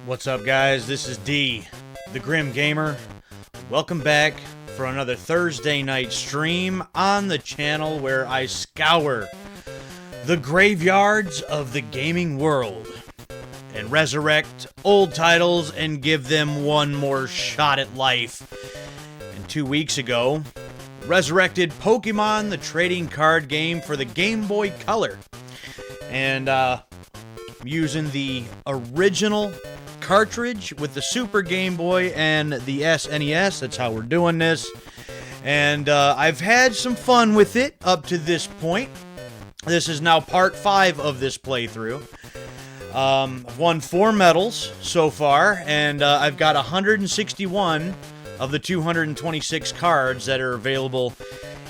What's up, guys? This is D, the Grim Gamer. Welcome back for another Thursday night stream on the channel where I scour the graveyards of the gaming world and resurrect old titles and give them one more shot at life. And 2 weeks ago, resurrected Pokémon, the trading card game for the Game Boy Color. And I'm using the original cartridge with the Super Game Boy and the SNES. That's how we're doing this. And I've had some fun with it up to this point. This is now part 5 of this playthrough. I've won 4 medals so far, and I've got 161 of the 226 cards that are available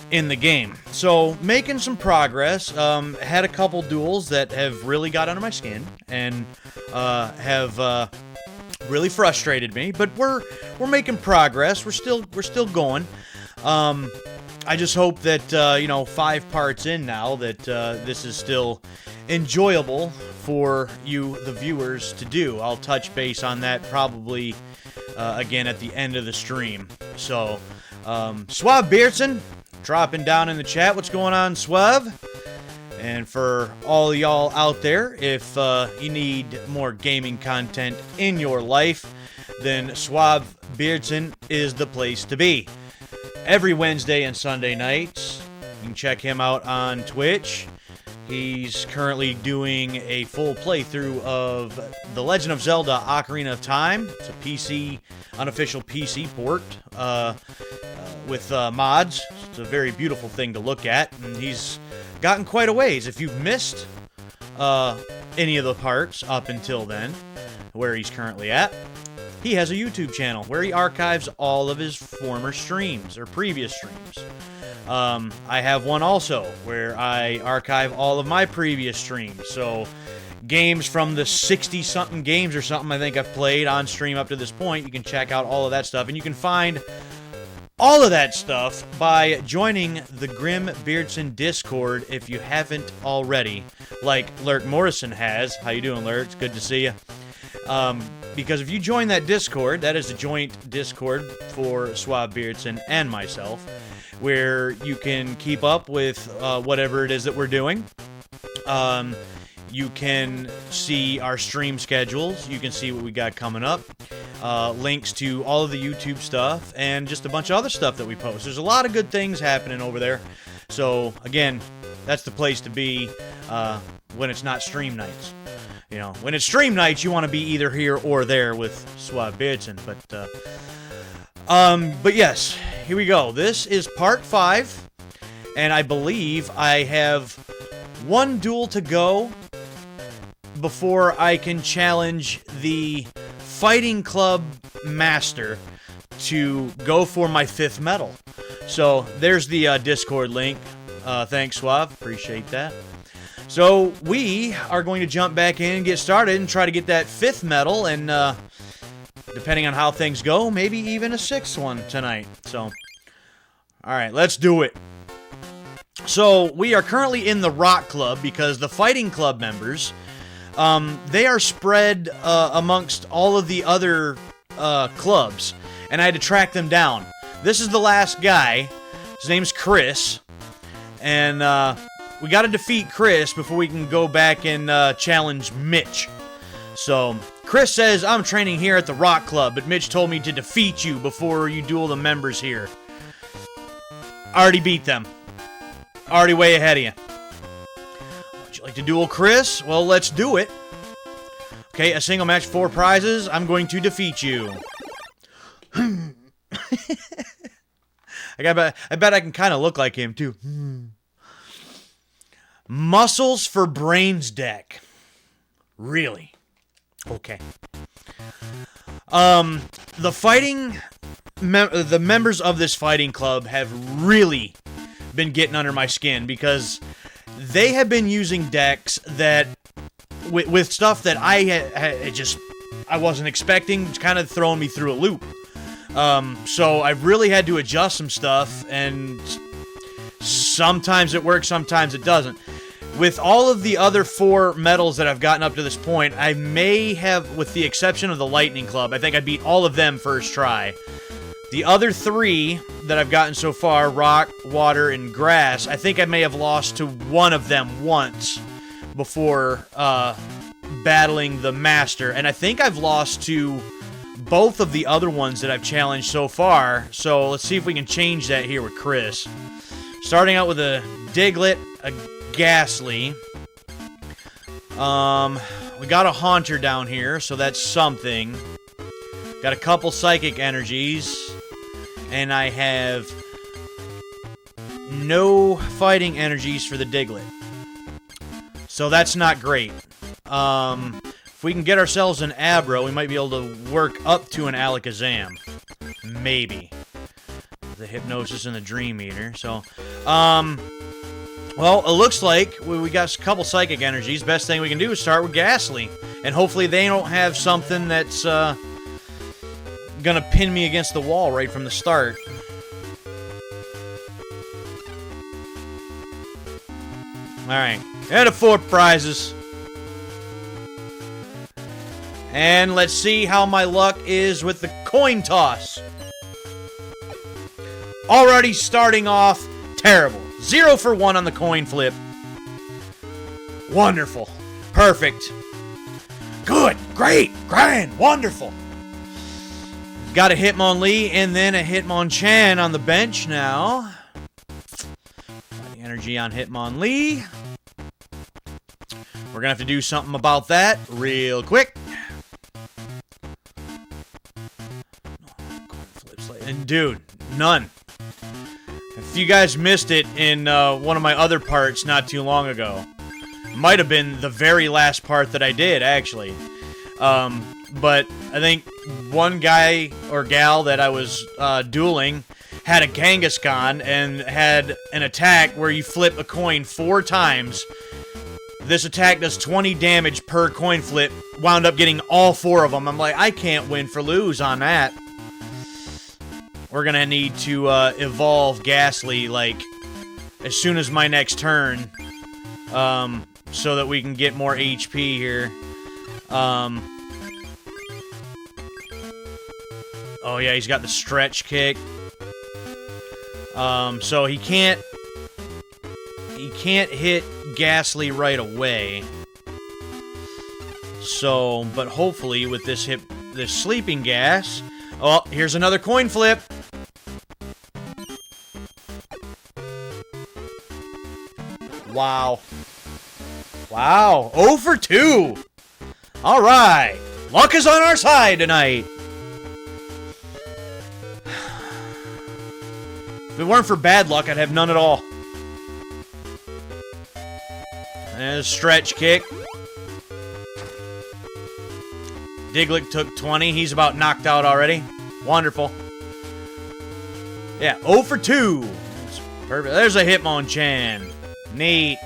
in the game. So, making some progress. Had a couple duels that have really got under my skin and have really frustrated me, but we're making progress. We're still going. I just hope that 5 parts in now that this is still enjoyable for you, the viewers, to do. I'll touch base on that probably again at the end of the stream. So, Suave Beardson dropping down in the chat. What's going on, Suave? And for all y'all out there, if you need more gaming content in your life, then Suave Beardson is the place to be. Every Wednesday and Sunday nights, you can check him out on Twitch. He's currently doing a full playthrough of The Legend of Zelda Ocarina of Time. It's a PC, unofficial PC port with mods. It's a very beautiful thing to look at, and he's gotten quite a ways. If you've missed any of the parts up until then, where he's currently at, he has a YouTube channel where he archives all of his former streams, or previous streams. I have one also where I archive all of my previous streams. So, games from the 60-something games or something I think I've played on stream up to this point, you can check out all of that stuff. And you can find all of that stuff by joining the Grim Beardson Discord if you haven't already, like Lurk Morrison has. How you doing, Lurk? It's good to see you. Because if you join that Discord, that is a joint Discord for Suave Beardson and myself, where you can keep up with whatever it is that we're doing. You can see our stream schedules. You can see what we got coming up. Links to all of the YouTube stuff and just a bunch of other stuff that we post. There's a lot of good things happening over there. So, again, that's the place to be when it's not stream nights. You know, when it's stream nights, you want to be either here or there with Suave Beardson. But yes, here we go. This is part 5, and I believe I have one duel to go before I can challenge the Fighting Club Master to go for my 5th medal. So, there's the Discord link. Thanks, Suave. Appreciate that. So, we are going to jump back in and get started and try to get that 5th medal, and depending on how things go, maybe even a 6th one tonight. So, alright, let's do it. So, we are currently in the Rock Club because the Fighting Club members, they are spread amongst all of the other clubs, and I had to track them down. This is the last guy. His name's Chris, and we got to defeat Chris before we can go back and challenge Mitch. So, Chris says, I'm training here at the Rock Club, but Mitch told me to defeat you before you duel the members here. Already beat them. Already way ahead of you. Would you like to duel Chris? Well, let's do it. Okay, a single match, 4 prizes. I'm going to defeat you. I bet I can kind of look like him, too. Muscles for Brains deck. Really? Okay. The members of this fighting club have really been getting under my skin because they have been using decks that with stuff that I wasn't expecting. It's kind of throwing me through a loop. So I've really had to adjust some stuff, and sometimes it works, sometimes it doesn't. with all of the other 4 medals that I've gotten up to this point, I may have, with the exception of the Lightning Club, I think I beat all of them first try. The other 3 that I've gotten so far, Rock, Water, and Grass, I think I may have lost to one of them once before battling the Master. And I think I've lost to both of the other ones that I've challenged so far. So let's see if we can change that here with Chris. Starting out with a Diglett, a Ghastly. We got a Haunter down here, so that's something. Got a couple Psychic Energies. And I have no Fighting Energies for the Diglett. So that's not great. If we can get ourselves an Abra, we might be able to work up to an Alakazam. Maybe. The Hypnosis and the Dream Eater. So, well, it looks like we got a couple Psychic Energies. Best thing we can do is start with Ghastly. And hopefully they don't have something that's gonna pin me against the wall right from the start. Alright. And the 4 prizes. And let's see how my luck is with the coin toss. Already starting off terrible. 0 for 1 on the coin flip. Wonderful. Perfect. Good. Great. Grand. Wonderful. Got a Hitmonlee and then a Hitmonchan on the bench now. Got the energy on Hitmonlee. We're going to have to do something about that real quick. And dude, none. If you guys missed it in one of my other parts not too long ago, might have been the very last part that I did, actually. But I think one guy or gal that I was dueling had a Kangaskhan and had an attack where you flip a coin 4 times. This attack does 20 damage per coin flip. Wound up getting all 4 of them. I'm like, I can't win for lose on that. We're gonna need to evolve Ghastly, like, as soon as my next turn. So that we can get more HP here. Oh yeah, he's got the stretch kick. So he can't hit Ghastly right away. So, but hopefully with this sleeping gas. Oh, here's another coin flip. Wow. Wow. 0 for 2. All right. Luck is on our side tonight. If it weren't for bad luck, I'd have none at all. And a stretch kick. Diglett took 20. He's about knocked out already. Wonderful. Yeah, 0 for 2. That's perfect. There's a Hitmonchan. Neat.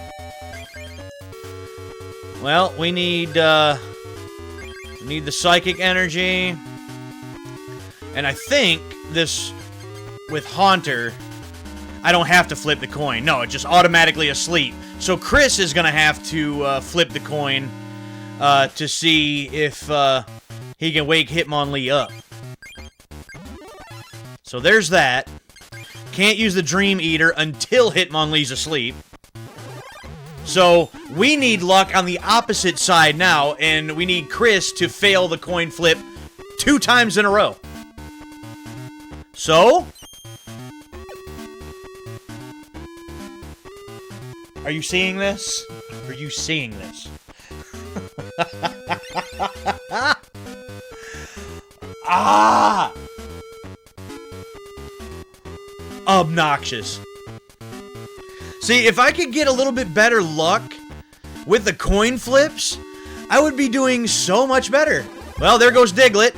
Well, we need the Psychic Energy. And I think this, with Haunter, I don't have to flip the coin. No, it's just automatically asleep. So Chris is going to have to flip the coin to see if he can wake Hitmonlee up. So there's that. Can't use the Dream Eater until Hitmonlee's asleep. So we need luck on the opposite side now, and we need Chris to fail the coin flip 2 times in a row. So, are you seeing this? Are you seeing this? Ah! Obnoxious. See, if I could get a little bit better luck with the coin flips, I would be doing so much better. Well, there goes Diglett.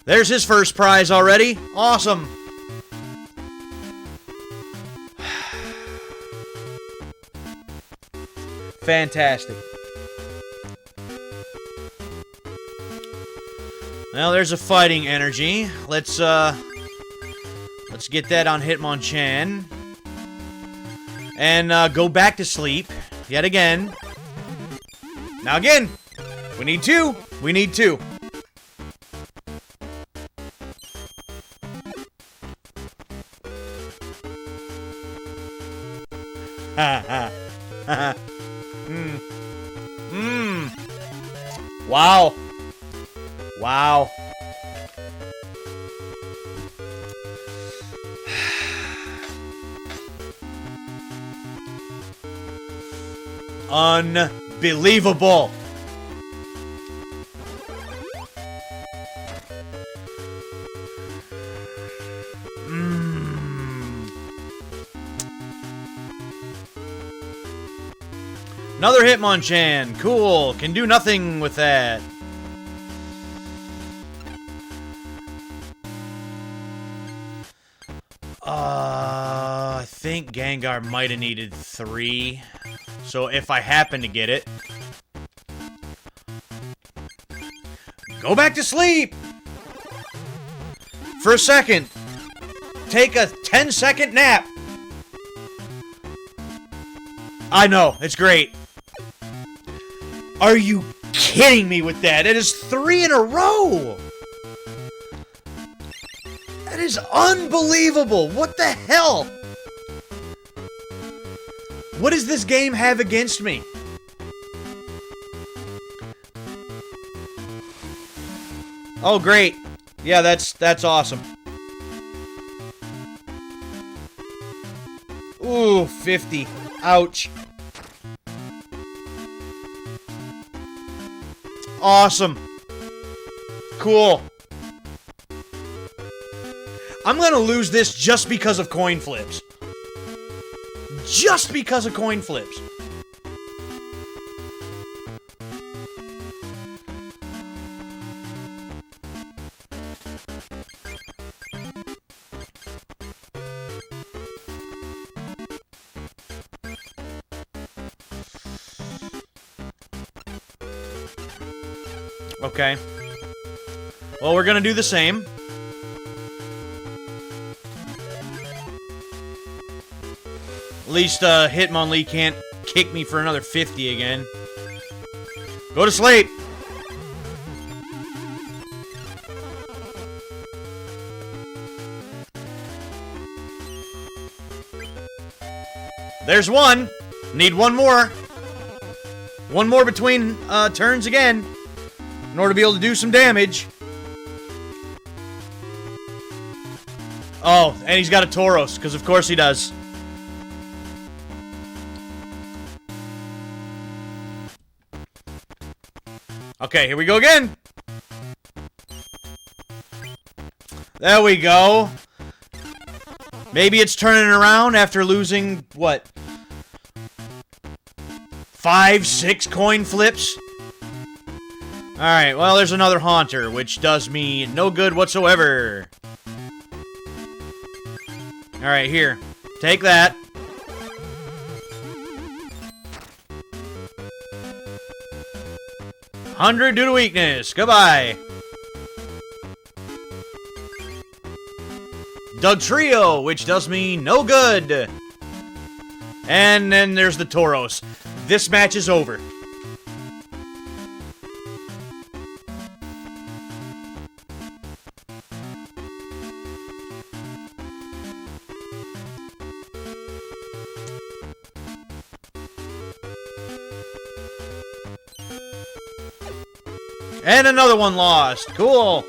There's his first prize already. Awesome. Fantastic. Well, there's a Fighting Energy. Let's get that on Hitmonchan. And go back to sleep. Yet again. Now again. We need two. We need two. Ha ha. Ha ha. Wow. Wow. Unbelievable. Another Hitmonchan. Cool. Can do nothing with that. I think Gengar might have needed 3. So if I happen to get it... Go back to sleep! For a second. Take a 10-second nap. I know. It's great. Are you kidding me with that? It is 3 in a row! That is unbelievable! What the hell? What does this game have against me? Oh, great. Yeah, that's awesome. Ooh, 50. Ouch. Awesome. Cool. I'm gonna lose this just because of coin flips. Just because of coin flips. Okay. Well, we're gonna do the same. At least, Hitmonlee can't kick me for another 50 again. Go to sleep! There's one! Need one more. One more between, turns again. In order to be able to do some damage. Oh, and he's got a Tauros, because of course he does. Okay, here we go again. There we go. Maybe it's turning around after losing, what? 5, 6 coin flips? Alright, well, there's another Haunter, which does me no good whatsoever. Alright, here. Take that. $100 due to weakness. Goodbye. Doug Trio, which does me no good. And then there's the Tauros. This match is over. And another one lost. Cool.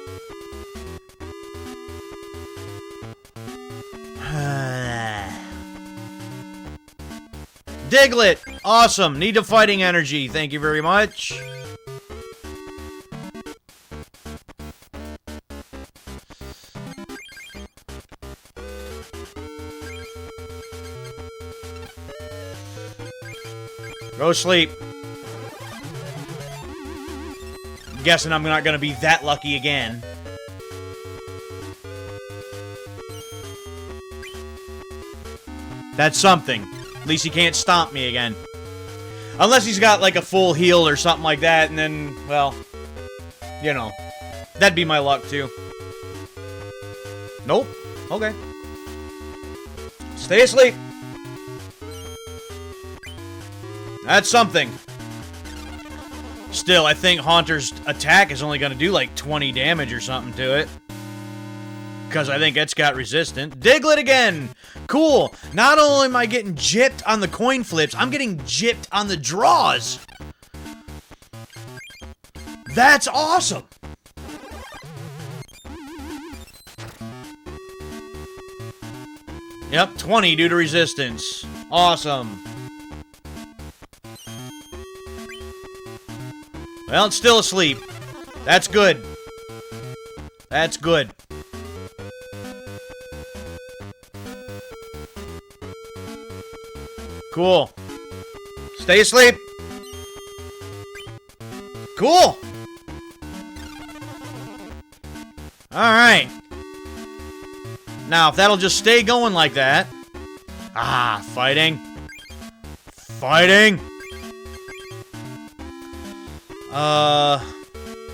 Diglett. Awesome. Need of fighting energy. Thank you very much. Go sleep. Guessing I'm not gonna be that lucky again. That's something. At least he can't stomp me again. Unless he's got like a full heal or something like that, and then, well, you know, that'd be my luck too. Nope. Okay. Stay asleep. That's something. Still, I think Haunter's attack is only going to do like 20 damage or something to it. Because I think it's got resistant. Diglett again! Cool! Not only am I getting gypped on the coin flips, I'm getting gypped on the draws! That's awesome! Yep, 20 due to resistance. Awesome. Well, it's still asleep. That's good. That's good. Cool. Stay asleep. Cool. Alright. Now, if that'll just stay going like that. Ah, fighting. Fighting.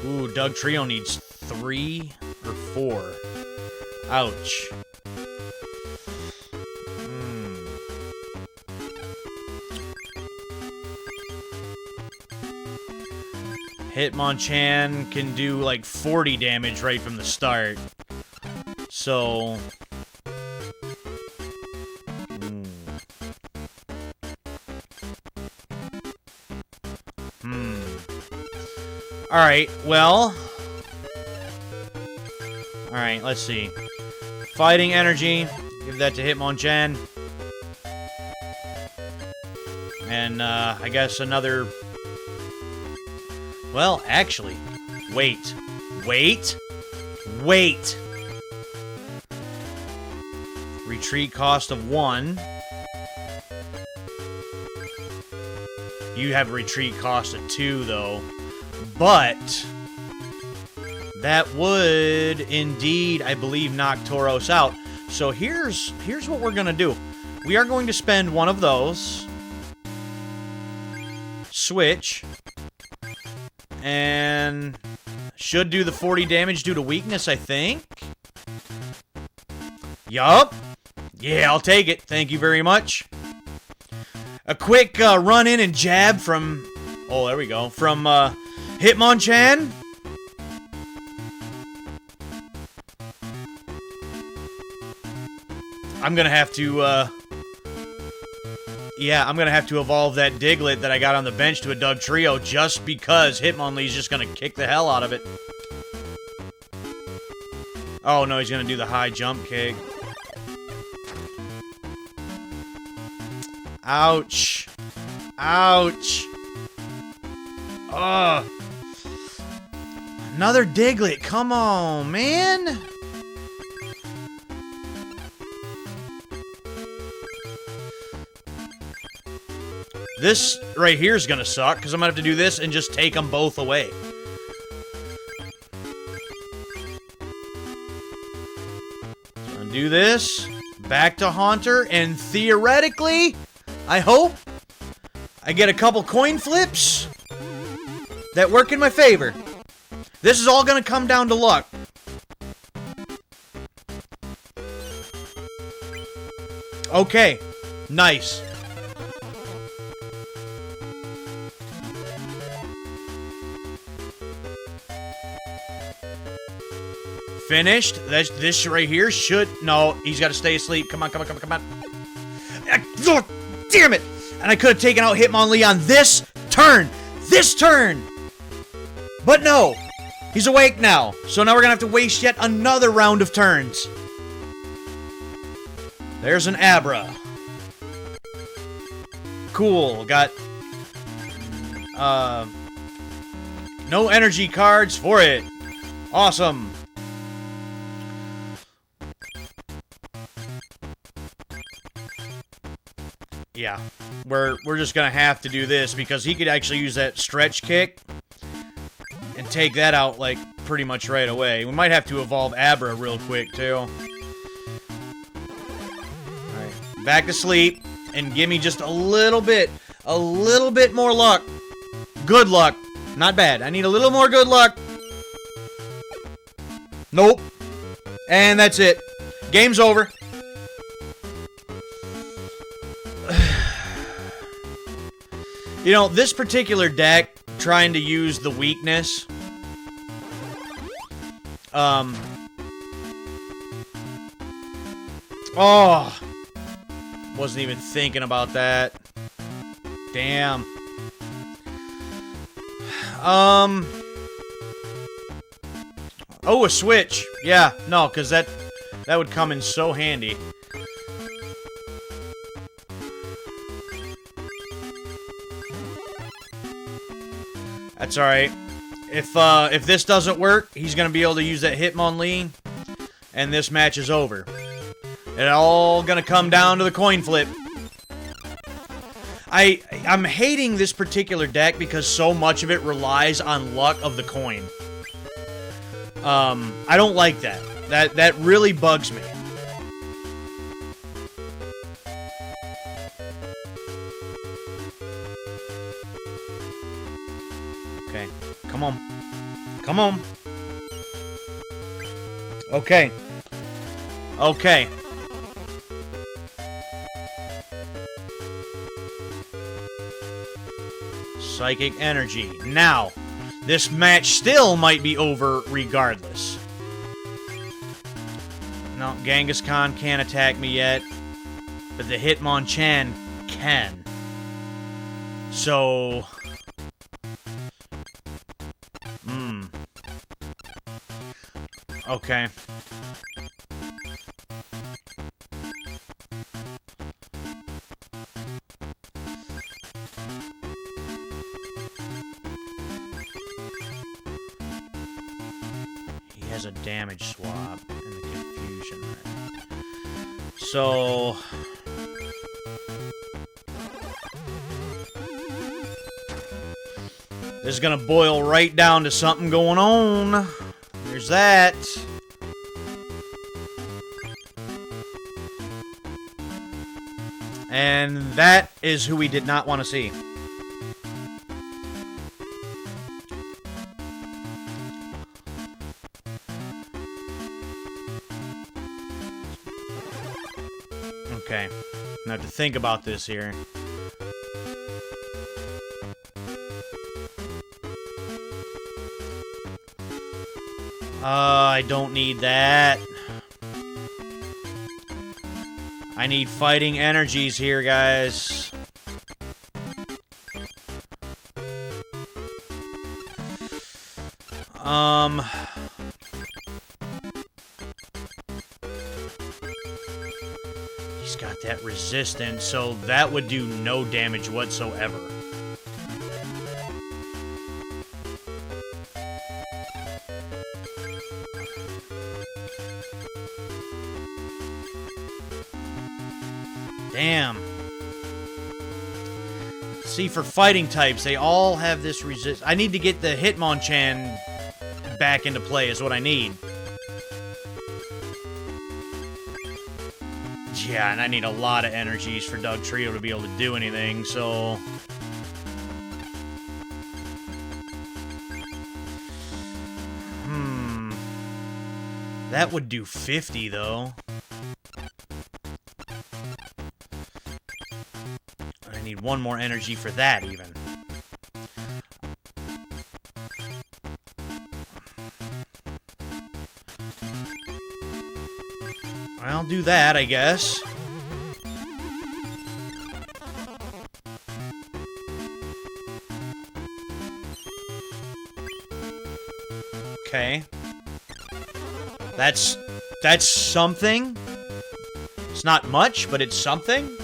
Ooh, Doug Trio needs 3 or 4. Ouch. Hitmonchan can do like 40 damage right from the start. So... Alright, well... Alright, let's see. Fighting energy. Give that to Hitmonchan. And, I guess another... Well, actually... Wait. Wait! Wait! Retreat cost of 1. You have retreat cost of 2, though. But... that would, indeed, I believe, knock Tauros out. So here's what we're gonna do. We are going to spend one of those. Switch. And... should do the 40 damage due to weakness, I think. Yup. Yeah, I'll take it. Thank you very much. A quick run in and jab from... oh, there we go. From Hitmonchan. I'm gonna have to, yeah, I'm gonna have to evolve that Diglett that I got on the bench to a Doug Trio just because Hitmonlee's just gonna kick the hell out of it. Oh, no, he's gonna do the high jump kick. Ouch. Ouch. Ugh. Another Diglett. Come on, man. This right here is gonna suck, because I'm gonna have to do this and just take them both away. So I'm gonna do this, back to Haunter, and theoretically, I hope, I get a couple coin flips that work in my favor. This is all gonna come down to luck. Okay, nice. Finished. This right here should... no, he's got to stay asleep. Come on, come on, come on, come on. Oh, damn it! And I could have taken out Hitmonlee on this turn. This turn! But no. He's awake now. So now we're going to have to waste yet another round of turns. There's an Abra. Cool. Got... no energy cards for it. Awesome. Yeah, we're just gonna have to do this because he could actually use that stretch kick and take that out like pretty much right away. We might have to evolve Abra real quick too. Alright, back to sleep and give me just a little bit more luck. Good luck. Not bad. I need a little more good luck. Nope. And that's it. Game's over. You know, this particular deck, trying to use the weakness, oh, wasn't even thinking about that. Damn. Oh, a switch. Yeah, no, because that would come in so handy. That's alright. If this doesn't work, he's gonna be able to use that Hitmonlee, and this match is over. It's all gonna come down to the coin flip. I'm hating this particular deck because so much of it relies on luck of the coin. I don't like that. That really bugs me. Okay, come on. Come on. Okay. Okay. Psychic energy. Now, this match still might be over regardless. No, Kangaskhan can't attack me yet, but the Hitmonchan can. So... Okay. He has a damage swap in the confusion there. So... this is gonna boil right down to something going on. There's that. And that is who we did not want to see. Okay. I have to think about this here. I don't need that. I need fighting energies here, guys. He's got that resistance, so that would do no damage whatsoever. Damn. See, for fighting types, they all have this resist. I need to get the Hitmonchan back into play is what I need. Yeah, and I need a lot of energies for Dugtrio to be able to do anything, so... That would do 50, though. I need one more energy for that, even. I'll do that, I guess. Okay. That's something. It's not much, but it's something.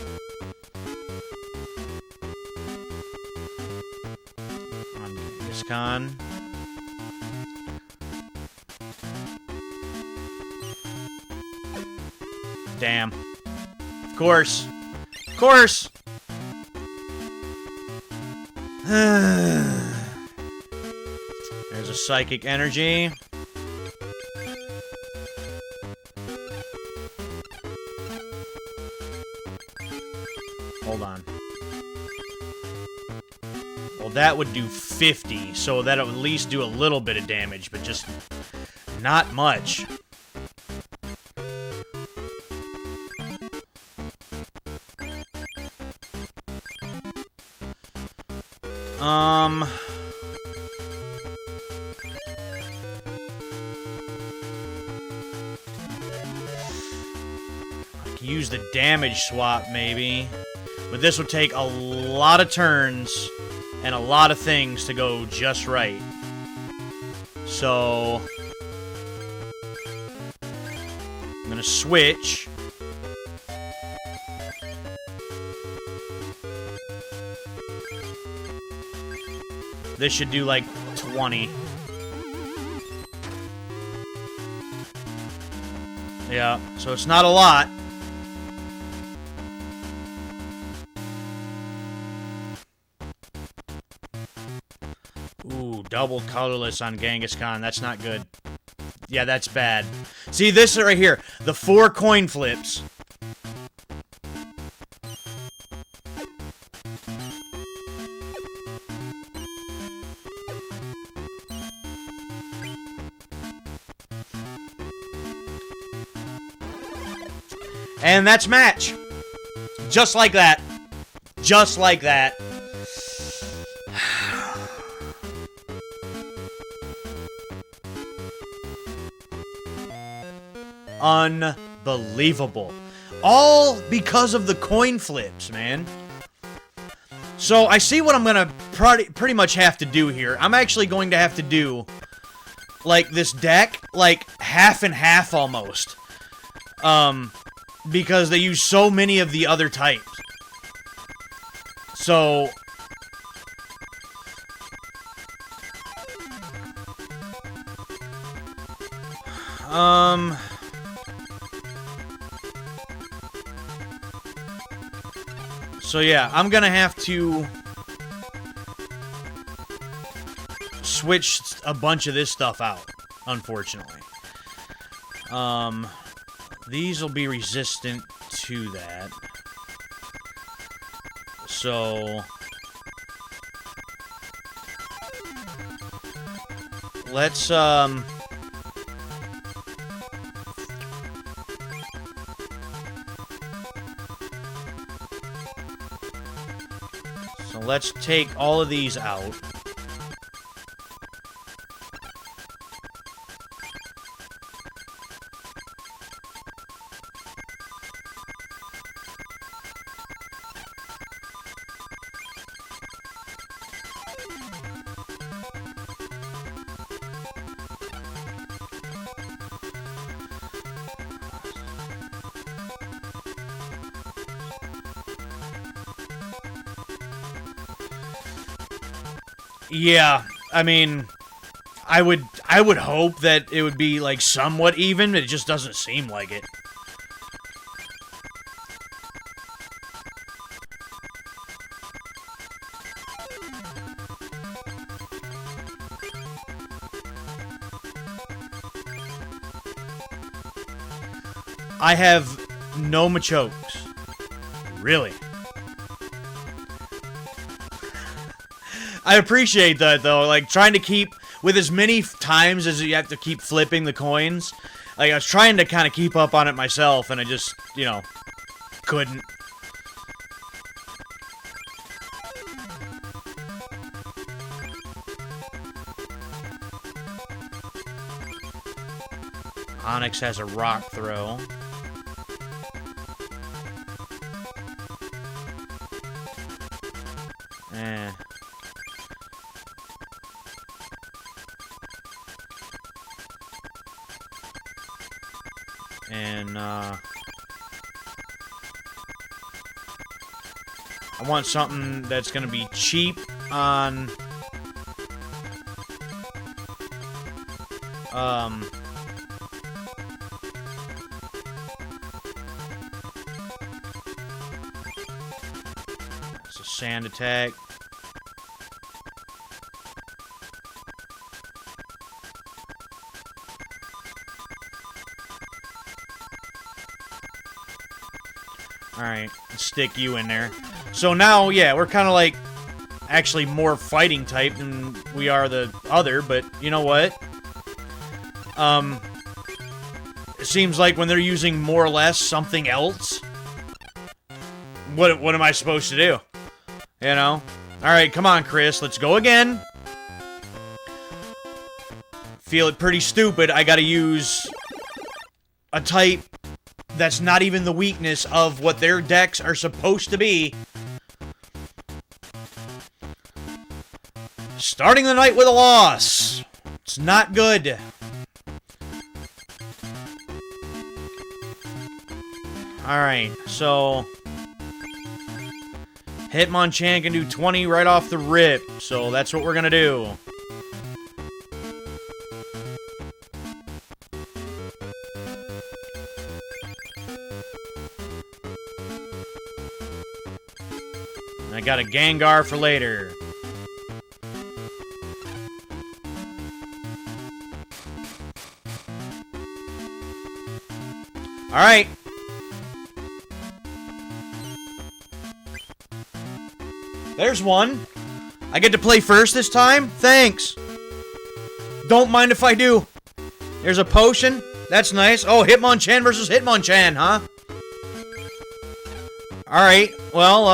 Kangaskhan. Damn. Of course. Of course! There's a psychic energy. Hold on. Well, that would do 50, so that'll at least do a little bit of damage, but just not much. I can use the damage swap, maybe. But this would take a lot of turns and a lot of things to go just right. So I'm gonna switch. This should do like 20. Yeah, so it's not a lot. Ooh, double colorless on Kangaskhan. That's not good. Yeah, that's bad. See, this right here. The 4 coin flips. And that's match. Just like that. Just like that. Unbelievable. All because of the coin flips, man. So I see what I'm gonna pretty much have to do here. I'm actually going to have to do, like, this deck, like, half and half almost. Because they use so many of the other types. So So yeah, I'm gonna have to switch a bunch of this stuff out, unfortunately. These will be resistant to that. So let's so let's take all of these out. Yeah, I mean, I would hope that it would be, like, somewhat even, but it just doesn't seem like it. I have no Machokes. Really? I appreciate that, though. Like, trying to keep, with as many times as you have to keep flipping the coins, like, I was trying to kind of keep up on it myself, and I just, you know, couldn't. Onyx has a rock throw. Eh. And, I want something that's gonna be cheap on, it's a sand attack. Alright, stick you in there. So now, yeah, we're kind of like actually more fighting type than we are the other, but you know what? It seems like when they're using more or less something else, what am I supposed to do? You know? Alright, come on, Chris. Let's go again. Feel it pretty stupid. I gotta use a type that's not even the weakness of what their decks are supposed to be. Starting the night with a loss. It's not good. Alright, so Hitmonchan can do 20 right off the rip, so that's what we're gonna do. I got a Gengar for later. Alright. There's one. I get to play first this time? Thanks. Don't mind if I do. There's a potion. That's nice. Oh, Hitmonchan versus Hitmonchan, huh? Alright. Well,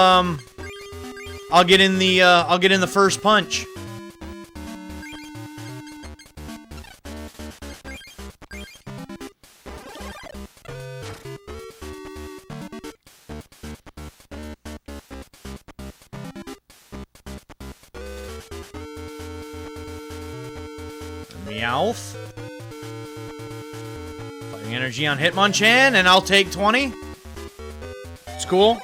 I'll get in the first punch. Meowth. Fighting energy on Hitmonchan, and I'll take 20. It's cool.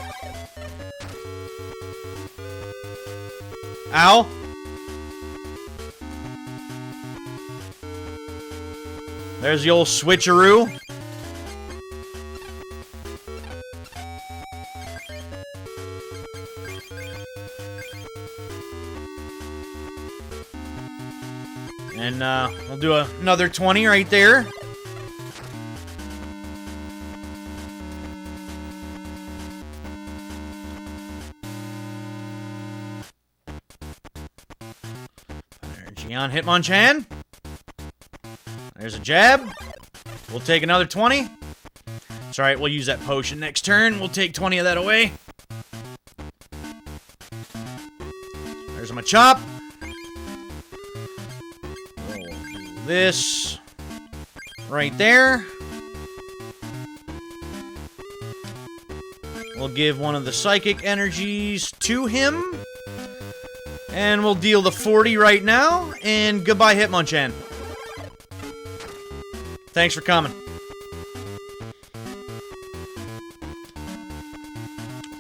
Ow. There's the old switcheroo. And we'll do another 20 right there. Energy on Hitmonchan. There's a jab. We'll take another 20. It's alright, we'll use that potion next turn. We'll take 20 of that away. There's my chop. This right there. We'll give one of the psychic energies to him. And we'll deal the 40 right now. And goodbye, Hitmonchan. Thanks for coming.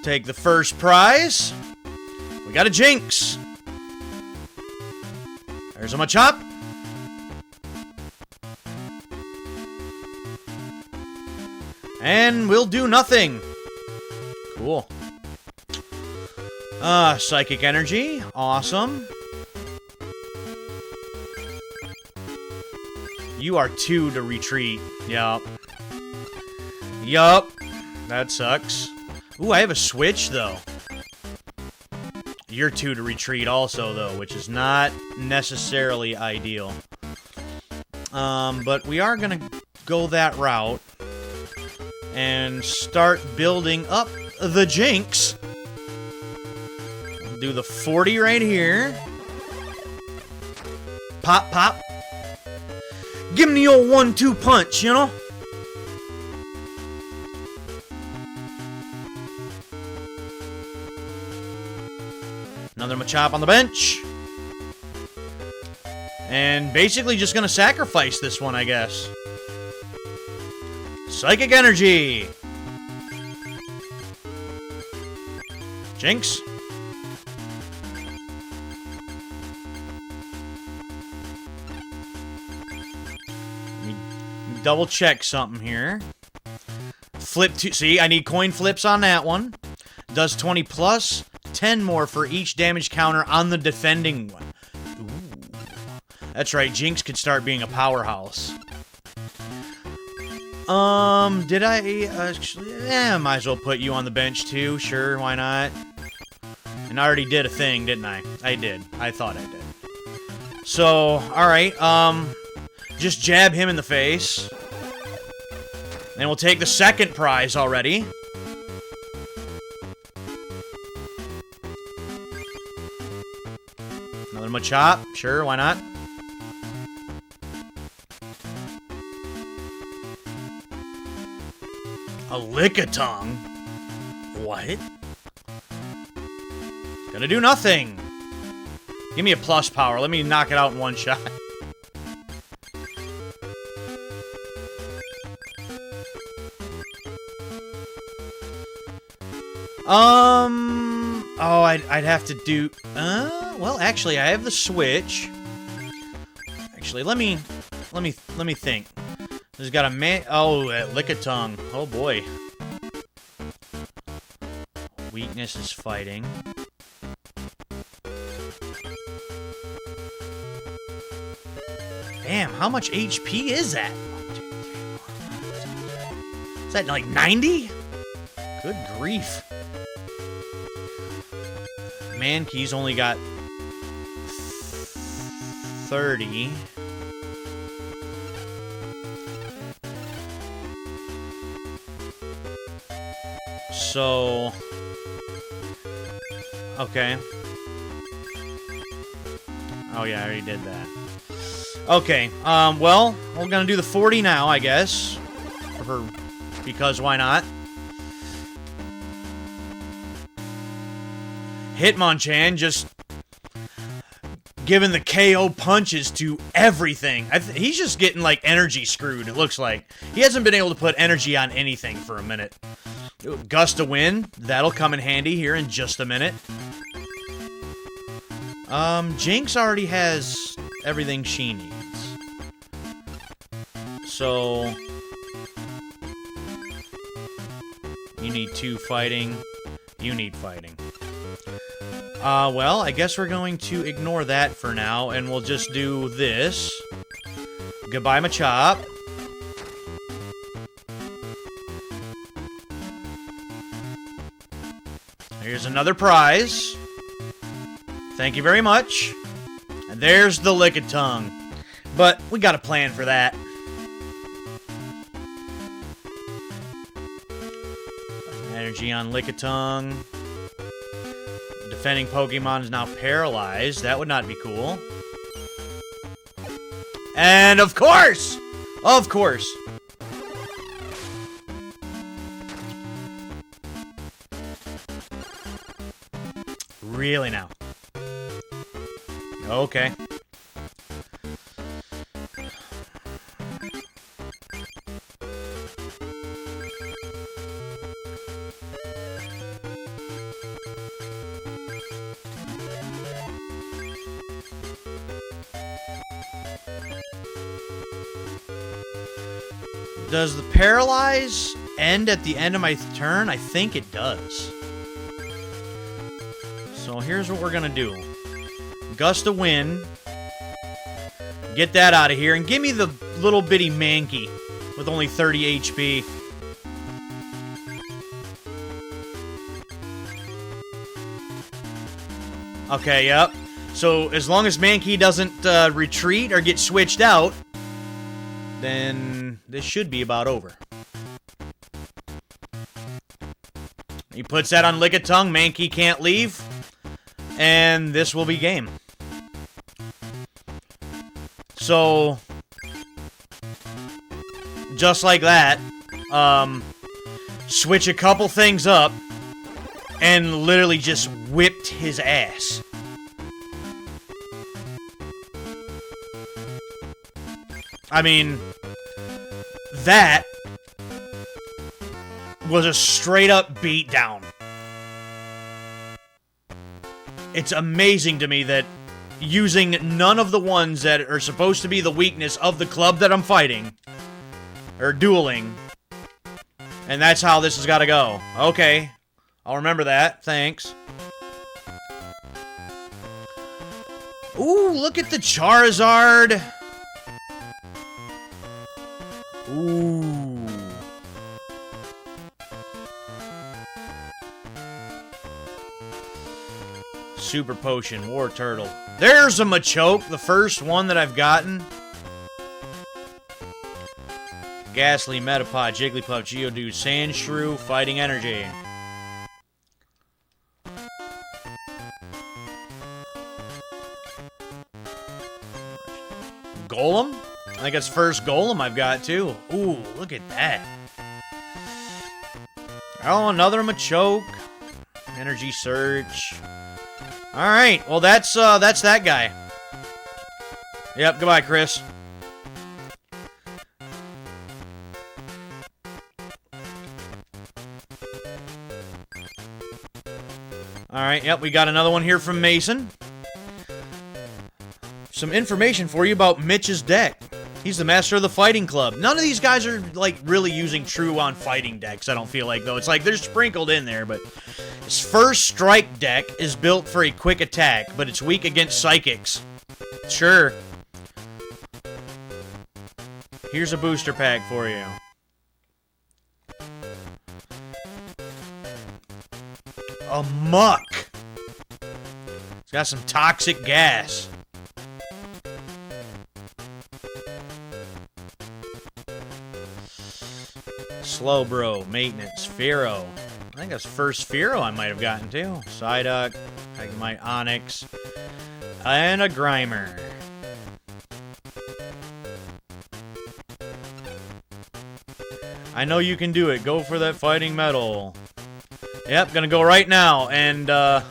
Take the first prize. We got a Jinx. There's a Machop. And we'll do nothing. Cool. Psychic energy. Awesome. You are 2 to retreat. Yup. Yup. That sucks. Ooh, I have a switch, though. You're 2 to retreat also, though, which is not necessarily ideal. But we are gonna go that route. And start building up the Jinx. We'll do the 40 right here. Pop, pop. Give him the old 1-2 punch, you know? Another Machop on the bench. And basically just gonna sacrifice this one, I guess. Psychic energy. Jinx. Let me double check something here. Flip to, see, I need coin flips on that one. Does 20 plus, 10 more for each damage counter on the defending one. Ooh. That's right, Jinx could start being a powerhouse. Did I actually... might as well put you on the bench too. Sure, why not? And I already did a thing, didn't I? I did. I thought I did. So, alright, just jab him in the face. And we'll take the second prize already. Another Machop. Sure, why not? A Lickitung? What? Gonna do nothing. Give me a plus power. Let me knock it out in one shot. Oh, I'd have to do... well, actually, I have the Switch. Actually, let me think. There's got a man... Oh, Lickitung. Oh, boy. Weakness is fighting. Damn, how much HP is that? Is that like 90? Good grief. Mankey's only got 30. So... Okay. Oh yeah, I already did that. Okay, well, we're gonna do the 40 now, I guess. Because why not? Hitmonchan just giving the KO punches to everything. He's just getting, like, energy screwed, it looks like. He hasn't been able to put energy on anything for a minute. Gust of Wind, that'll come in handy here in just a minute. Jinx already has everything she needs. So... You need 2 fighting. You need fighting. Well, I guess we're going to ignore that for now, and we'll just do this. Goodbye, Machop. Here's another prize. Thank you very much. And there's the Lickitung. But we got a plan for that. Energy on Lickitung. Defending Pokemon is now paralyzed. That would not be cool. And of course! Of course! Really now? Okay. Does the paralyze end at the end of my turn? I think it does. So here's what we're gonna do. Gust of Wind. Get that out of here. And give me the little bitty Mankey with only 30 HP. Okay, yep. So as long as Mankey doesn't retreat or get switched out, then this should be about over. He puts that on Lickitung. Mankey can't leave. And this will be game. So, just like that, switch a couple things up, and literally just whipped his ass. I mean, that was a straight-up beatdown. It's amazing to me that using none of the ones that are supposed to be the weakness of the club that I'm fighting, or dueling, and that's how this has got to go. Okay, I'll remember that. Thanks. Ooh, look at the Charizard. Ooh. Super Potion, War Turtle. There's a Machoke, the first one that I've gotten. Ghastly, Metapod, Jigglypuff, Geodude, Sandshrew, Fighting Energy. golem. I think it's first golem I've got, too. Ooh, look at that. Oh, another Machoke. Energy search. Alright, well, that's that guy. Yep, goodbye, Chris. Alright, yep, we got another one here from Mason. Some information for you about Mitch's deck. He's the master of the fighting club. None of these guys are, like, really using true on fighting decks, I don't feel like, though. It's like they're sprinkled in there, but his first strike deck is built for a quick attack, but it's weak against psychics. Sure. Here's a booster pack for you. A muck. It's got some toxic gas. Slowbro, maintenance, Fearow. I think that's first Fearow I might have gotten too. Psyduck, my Onyx, and a Grimer. I know you can do it. Go for that fighting metal. Yep, gonna go right now. And the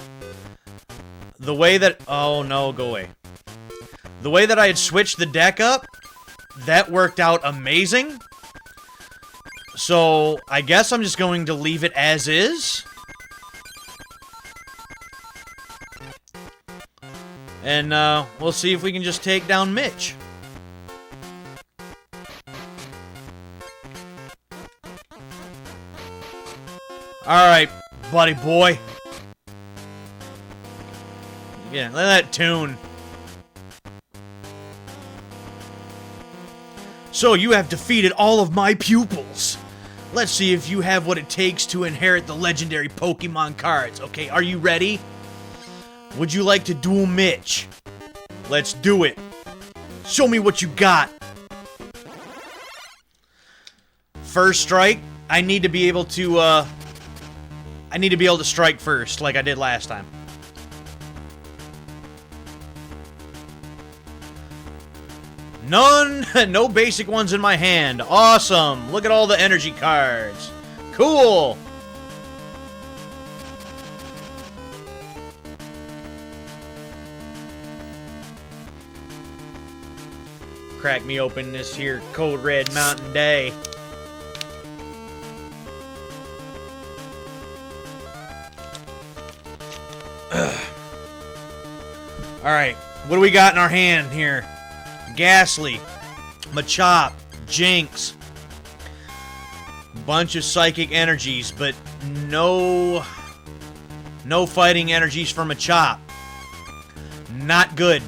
way that... Oh no, go away. The way that I had switched the deck up, that worked out amazing. So, I guess I'm just going to leave it as is. And, we'll see if we can just take down Mitch. Alright, buddy boy. Yeah, let that tune. So, you have defeated all of my pupils. Let's see if you have what it takes to inherit the legendary Pokemon cards. Okay, are you ready? Would you like to duel Mitch? Let's do it. Show me what you got. First strike, I need to be able to, strike first, like I did last time. None, no basic ones in my hand. Awesome. Look at all the energy cards. Cool. Crack me open this here cold red mountain day. Alright, what do we got in our hand here? Ghastly, Machop, Jinx, bunch of psychic energies, but no fighting energies for Machop. Not good.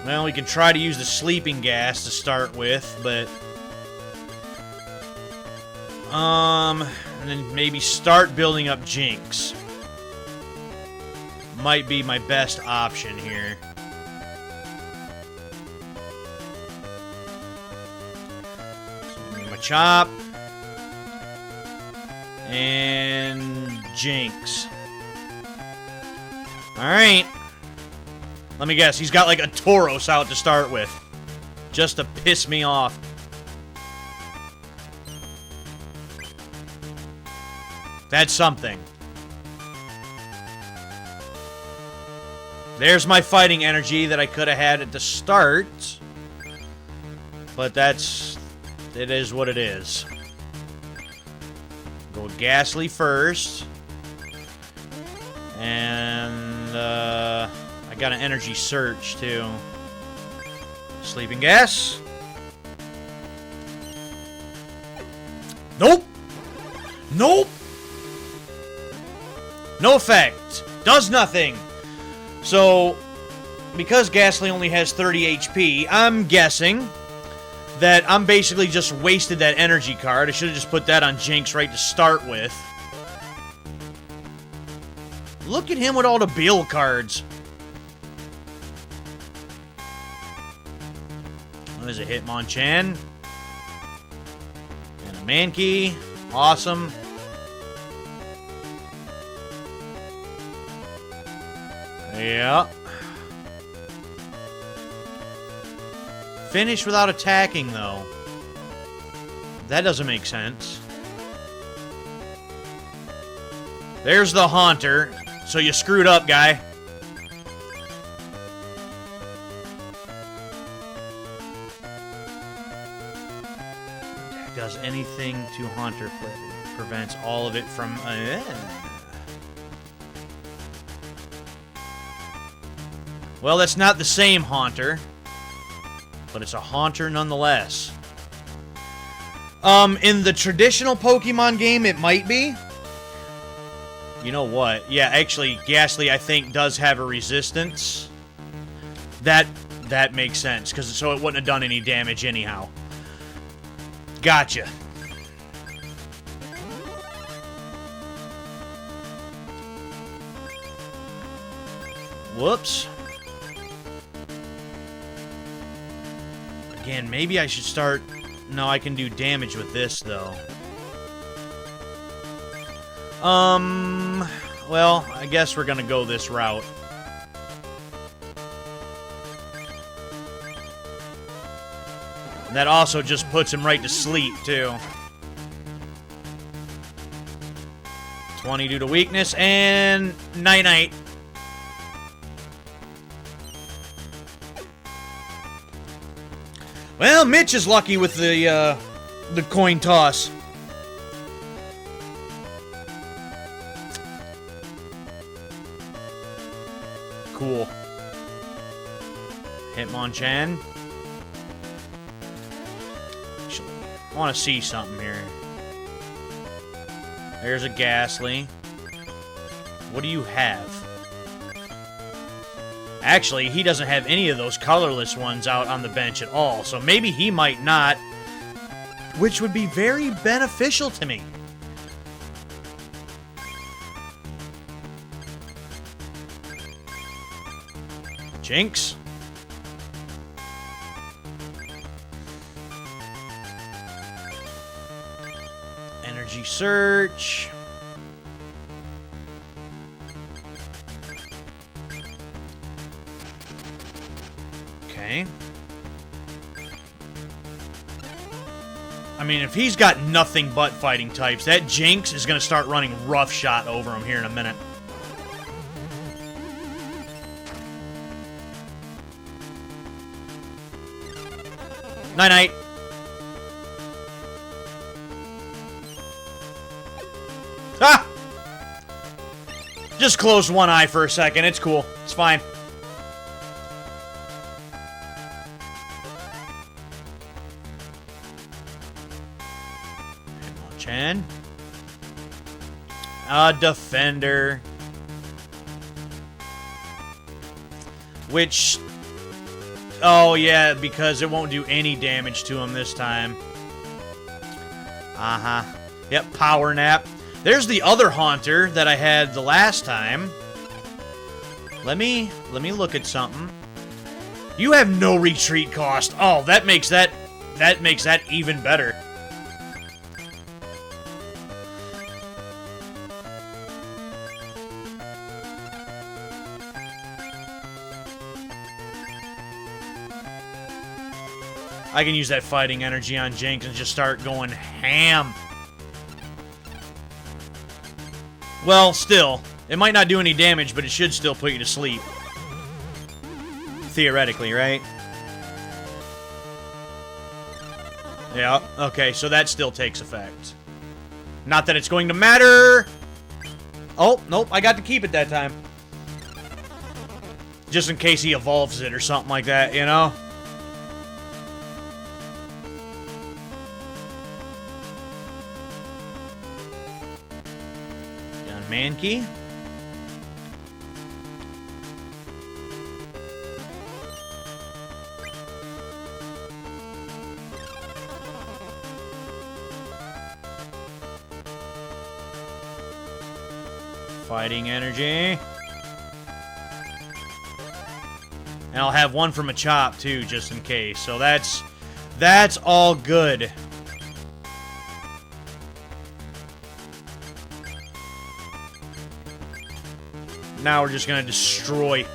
Well, we can try to use the sleeping gas to start with, but and then maybe start building up Jinx. Might be my best option here. So, Machop. And Jinx. Alright. Let me guess, he's got like a Tauros out to start with. Just to piss me off. That's something. There's my fighting energy that I could have had at the start. But it is what it is. Go Ghastly first. And, I got an energy search, too. Sleeping gas. Nope! Nope! No effect. Does nothing. So, because Ghastly only has 30 HP, I'm guessing that I'm basically just wasted that energy card. I should have just put that on Jinx right to start with. Look at him with all the Bill cards. There's a Hitmonchan. And a Mankey. Awesome. Yeah. Finish without attacking, though. That doesn't make sense. There's the Haunter. So you screwed up, guy. Does anything to Haunter flip. Prevents all of it from... Well, that's not the same Haunter. But it's a Haunter nonetheless. In the traditional Pokemon game, it might be. You know what? Yeah, actually, Ghastly, I think, does have a resistance. That makes sense, so it wouldn't have done any damage anyhow. Gotcha. Whoops. Again, maybe I should start... No, I can do damage with this, though. Well, I guess we're gonna go this route. And that also just puts him right to sleep, too. 20 due to weakness, and night-night. Well, Mitch is lucky with the coin toss. Cool. Hitmonchan. Actually, I want to see something here. There's a Ghastly. What do you have? Actually, he doesn't have any of those colorless ones out on the bench at all, so maybe he might not, which would be very beneficial to me. Jinx. Energy Search. Okay. I mean, if he's got nothing but fighting types, that Jinx is going to start running Rough Shot over him here in a minute. Night-night. Ah! Just closed one eye for a second. It's cool. It's fine. Chan. A Defender. Which... Oh, yeah, because it won't do any damage to him this time. Uh-huh. Yep, Power Nap. There's the other Haunter that I had the last time. Let me look at something. You have no retreat cost. Oh, that makes that even better. I can use that fighting energy on Jinx and just start going ham. Well, still, it might not do any damage, but it should still put you to sleep. Theoretically, right? Yeah, okay, so that still takes effect. Not that it's going to matter. Oh, nope, I got to keep it that time. Just in case he evolves it or something like that, you know? Mankey. Fighting energy. And I'll have one from a Chop too, just in case. So that's all good. Now we're just gonna destroy.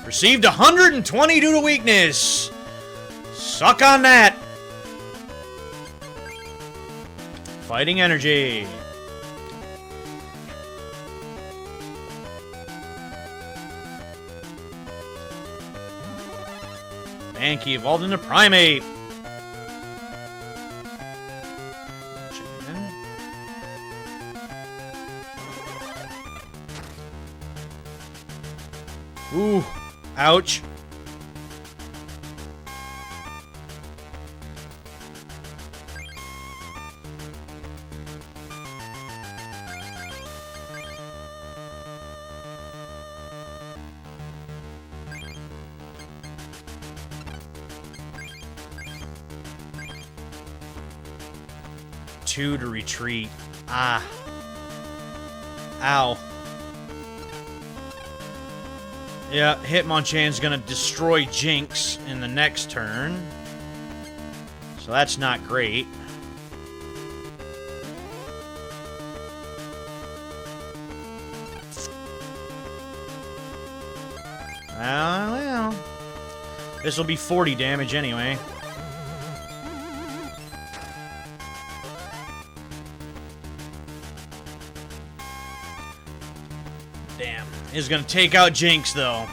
Received 120 due to weakness. Suck on that. Fighting energy. Mankey evolved into Primate. Ooh, ouch. Two to retreat. Ah. Ow. Yeah, Hitmonchan's gonna destroy Jinx in the next turn. So that's not great. Well. This will be 40 damage anyway. Damn. Is gonna take out Jinx, though.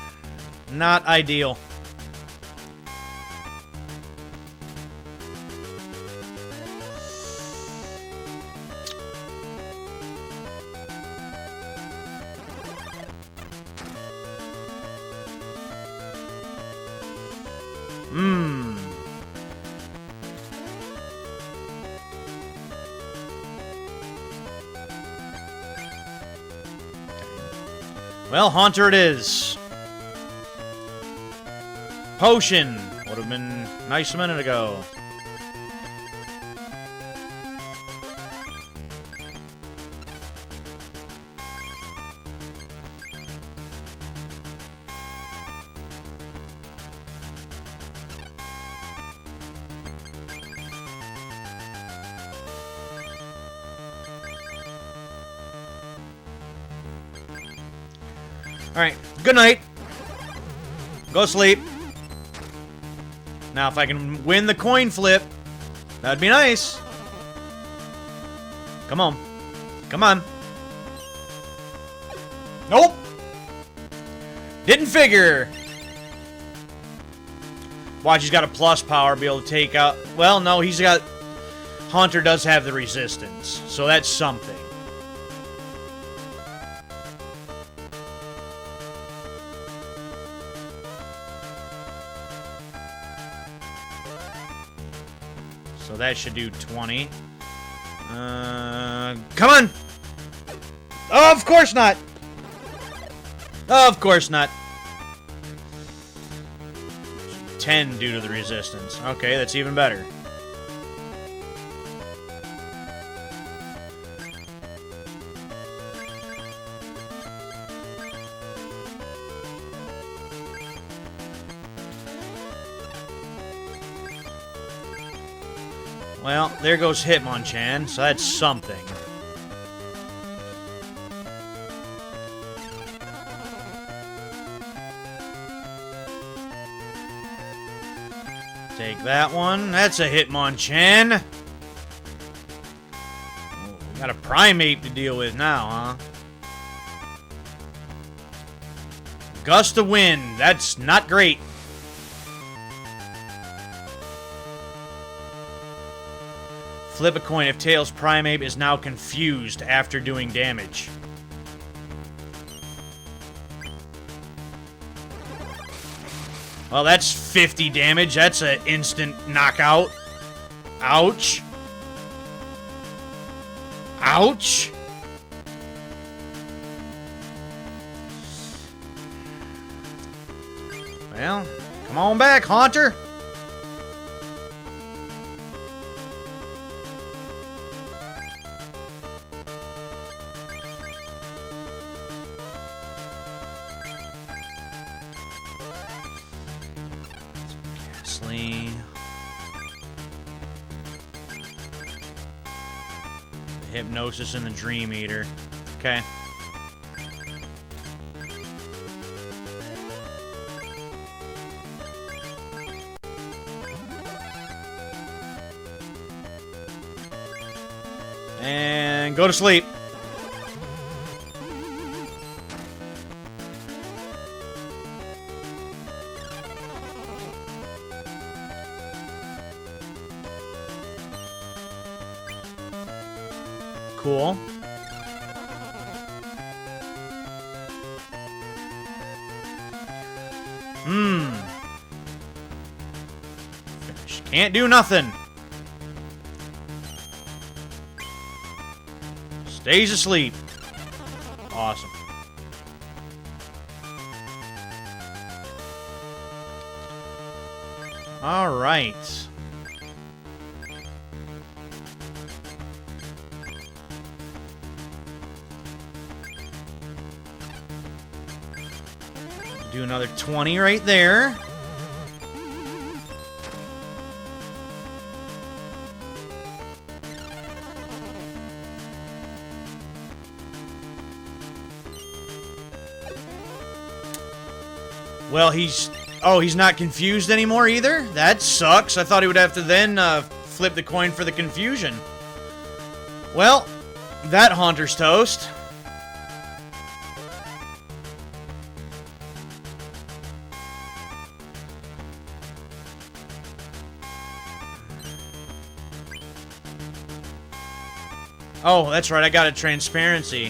Not ideal. Well, Haunter it is. Potion. Would have been nice a minute ago. Alright, good night. Go sleep. Now, if I can win the coin flip, that'd be nice. Come on. Come on. Nope. Didn't figure. Watch, he's got a plus power, be able to take out... Well, no, he's got... Haunter does have the resistance, so that's something. So that should do 20. Come on! Oh, of course not! Oh, of course not. 10 due to the resistance. Okay, that's even better. Well, there goes Hitmonchan, so that's something. Take that one. That's a Hitmonchan. Oh, we got a Primate to deal with now, huh? Gust of Wind. That's not great. Flip a coin if Tails Primate is now confused after doing damage. Well, that's 50 damage. That's an instant knockout. Ouch. Ouch. Well, come on back, Haunter. Hypnosis and the Dream Eater. Okay. And go to sleep. Cool. Finish. Can't do nothing. Stays asleep. Awesome. All right. Do another 20 right there. Well, he's not confused anymore either? That sucks. I thought he would have to then flip the coin for the confusion. Well, that Haunter's toast. Oh, that's right, I got a transparency,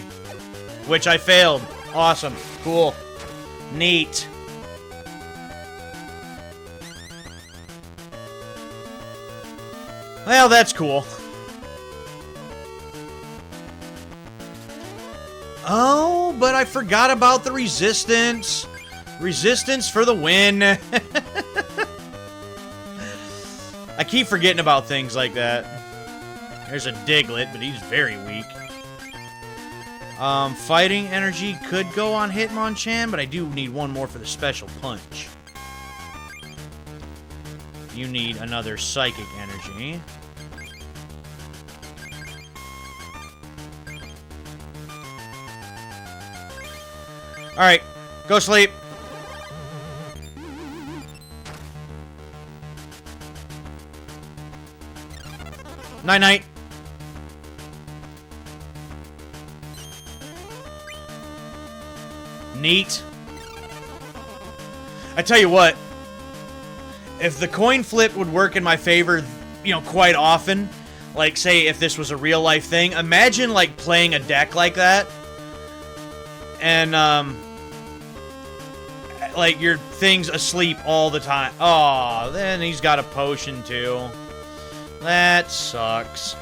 which I failed. Awesome. Cool. Neat. Well, that's cool. Oh, but I forgot about the resistance. Resistance for the win. I keep forgetting about things like that. There's a Diglett, but he's very weak. Fighting energy could go on Hitmonchan, but I do need one more for the special punch. You need another psychic energy. Alright, go sleep. Night-night. Neat. I tell you what, if the coin flip would work in my favor, you know, quite often, like, say, if this was a real-life thing, imagine, like, playing a deck like that, and, like, your thing's asleep all the time. Aw, then he's got a potion, too. That sucks.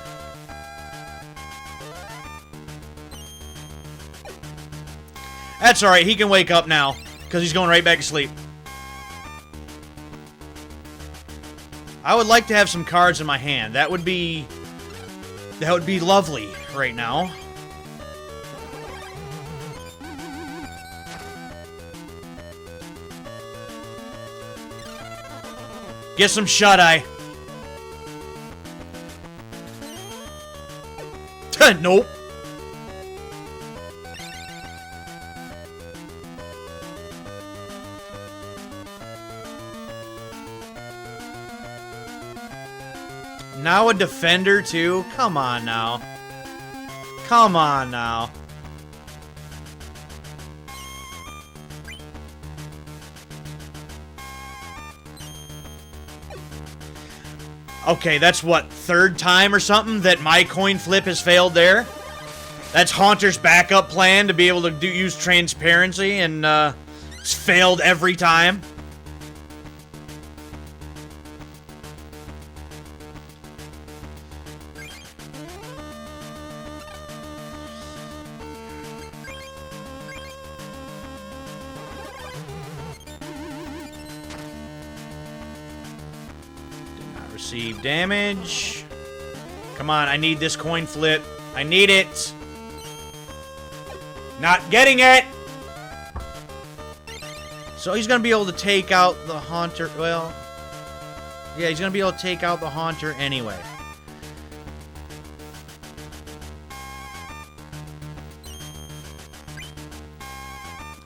That's alright, he can wake up now, because he's going right back to sleep. I would like to have some cards in my hand. That would be lovely right now. Get some shut-eye. Nope. Now a defender, too? Come on now. Come on now. Okay, that's what, third time or something that my coin flip has failed there? That's Haunter's backup plan to be able to use transparency, and it's failed every time. Receive damage. Come on, I need this coin flip. I need it. Not getting it. So he's going to be able to take out the Haunter. Well, yeah, he's going to be able to take out the Haunter anyway.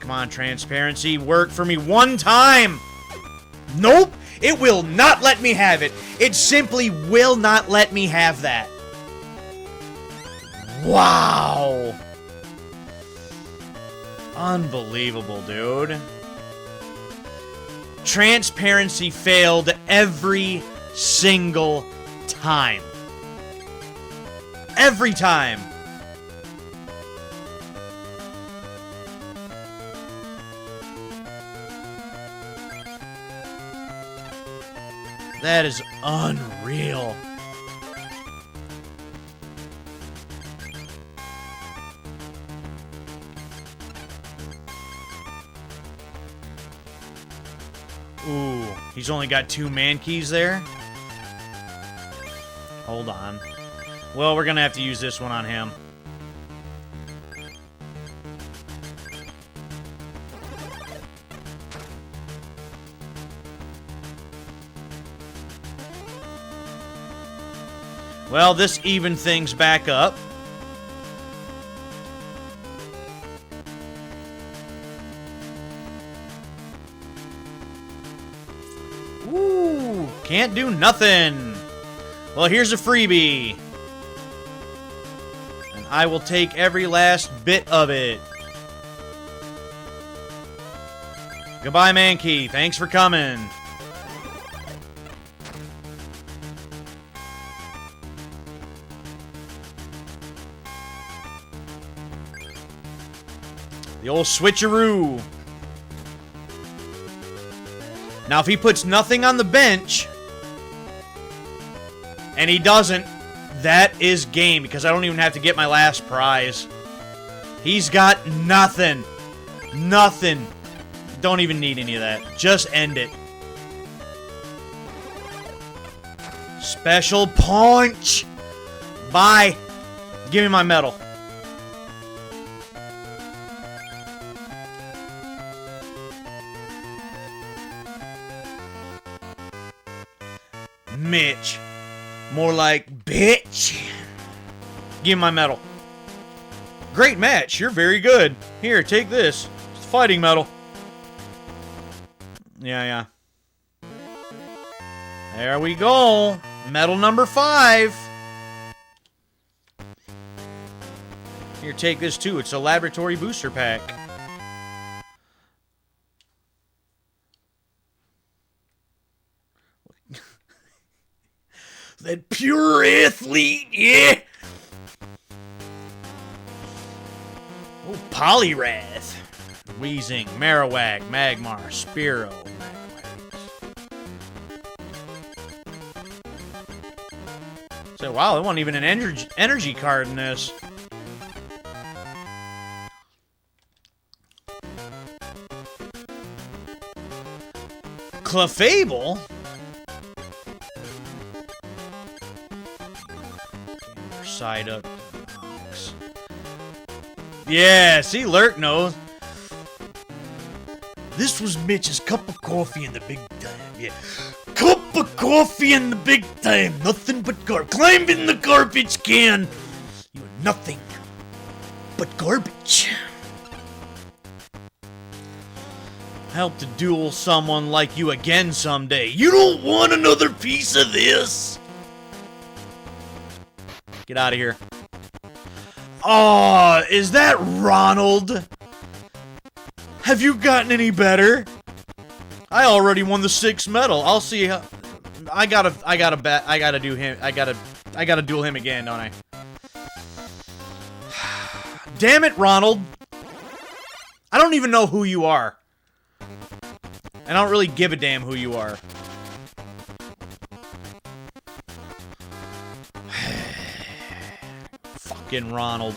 Come on, transparency. Work for me one time. Nope. It will not let me have it. It simply will not let me have that. Wow. Unbelievable, dude. Transparency failed every single time. Every time. That is unreal. Ooh, he's only got 2 man keys there. Hold on. Well, we're gonna have to use this one on him. Well, this evened things back up. Ooh, can't do nothing. Well, here's a freebie. And I will take every last bit of it. Goodbye, Mankey. Thanks for coming. The old switcheroo. Now, if he puts nothing on the bench, and he doesn't, that is game, because I don't even have to get my last prize. He's got nothing. Nothing. Don't even need any of that. Just end it. Special punch. Bye. Give me my medal. Mitch. More like, bitch. Give me my medal. Great match. You're very good. Here, take this. It's a fighting medal. Yeah. There we go. Medal number 5. Here, take this too. It's a laboratory booster pack. That pure athlete, yeah! Oh, Poliwrath. Weezing, Marowak, Magmar, Spearow, So, wow, there wasn't even an energy card in this. Clefable? Side up. Yeah, see, Lurk knows. This was Mitch's cup of coffee in the big time. Yeah. Cup of coffee in the big time. Nothing but garbage. Climb in the garbage can. You are nothing but garbage. Help to duel someone like you again someday. You don't want another piece of this. Get out of here. Oh, is that Ronald? Have you gotten any better? I already won the 6th medal. I'll see how... I gotta duel him again, don't I? Damn it, Ronald. I don't even know who you are. I don't really give a damn who you are. Fucking Ronald.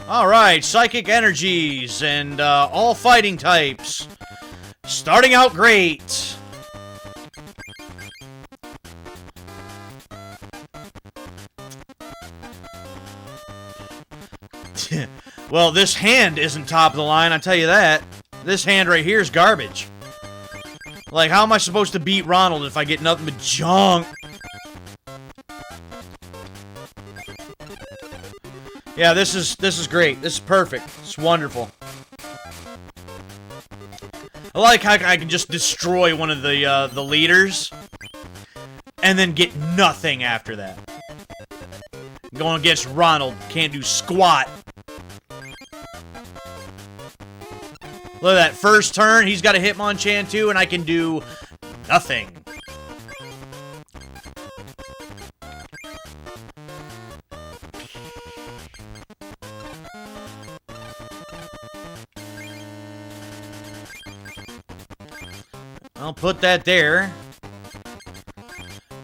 Alright, psychic energies and all fighting types. Starting out great. Well, this hand isn't top of the line, I'll tell you that. This hand right here is garbage. Like, how am I supposed to beat Ronald if I get nothing but junk? Yeah, this is great. This is perfect. It's wonderful. I like how I can just destroy one of the leaders, and then get nothing after that. Going against Ronald, can't do squat. Look at that, first turn, he's got a Hitmonchan too, and I can do nothing. I'll put that there.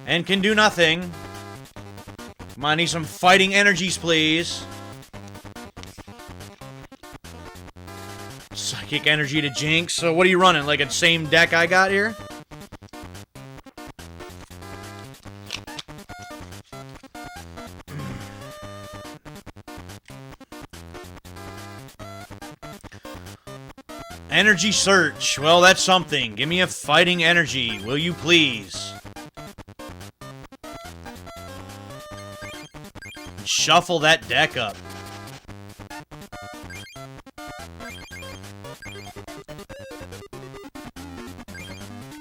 And can do nothing. Come on, I need some fighting energies, please. Psychic energy to Jinx. So what are you running? Like a same deck I got here? Energy search. Well, that's something. Give me a fighting energy, will you please? Shuffle that deck up.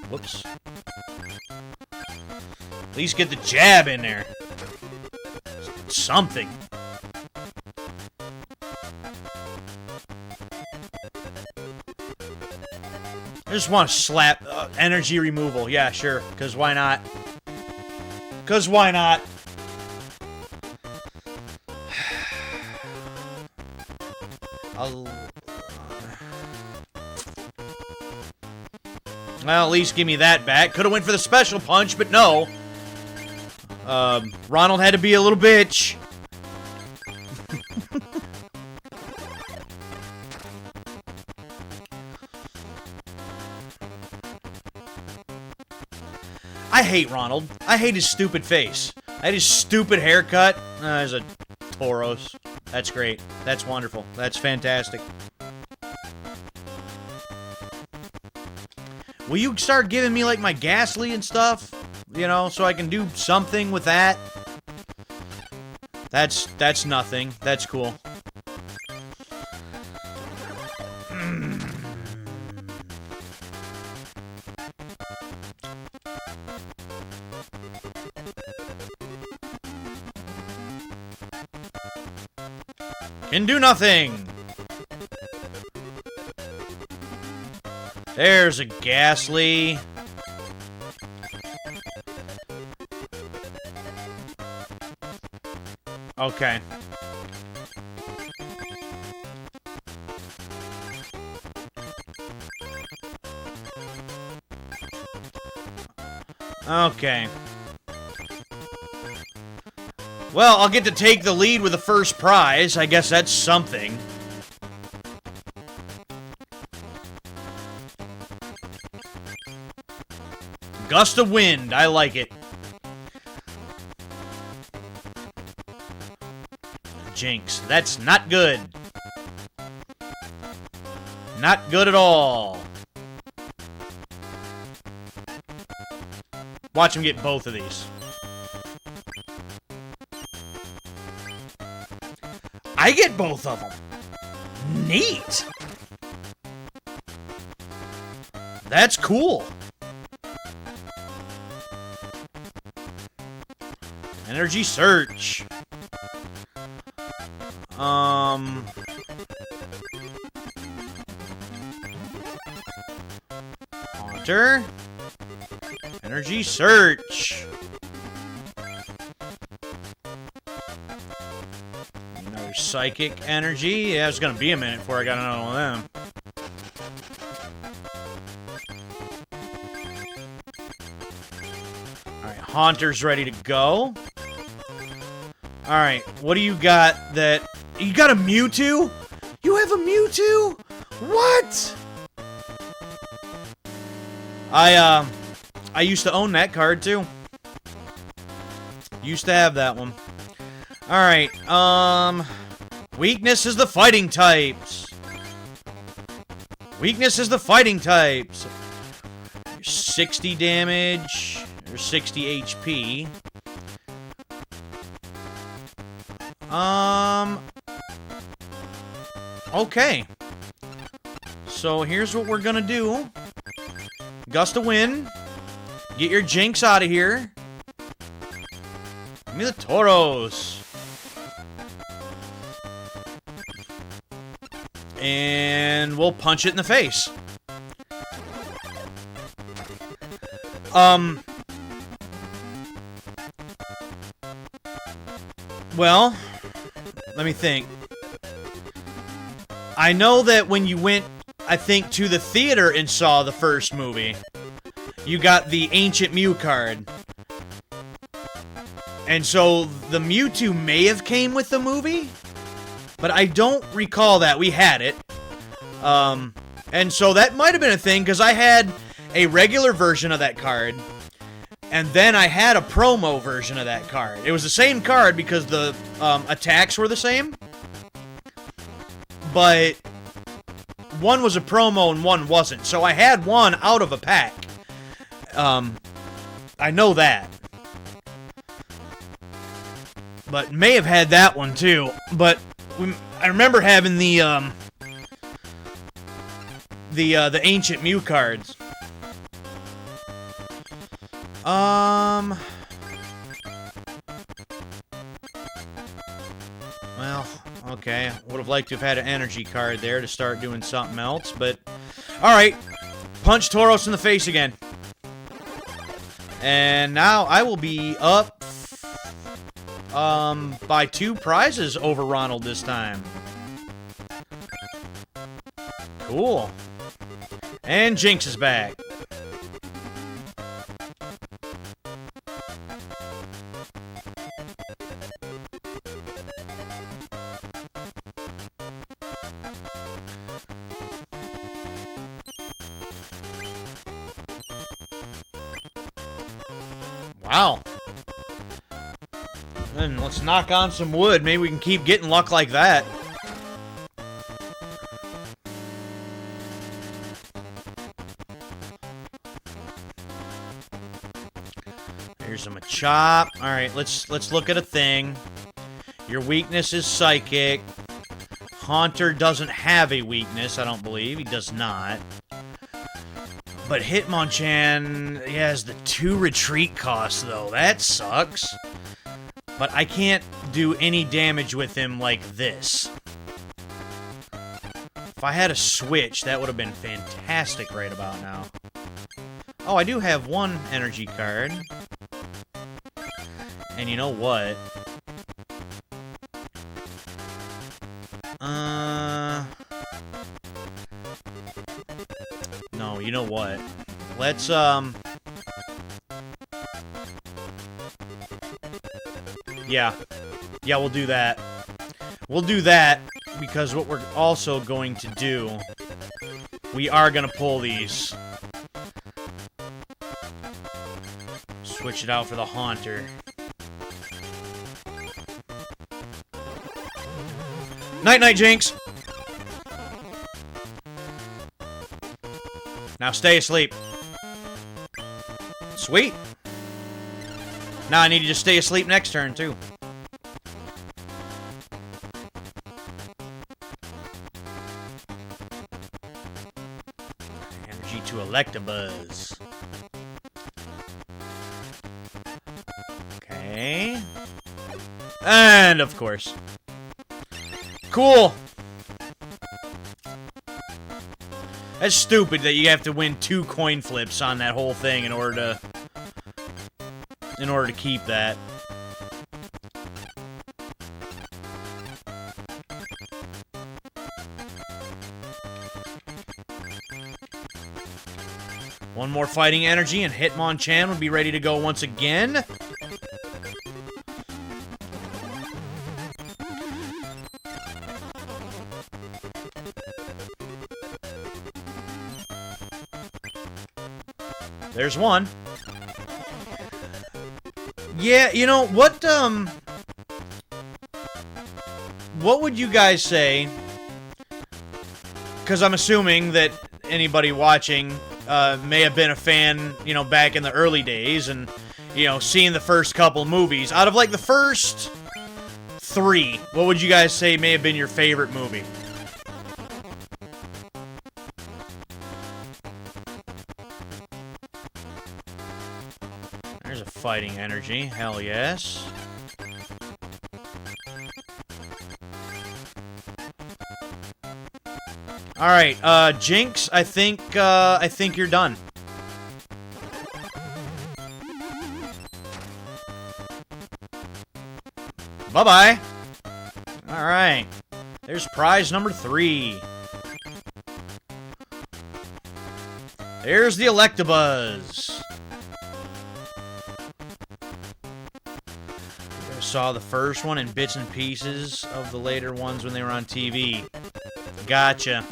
Whoops. At least get the jab in there. Something. I just want to slap energy removal. Yeah, sure. Because why not? Because why not? Well, at least give me that back. Could have went for the special punch, but no. Ronald had to be a little bitch. I hate Ronald. I hate his stupid face. I hate his stupid haircut. There's a Tauros. That's great. That's wonderful. That's fantastic. Will you start giving me, like, my Ghastly and stuff? You know, so I can do something with that? That's nothing. That's cool. Can do nothing. There's a Ghastly. Okay. Okay. Well, I'll get to take the lead with the first prize. I guess that's something. Gust of wind. I like it. Jinx. That's not good. Not good at all. Watch him get both of these. I get both of them. Neat. That's cool. Energy search. Haunter. Energy search. Another psychic energy. Yeah, it's gonna be a minute before I got another one of them. Alright, Haunter's ready to go. Alright, what do you got that... You got a Mewtwo? You have a Mewtwo? What? I used to own that card, too. Used to have that one. Alright, weakness is the fighting types. Weakness is the fighting types. 60 damage, or 60 HP. Okay. So here's what we're gonna do. Gust of wind. Get your Jinx out of here. Give me the Tauros. And we'll punch it in the face. Well, let me think. I know that when you went, I think, to the theater and saw the first movie, you got the Ancient Mew card. And so the Mewtwo may have came with the movie, but I don't recall that. We had it. And so that might have been a thing, because I had a regular version of that card, and then I had a promo version of that card. It was the same card because the attacks were the same, but one was a promo and one wasn't. So I had one out of a pack. I know that. But may have had that one too. But I remember having the Ancient Mew cards. Well, okay. Would have liked to have had an energy card there to start doing something else, but alright. Punch Tauros in the face again. And now I will be up by 2 prizes over Ronald this time. Cool. And Jinx is back. Wow. Then let's knock on some wood. Maybe we can keep getting luck like that. Here's a Machop. Alright, let's look at a thing. Your weakness is Psychic. Haunter doesn't have a weakness, I don't believe. He does not. But Hitmonchan, he has the 2 retreat costs, though. That sucks. But I can't do any damage with him like this. If I had a switch, that would have been fantastic right about now. Oh, I do have 1 energy card. And you know what? No, you know what? Let's, Yeah, we'll do that. We'll do that, because what we're also going to do, we are going to pull these. Switch it out for the Haunter. Night-night, Jinx! Now stay asleep. Sweet! Now I need you to stay asleep next turn, too. Energy to Electabuzz. Okay. And, of course. Cool! That's stupid that you have to win 2 coin flips on that whole thing in order to keep that. One more fighting energy and Hitmonchan would be ready to go once again. There's one. Yeah, you know, what would you guys say? Because I'm assuming that anybody watching may have been a fan, you know, back in the early days, and, you know, seeing the first couple movies. Out of, like, the first 3, what would you guys say may have been your favorite movie? the fighting energy. Hell yes. Alright, Jinx, I think you're done. Bye-bye. Alright. There's prize number 3. There's the Electabuzz. I saw the first one in bits and pieces of the later ones when they were on TV. Gotcha.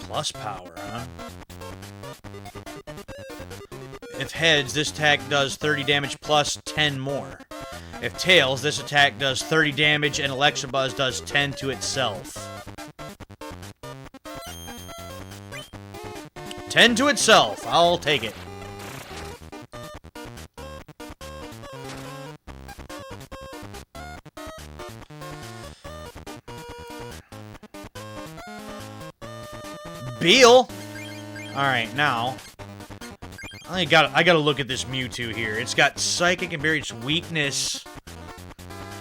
Plus power, huh? If heads, this attack does 30 damage plus 10 more. If tails, this attack does 30 damage and Electabuzz does 10 to itself. 10 to itself. I'll take it. Beal. All right, now I gotta look at this Mewtwo here. It's got Psychic and Berry. Its weakness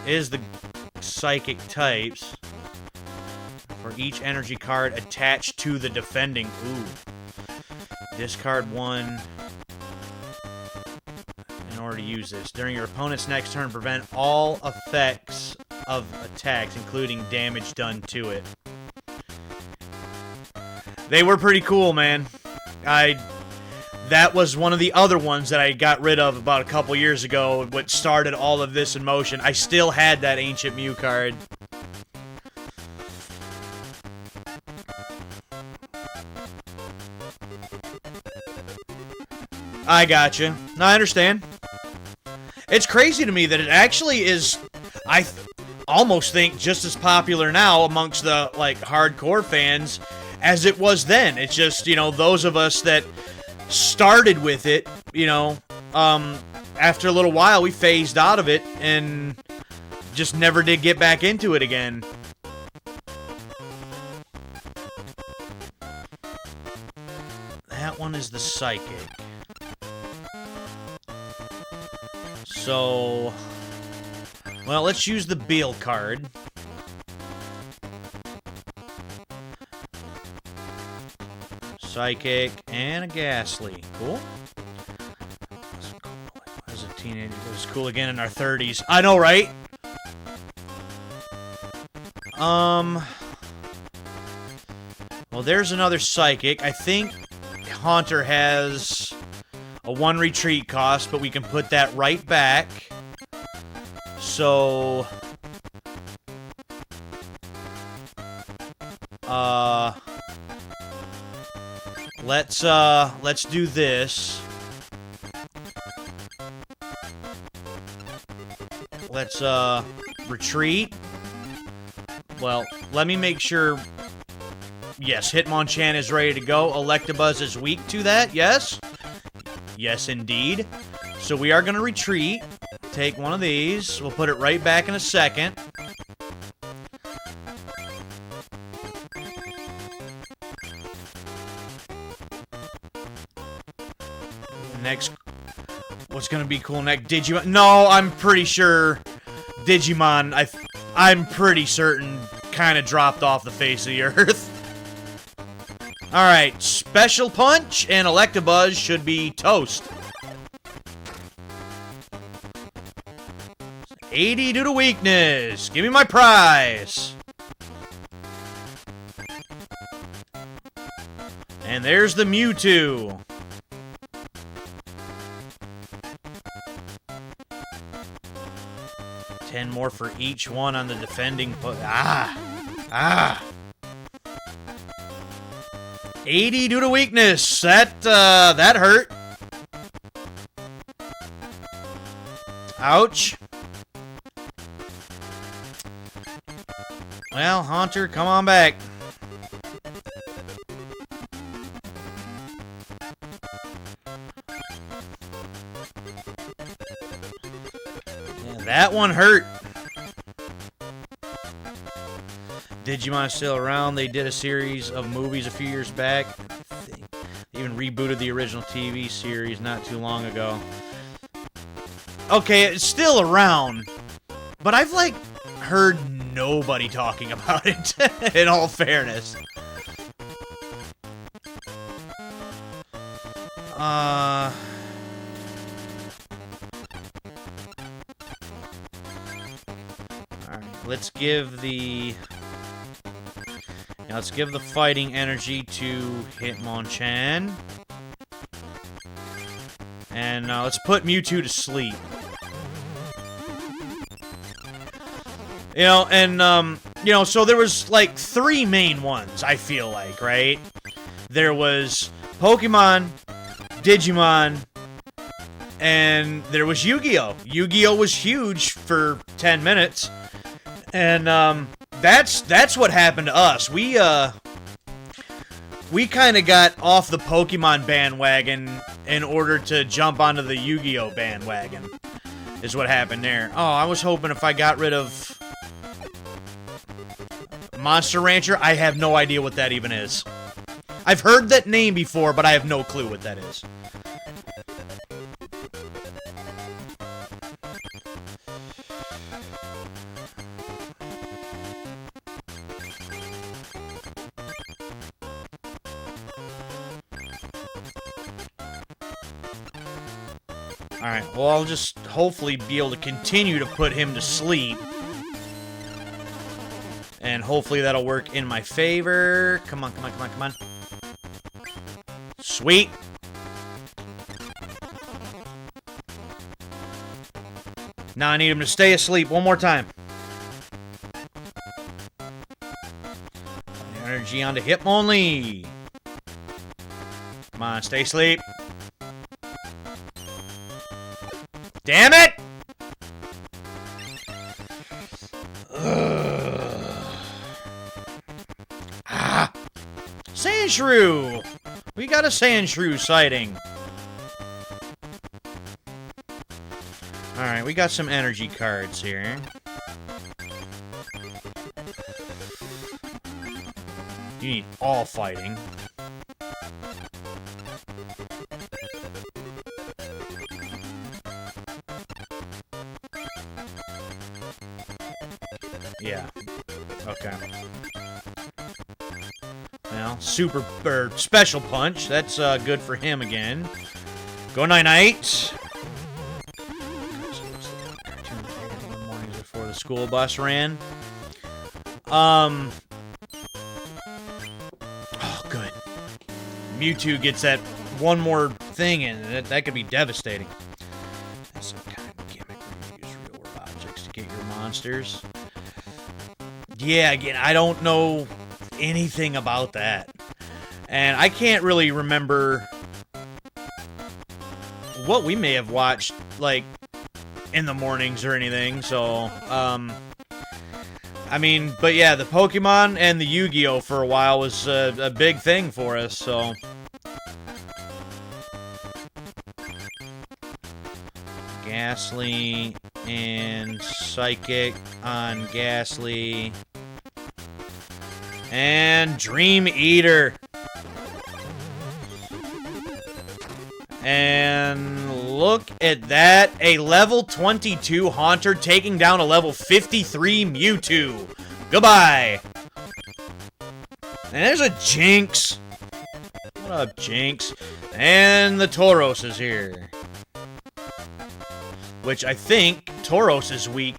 is the Psychic types. For each energy card attached to the defending. Ooh. Discard 1 in order to use this. During your opponent's next turn, prevent all effects of attacks, including damage done to it. They were pretty cool, man. That was one of the other ones that I got rid of about a couple years ago, what started all of this in motion. I still had that Ancient Mew card. I gotcha. No, I understand. It's crazy to me that it actually is, I almost think, just as popular now amongst the, like, hardcore fans as it was then. It's just, you know, those of us that started with it, you know, after a little while, we phased out of it and just never did get back into it again. That one is the Psychic. So, well, let's use the Beal card. Psychic and a Ghastly. Cool. As a teenager, it was cool again in our 30s. I know, right? Well, there's another Psychic. I think Haunter has a 1 retreat cost, but we can put that right back. So, let's do this. Let's retreat. Well, let me make sure. Yes, Hitmonchan is ready to go. Electabuzz is weak to that. Yes. Yes, indeed. So we are going to retreat. Take one of these. We'll put it right back in a second. Next, what's going to be cool next? Digimon? No, I'm pretty sure Digimon, I'm pretty certain, kind of dropped off the face of the earth. Alright, Special Punch and Electabuzz should be toast. 80 due to weakness. Give me my prize. And there's the Mewtwo. $10 more for each one on the defending. 80 due to weakness. That hurt. Ouch. Well, Haunter, come on back. Yeah, that one hurt. Digimon is still around. They did a series of movies a few years back. Even rebooted the original TV series not too long ago. Okay, it's still around, but I've, like, heard nobody talking about it, in all fairness. Alright, let's give the... Now let's give the fighting energy to Hitmonchan. And let's put Mewtwo to sleep. You know, and, you know, so there was, like, 3 main ones, I feel like, right? There was Pokemon, Digimon, and there was Yu-Gi-Oh! Yu-Gi-Oh! Was huge for 10 minutes. And, that's what happened to us. We kind of got off the Pokemon bandwagon in order to jump onto the Yu-Gi-Oh! Bandwagon, is what happened there. Oh, I was hoping if I got rid of Monster Rancher, I have no idea what that even is. I've heard that name before, but I have no clue what that is. Alright, well, I'll just hopefully be able to continue to put him to sleep. And hopefully that'll work in my favor. Come on, come on, come on, come on. Sweet. Now I need him to stay asleep one more time. Energy onto Hitmonlee. Come on, stay asleep. Damn it! Ah! Sandshrew! We got a Sandshrew sighting. Alright, we got some energy cards here. You need all fighting. Yeah. Okay. Well, super, or special punch. That's good for him again. Go Night-Night. Mornings before the school bus ran. Oh, good. Mewtwo gets that one more thing in. That could be devastating. That's some kind of gimmick where you use real-world objects to get your monsters. Yeah, again, I don't know anything about that. And I can't really remember what we may have watched, like, in the mornings or anything, so, I mean, but yeah, the Pokemon and the Yu-Gi-Oh! For a while was a big thing for us, so. Ghastly and Psychic on Ghastly. And Dream Eater. And look at that. A level 22 Haunter taking down a level 53 Mewtwo. Goodbye. And there's a Jinx. What up, Jinx? And the Tauros is here. Which I think Tauros is weak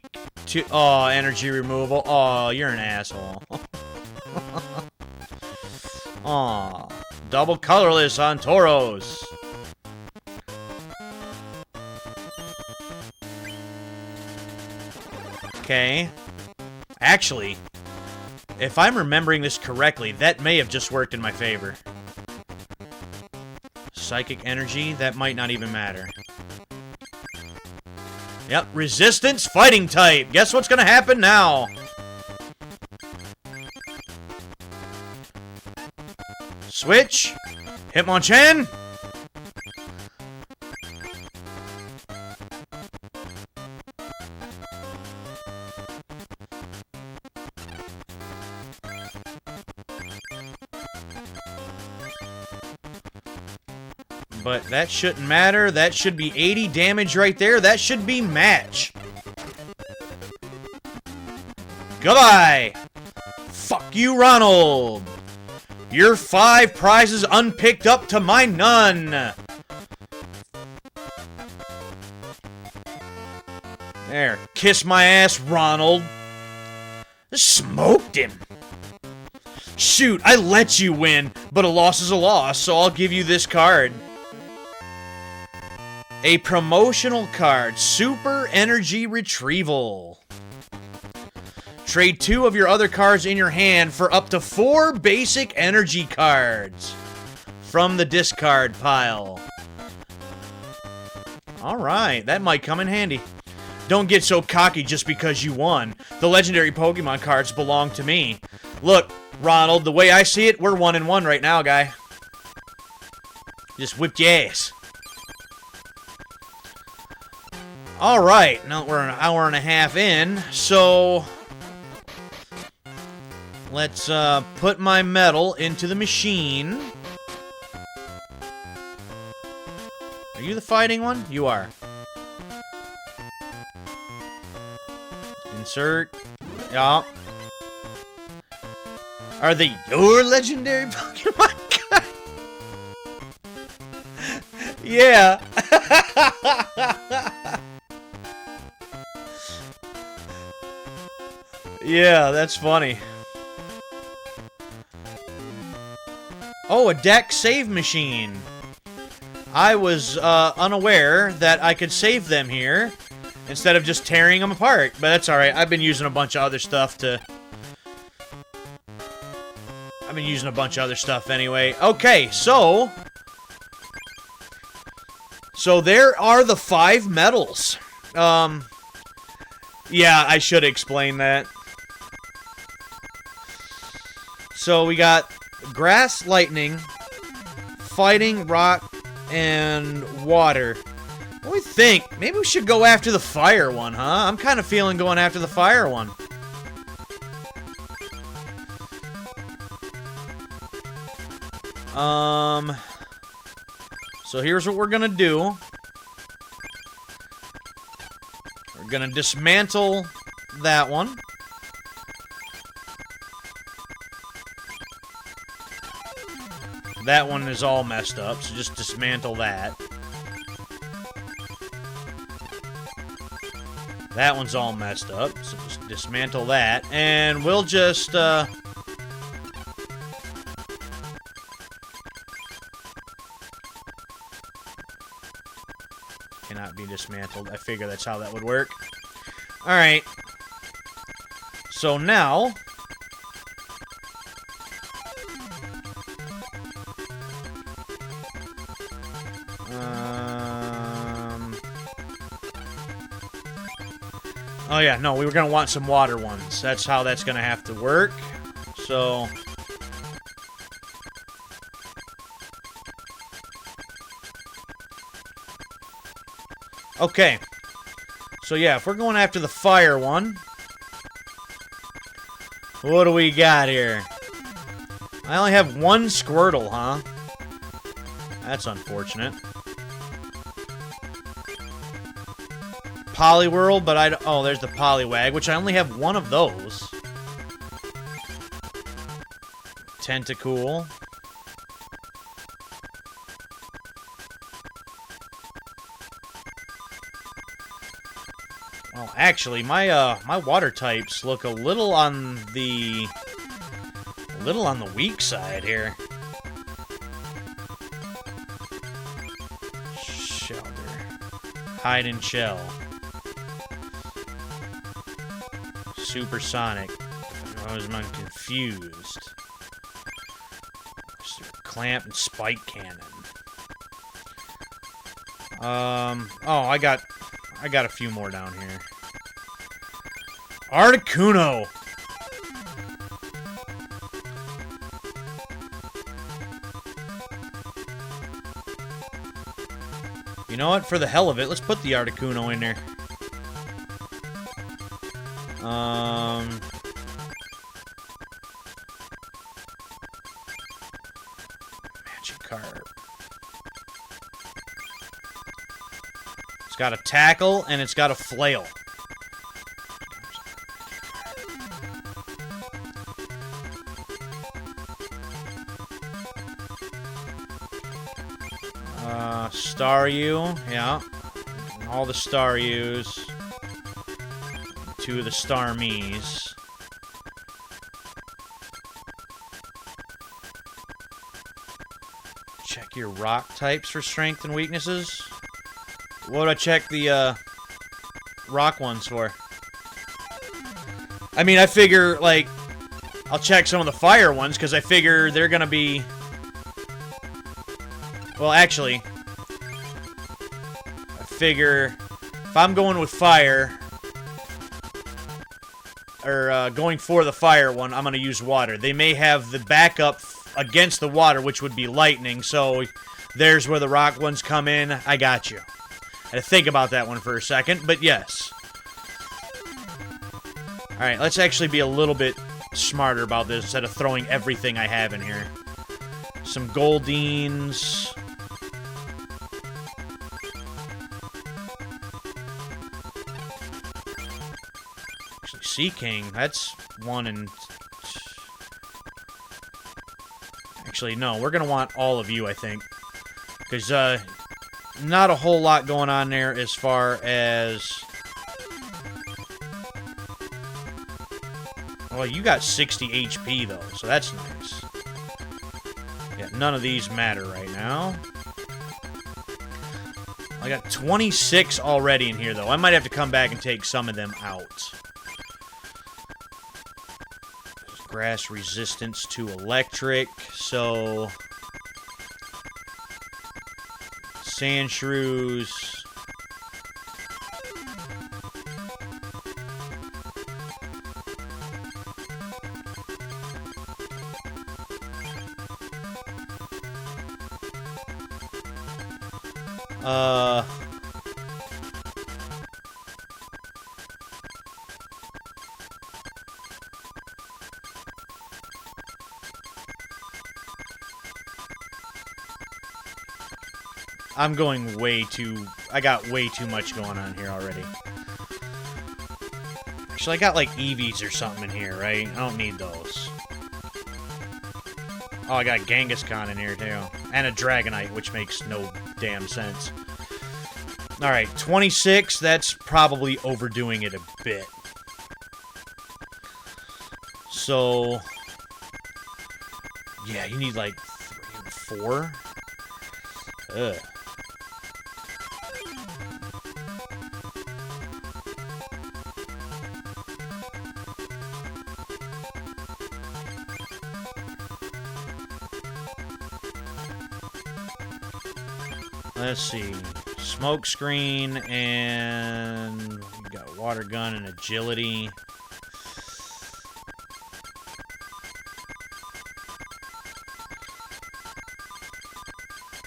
to... Oh, energy removal. Oh, you're an asshole. Aw. Double colorless on Tauros. Okay. Actually, if I'm remembering this correctly, that may have just worked in my favor. Psychic energy? That might not even matter. Yep, resistance fighting type. Guess what's gonna happen now? Switch. Hitmonchan. But that shouldn't matter. That should be 80 damage right there. That should be match. Goodbye! Fuck you, Ronald! Your 5 prizes unpicked up to my none! There. Kiss my ass, Ronald. Smoked him. Shoot, I let you win, but a loss is a loss, so I'll give you this card. A promotional card, Super Energy Retrieval. Trade 2 of your other cards in your hand for up to 4 basic energy cards from the discard pile. Alright, that might come in handy. Don't get so cocky just because you won. The legendary Pokemon cards belong to me. Look, Ronald, the way I see it, we're 1-1 right now, guy. Just whipped your ass. Alright, now we're an hour and a half in, so let's put my metal into the machine. Are you the fighting one? You are. Insert. Yeah. Are they your legendary Pokemon cards? Yeah. Yeah, that's funny. Oh, a deck save machine. I was unaware that I could save them here instead of just tearing them apart. But that's alright. I've been using a bunch of other stuff to... anyway. Okay, so... So there are the 5 medals. Yeah, I should explain that. So we got Grass, Lightning, Fighting, Rock, and Water. What do we think? Maybe we should go after the Fire one, huh? I'm kind of feeling going after the Fire one. So here's what we're gonna do. We're gonna dismantle that one. That one is all messed up, so just dismantle that. That one's all messed up, so just dismantle that. And we'll just, cannot be dismantled. I figure that's how that would work. Alright. So now... Oh yeah, no, we were gonna want some water ones. That's how that's gonna have to work. So... Okay. So yeah, if we're going after the fire one... What do we got here? I only have 1 Squirtle, huh? That's unfortunate. Poliwhirl, but I don't... Oh, there's the Poliwag, which I only have 1 of those. Tentacool. Well, actually, my my water types look a little on the weak side here. Shelter. Hide and shell. Supersonic. I was confused. Clamp and spike cannon. Oh, I got a few more down here. Articuno. You know what? For the hell of it, let's put the Articuno in there. Magikarp. It's got a tackle, and it's got a flail. Staryu, yeah. All the Staryus. 2 of the Starmies. Check your rock types for strength and weaknesses. What do I check the rock ones for? I mean, I figure, like, I'll check some of the fire ones, because I figure they're gonna be... Well, actually, I figure if I'm going with fire, or going for the fire one, I'm gonna use water. They may have the backup against the water, which would be lightning, so there's where the rock ones come in. I got you. I had to think about that one for a second, but yes. Alright, let's actually be a little bit smarter about this instead of throwing everything I have in here. Some Goldines. Actually, Sea King, that's 1 and... Actually, no, we're going to want all of you, I think. Because, not a whole lot going on there as far as... Well, you got 60 HP, though, so that's nice. Yeah, none of these matter right now. I got 26 already in here, though. I might have to come back and take some of them out. Grass resistance to electric, so... Sand shrews... I'm going way too... I got way too much going on here already. Actually, I got like Eevees or something in here, right? I don't need those. Oh, I got Kangaskhan in here, too. And a Dragonite, which makes no damn sense. Alright, 26, that's probably overdoing it a bit. So... Yeah, you need like 3 and 4. Ugh. Let's see. Smoke screen, and we got water gun and agility.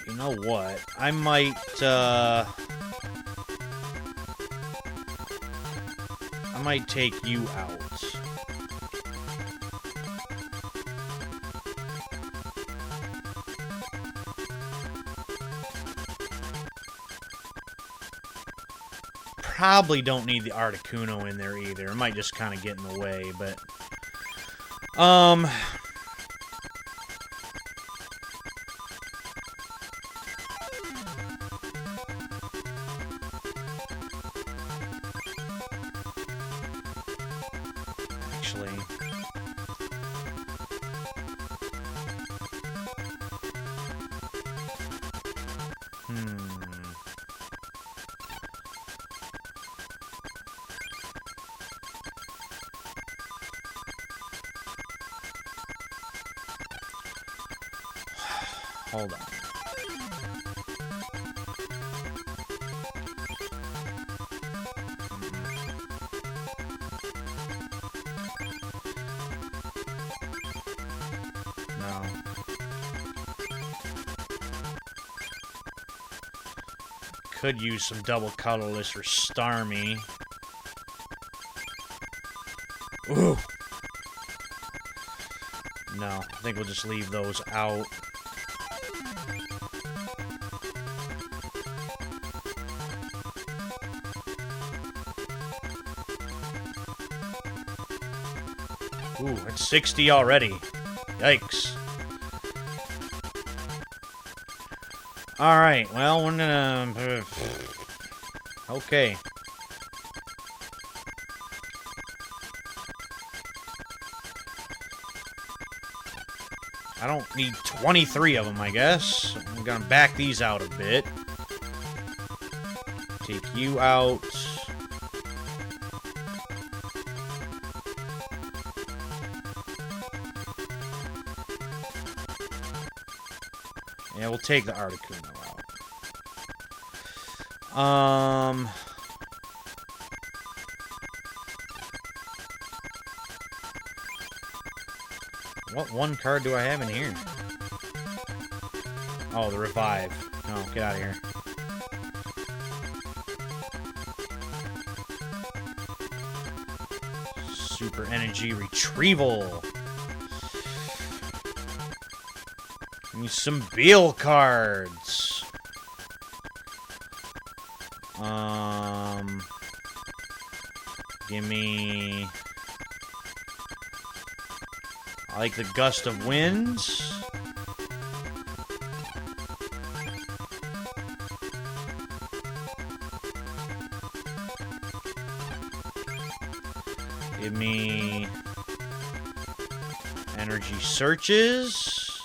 You know what? I might take you out. Probably don't need the Articuno in there either. It might just kind of get in the way, but... Actually... Hold on. No. Could use some double colorless for Starmie. Ooh. No, I think we'll just leave those out. 60 already. Yikes. Alright, well, we're gonna... Okay. I don't need 23 of them, I guess. I'm gonna back these out a bit. Take you out. Yeah, we'll take the Articuno out. What one card do I have in here? Oh, the Revive. No, get out of here. Super Energy Retrieval. Give me some Beal cards. Give me... I like the Gust of Winds. Give me Energy Searches.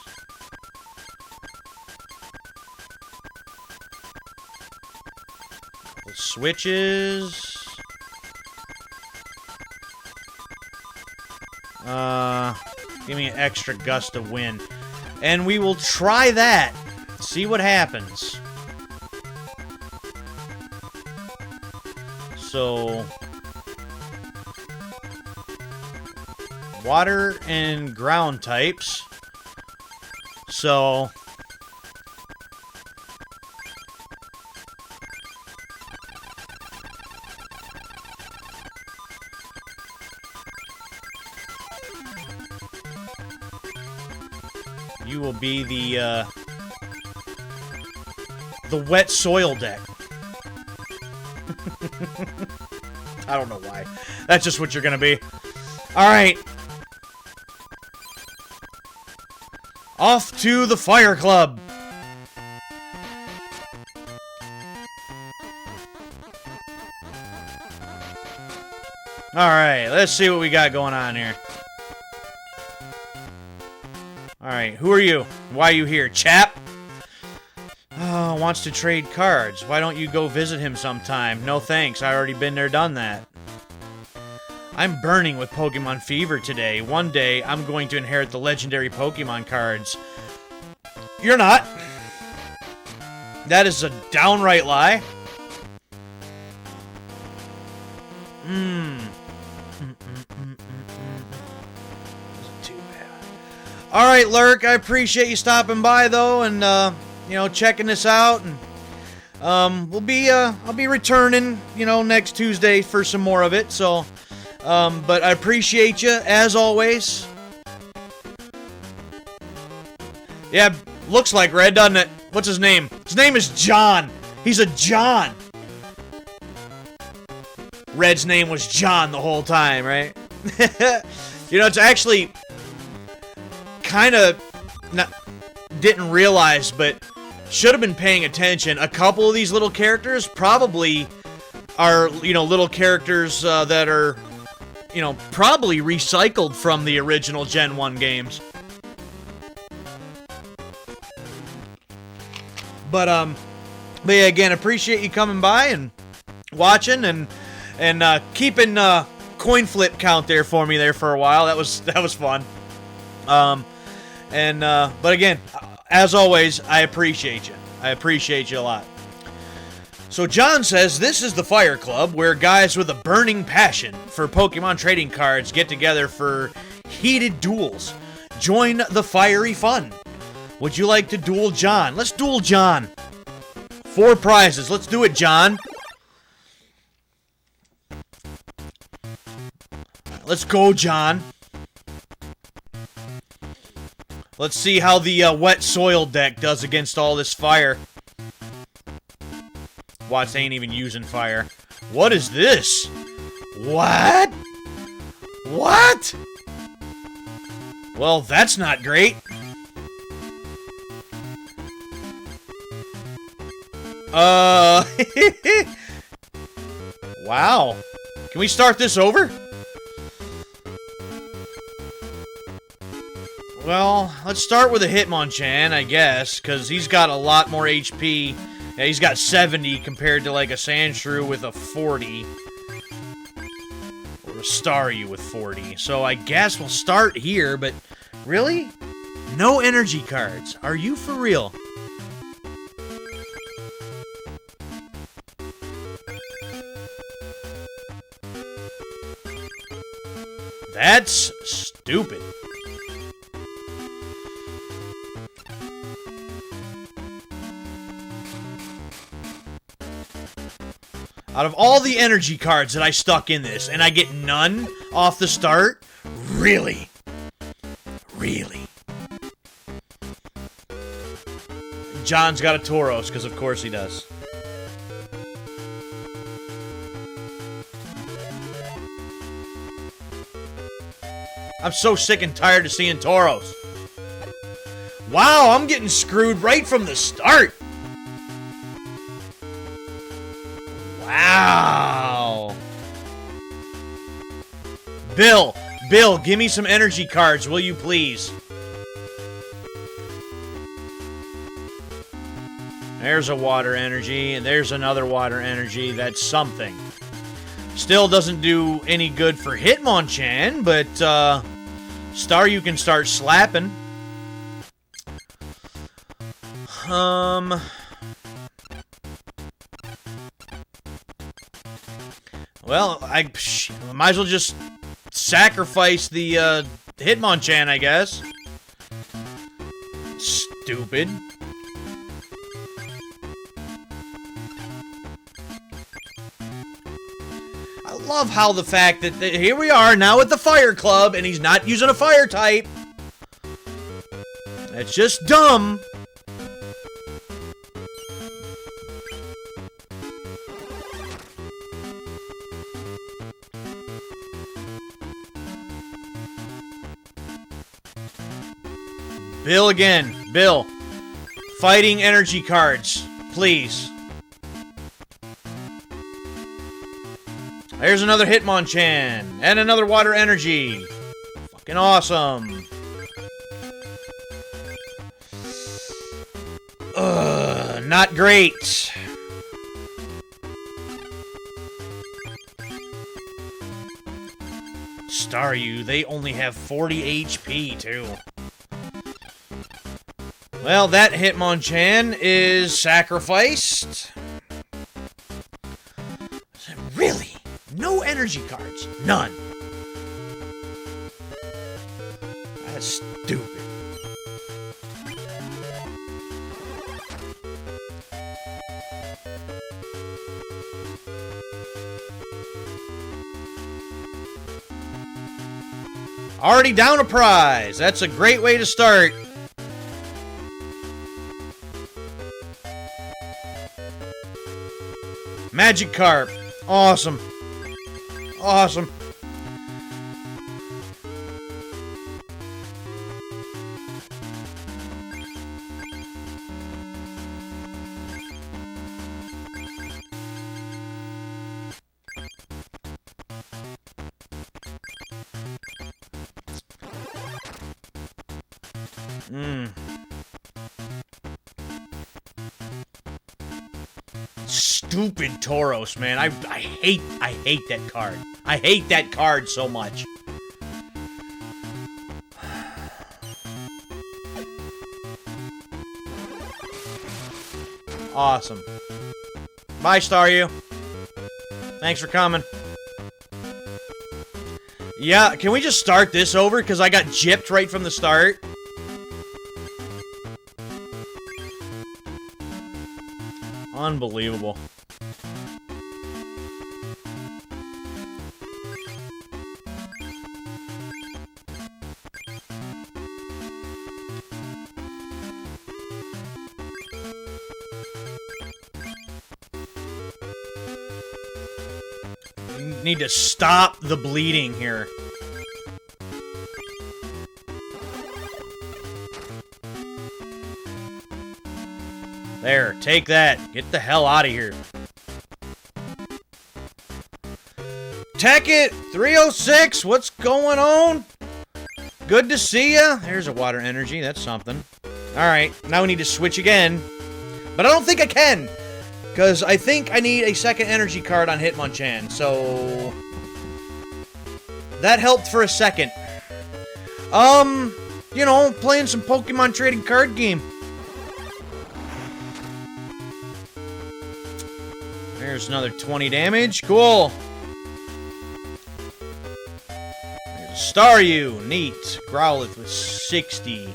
Couple switches. Give me an extra Gust of Wind. And we will try that. See what happens. So... water and ground types. So... you will be the wet soil deck. I don't know why. That's just what you're gonna be. Alright. Off to the Fire Club. Alright, let's see what we got going on here. Alright, who are you? Why are you here, chap? Oh, wants to trade cards. Why don't you go visit him sometime? No thanks, I already been there, done that. I'm burning with Pokemon fever today. One day, I'm going to inherit the legendary Pokemon cards. You're not. That is a downright lie. Too bad. Alright, Lurk, I appreciate you stopping by, though, and, you know, checking this out, and, I'll be returning, you know, next Tuesday for some more of it, so... but I appreciate you, as always. Yeah, looks like Red, doesn't it? What's his name? His name is John. He's a John. Red's name was John the whole time, right? You know, it's actually kind of didn't realize, but should have been paying attention. A couple of these little characters probably are, you know, little characters that are... you know, probably recycled from the original Gen 1 games. But yeah, again, appreciate you coming by and watching and keeping coin flip count there for me there for a while. That was fun. But again, as always, I appreciate you. I appreciate you a lot. So John says, this is the Fire Club, where guys with a burning passion for Pokemon trading cards get together for heated duels. Join the fiery fun. Would you like to duel John? Let's duel John. 4 prizes. Let's do it, John. Let's go, John. Let's see how the wet soil deck does against all this fire. Watch, they ain't even using fire. What is this? What? What? Well, that's not great. Wow. Can we start this over? Well, let's start with a Hitmonchan, I guess, because he's got a lot more HP. Yeah, he's got 70 compared to, like, a Sandshrew with a 40. Or a Staryu with 40. So I guess we'll start here, but really? No energy cards. Are you for real? That's stupid. Out of all the energy cards that I stuck in this, and I get none off the start? Really? Really? John's got a Tauros, because of course he does. I'm so sick and tired of seeing Tauros. Wow, I'm getting screwed right from the start. Wow. Bill, give me some energy cards, will you please? There's a water energy, and there's another water energy. That's something. Still doesn't do any good for Hitmonchan, but, Staryu can start slapping. Well, I might as well just sacrifice the, Hitmonchan, I guess. Stupid. I love how the fact that here we are now at the Fire Club, and he's not using a fire type. That's just dumb. Bill again. Bill. Fighting energy cards. Please. There's another Hitmonchan. And another water energy. Fucking awesome. Not great. Staryu, they only have 40 HP, too. Well, that Hitmonchan is sacrificed. Really? No energy cards. None. That's stupid. Already down a prize. That's a great way to start. Magikarp. Awesome. Awesome. Stupid Tauros, man. I hate that card. I hate that card so much. Awesome. Bye, Staryu. Thanks for coming. Yeah, can we just start this over? Because I got gypped right from the start. Unbelievable. You need to stop the bleeding here. There, take that. Get the hell out of here. Tackett 306, what's going on? Good to see ya. There's a water energy, that's something. Alright, now we need to switch again. But I don't think I can. Because I think I need a second energy card on Hitmonchan, so... that helped for a second. You know, playing some Pokemon trading card game. There's another 20 damage. Cool. There's a Staryu. Neat. Growlithe with 60.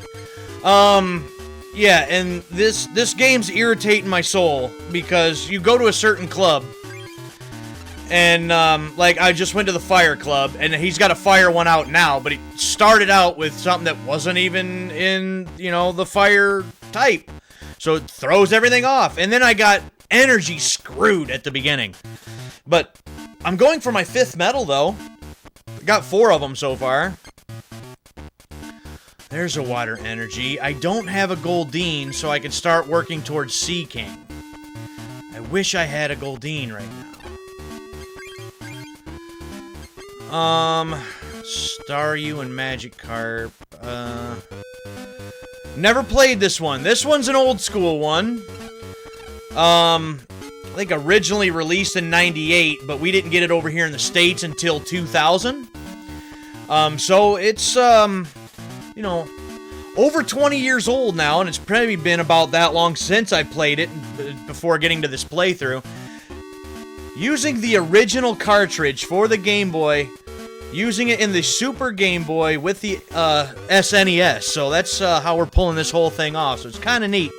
Yeah, and this game's irritating my soul because you go to a certain club and, like, I just went to the fire club and he's got a fire one out now, but he started out with something that wasn't even in, you know, the fire type. So it throws everything off. And then I got energy screwed at the beginning. But I'm going for my 5th medal, though. I got 4 of them so far. There's a water energy. I don't have a Goldeen, so I can start working towards Sea King. I wish I had a Goldeen right now. Staryu and Magikarp. Never played this one. This one's an old school one. I think originally released in 98, but we didn't get it over here in the States until 2000. So it's, you know, over 20 years old now, and it's probably been about that long since I played it before getting to this playthrough. Using the original cartridge for the Game Boy, using it in the Super Game Boy with the SNES, so that's how we're pulling this whole thing off, so it's kind of neat.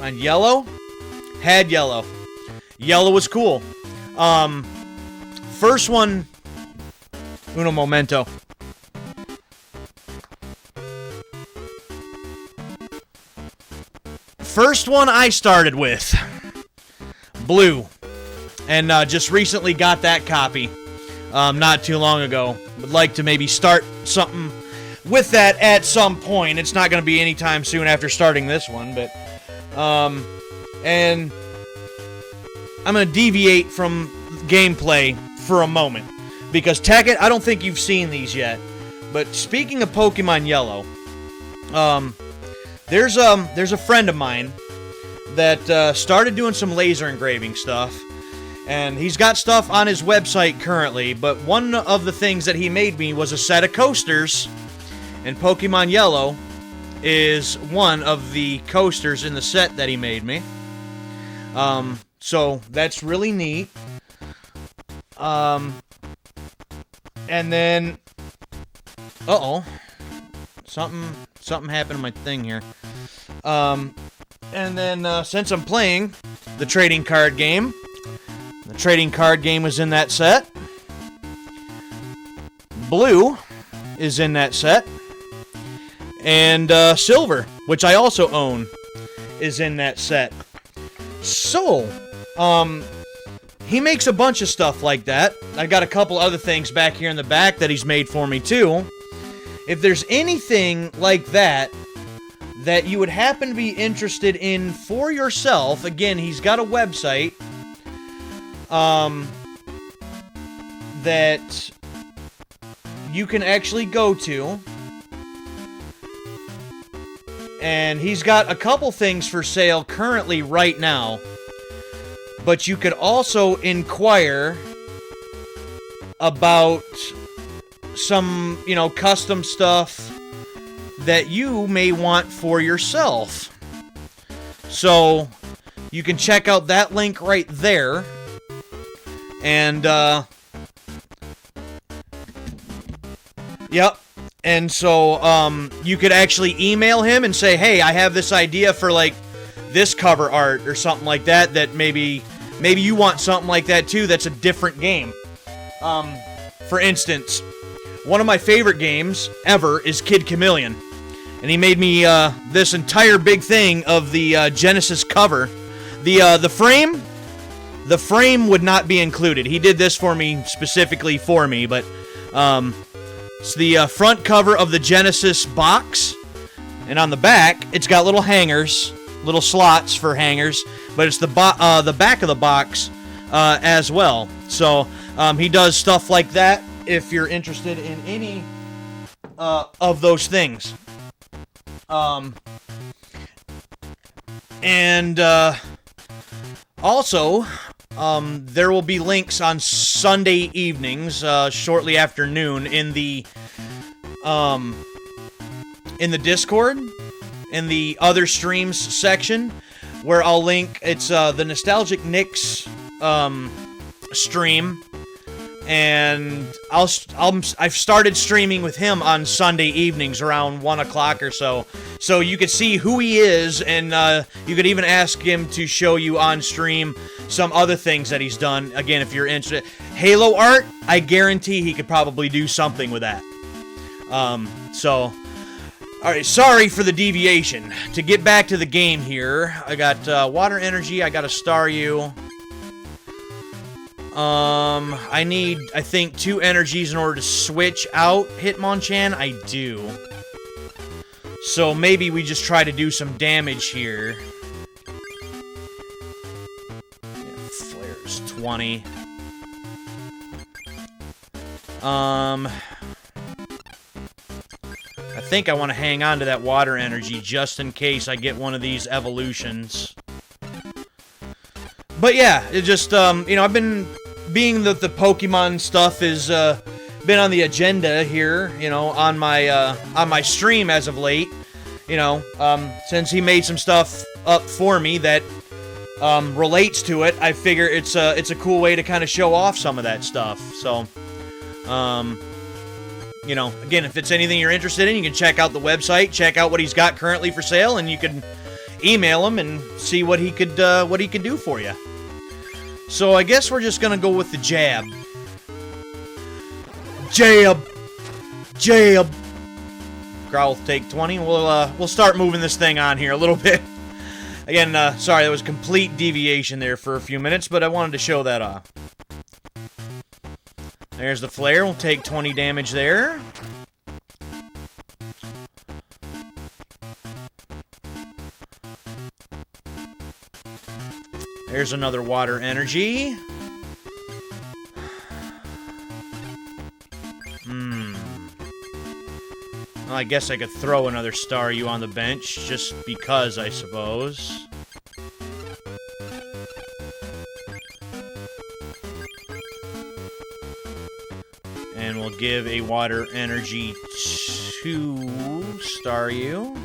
On yellow, had yellow. Yellow was cool. First one, uno momento. First one I started with, blue, and just recently got that copy, not too long ago. Would like to maybe start something with that at some point. It's not going to be anytime soon after starting this one, but, and I'm going to deviate from gameplay for a moment, because Tackett, I don't think you've seen these yet, but speaking of Pokemon Yellow, there's a friend of mine that started doing some laser engraving stuff, and he's got stuff on his website currently, but one of the things that he made me was a set of coasters, and Pokemon Yellow is one of the coasters in the set that he made me. So that's really neat. And then, something happened to my thing here. And then, since I'm playing the trading card game, the trading card game was in that set. Blue is in that set. And, silver, which I also own, is in that set. So, he makes a bunch of stuff like that. I got a couple other things back here in the back that he's made for me, too. If there's anything like that that you would happen to be interested in for yourself, again, he's got a website that you can actually go to, and he's got a couple things for sale currently right now, but you could also inquire about some, you know, custom stuff that you may want for yourself. So, you can check out that link right there. And, yep. And so, you could actually email him and say, hey, I have this idea for, like, this cover art or something like that, that maybe you want something like that too, that's a different game. For instance, one of my favorite games ever is Kid Chameleon. And he made me this entire big thing of the Genesis cover. The frame would not be included. He did this for me, specifically for me, but it's the front cover of the Genesis box. And on the back, it's got little hangers, little slots for hangers, but it's the back of the box as well. So he does stuff like that if you're interested in any of those things. And also, there will be links on Sunday evenings, shortly after noon, in the Discord, in the other streams section, where I'll link. It's the Nostalgic Nick's stream, and I've started streaming with him on Sunday evenings around 1 o'clock or so. So you could see who he is, and you could even ask him to show you on stream some other things that he's done. Again, if you're interested. Halo art, I guarantee he could probably do something with that. Alright, sorry for the deviation. To get back to the game here, I got water energy, I got a Staryu. I need, I think, 2 energies in order to switch out Hitmonchan. I do. So maybe we just try to do some damage here. Yeah, Flare's 20. I think I want to hang on to that water energy just in case I get one of these evolutions. But yeah, it just, you know, I've been, being that the Pokemon stuff is, been on the agenda here, you know, on my stream as of late, you know, since he made some stuff up for me that, relates to it, I figure it's a cool way to kind of show off some of that stuff, so, you know, again, if it's anything you're interested in, you can check out the website, check out what he's got currently for sale, and you can email him and see what he could do for you. So I guess we're just gonna go with the jab. Jab! Jab! Growl take 20. We'll start moving this thing on here a little bit. Again, sorry, that was complete deviation there for a few minutes, but I wanted to show that off. There's the flare. We'll take 20 damage there. There's another water energy. Well, I guess I could throw another Staryu on the bench, just because, I suppose. And we'll give a water energy to Staryu.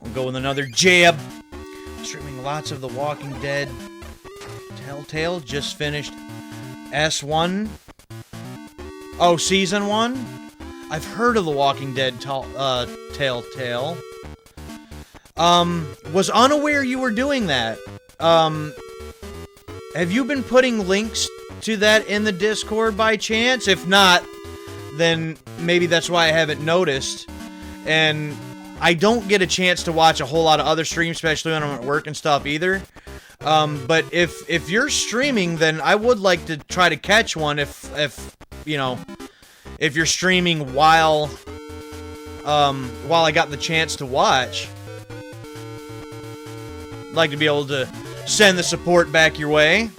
We'll go with another jab. Streaming lots of The Walking Dead. Telltale just finished S1. Oh, Season 1? I've heard of The Walking Dead Telltale. Was unaware you were doing that. Have you been putting links to that in the Discord by chance? If not, then maybe that's why I haven't noticed. And I don't get a chance to watch a whole lot of other streams, especially when I'm at work and stuff either. But if you're streaming, then I would like to try to catch one if you know, if you're streaming while I got the chance to watch. I'd like to be able to send the support back your way.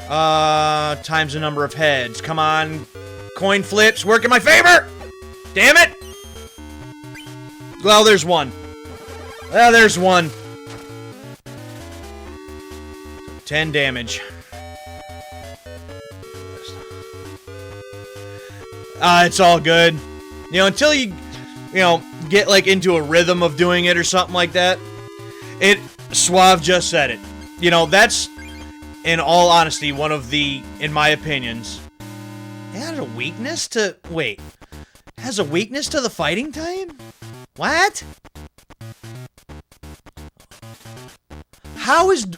Times the number of heads. Come on. Coin flips work in my favor! Damn it! Well, there's one. Well, there's one. 10 damage. It's all good. You know, until you know, get, like, into a rhythm of doing it or something like that. Suave just said it. You know, that's, in all honesty, one of the, in my opinions, it has a weakness to, wait. It has a weakness to the fighting type? What?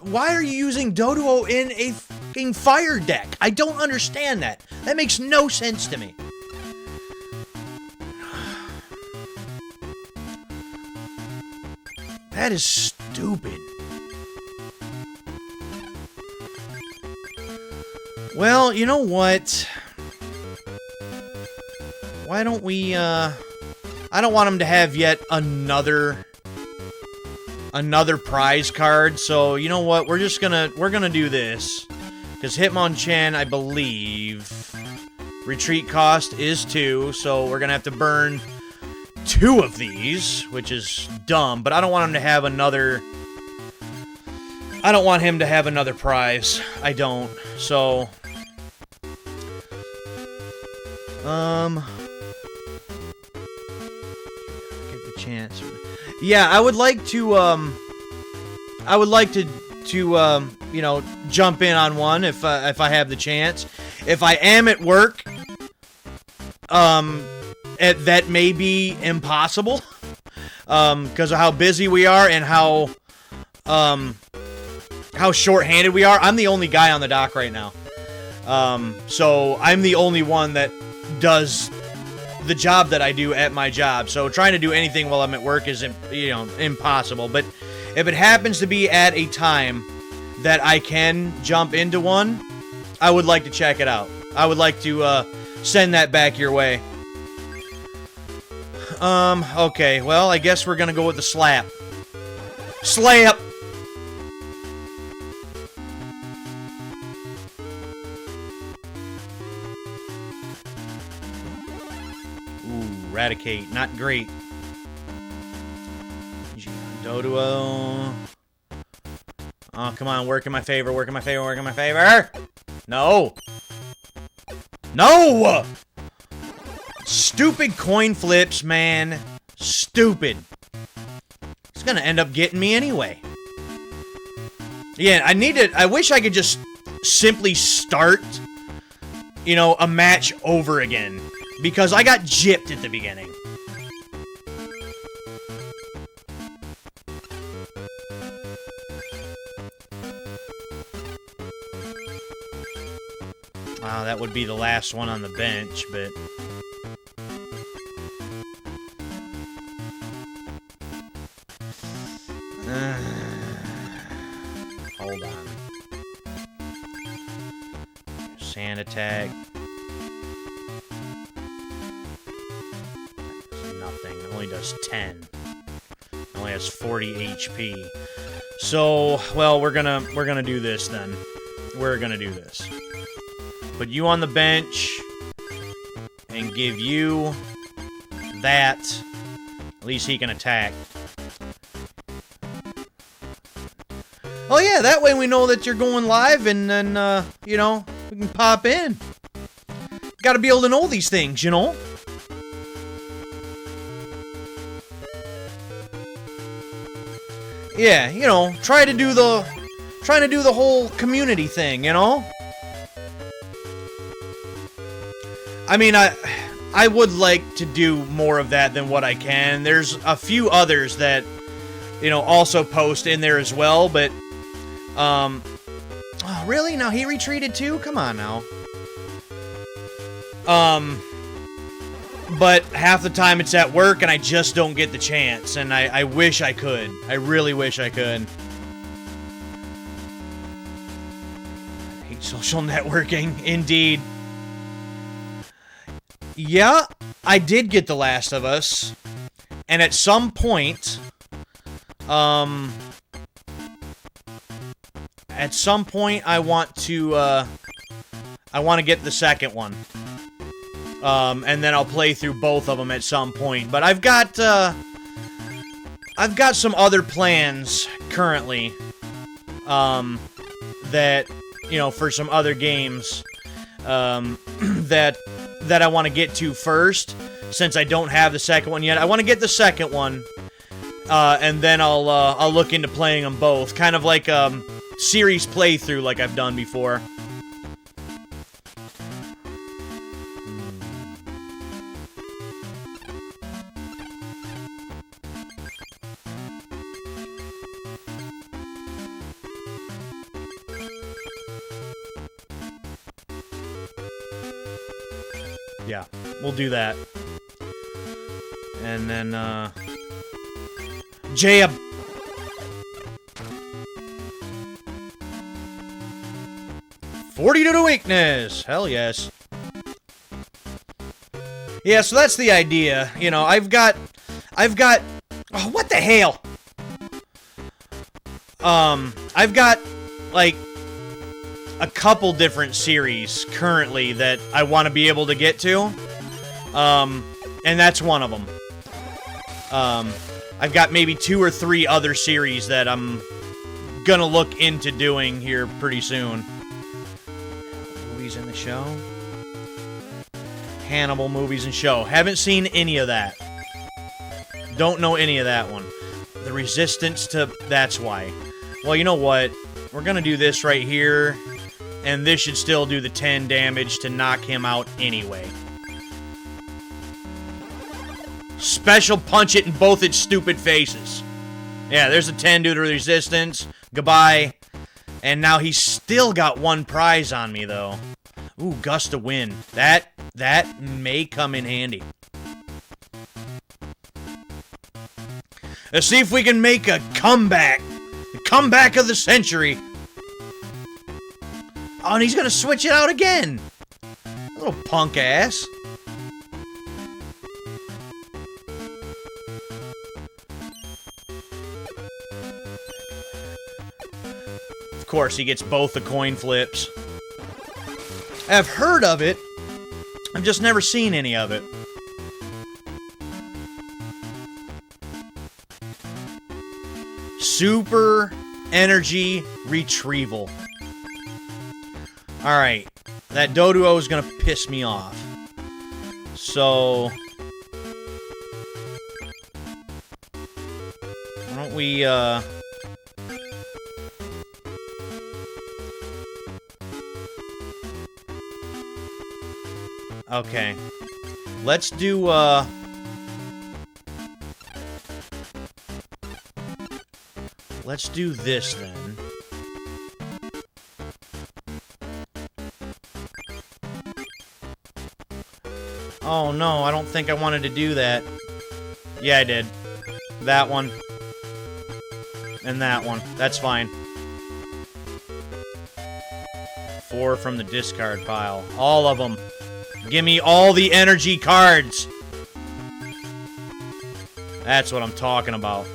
Why are you using Doduo in a fucking fire deck? I don't understand that. That makes no sense to me. That is stupid. Well, you know what? Why don't we, I don't want him to have yet another prize card. So, you know what? We're gonna do this. Because Hitmonchan, I believe, retreat cost is 2, so we're gonna have to burn 2 of these, which is dumb, but I don't want him to have another... I don't want him to have another prize. I don't. So... Get the chance. Yeah, I would like to, you know, jump in on one if I have the chance. If I am at work, that may be impossible, because of how busy we are and how short-handed we are. I'm the only guy on the dock right now, so I'm the only one that does the job that I do at my job. So trying to do anything while I'm at work is, you know, impossible. But if it happens to be at a time that I can jump into one, I would like to check it out. I would like to send that back your way. Okay, well, I guess we're gonna go with the slap. Slap! Ooh, Eradicate, not great. Doduo. Oh, come on, work in my favor, work in my favor, work in my favor! No! No! Stupid coin flips, man. Stupid. It's gonna end up getting me anyway. Yeah, I wish I could just simply start, you know, a match over again. Because I got gypped at the beginning. Wow, that would be the last one on the bench, but... hold on. Sand attack. Nothing. It only does 10. It only has 40 HP. So, well, we're gonna do this then. We're gonna do this. Put you on the bench and give you that. At least he can attack. Oh yeah, that way we know that you're going live, and then, you know, we can pop in. Gotta be able to know these things, you know? Yeah, you know, trying to do the whole community thing, you know? I mean, I would like to do more of that than what I can. There's a few others that, you know, also post in there as well, but, oh, really? Now he retreated too? Come on now. But half the time it's at work and I just don't get the chance, and I wish I could. I really wish I could. I hate social networking, indeed. Yeah, I did get The Last of Us, and at some point, I want to get the second one. And then I'll play through both of them at some point. But I've got some other plans currently, that, you know, for some other games, that I want to get to first, since I don't have the second one yet. I want to get the second one, and then I'll look into playing them both, kind of like series playthrough like I've done before. Yeah, we'll do that. And then, Jab! '40 to the weakness! Hell yes. Yeah, so that's the idea. You know, I've got, oh, what the hell? I've got, like, a couple different series currently that I want to be able to get to. And that's one of them. I've got maybe 2 or 3 other series that I'm gonna look into doing here pretty soon. Movies in the show? Hannibal movies and show. Haven't seen any of that. Don't know any of that one. The resistance to... That's why. Well, you know what? We're gonna do this right here, and this should still do the 10 damage to knock him out anyway. Special punch it in both its stupid faces. Yeah, there's a 10 due to resistance. Goodbye. And now he's still got 1 prize on me, though. Ooh, gust of wind. That may come in handy. Let's see if we can make a comeback. The comeback of the century. Oh, and he's gonna switch it out again. Little punk ass. Of course, he gets both the coin flips. I've heard of it. I've just never seen any of it. Super energy retrieval. Alright. That Doduo is gonna piss me off. So... why don't we, okay. Let's do, let's do this, then. Oh, no, I don't think I wanted to do that. Yeah, I did. That one. And that one. That's fine. 4 from the discard pile. All of them. Give me all the energy cards. That's what I'm talking about.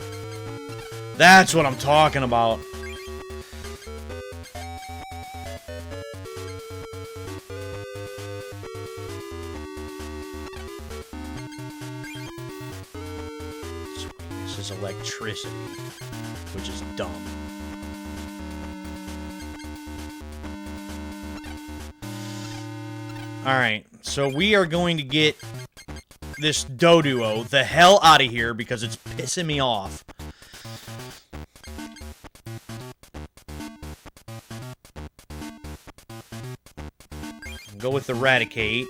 That's what I'm talking about. This is electricity, which is dumb. Alright, so we are going to get this Doduo the hell out of here because it's pissing me off. Go with Eradicate.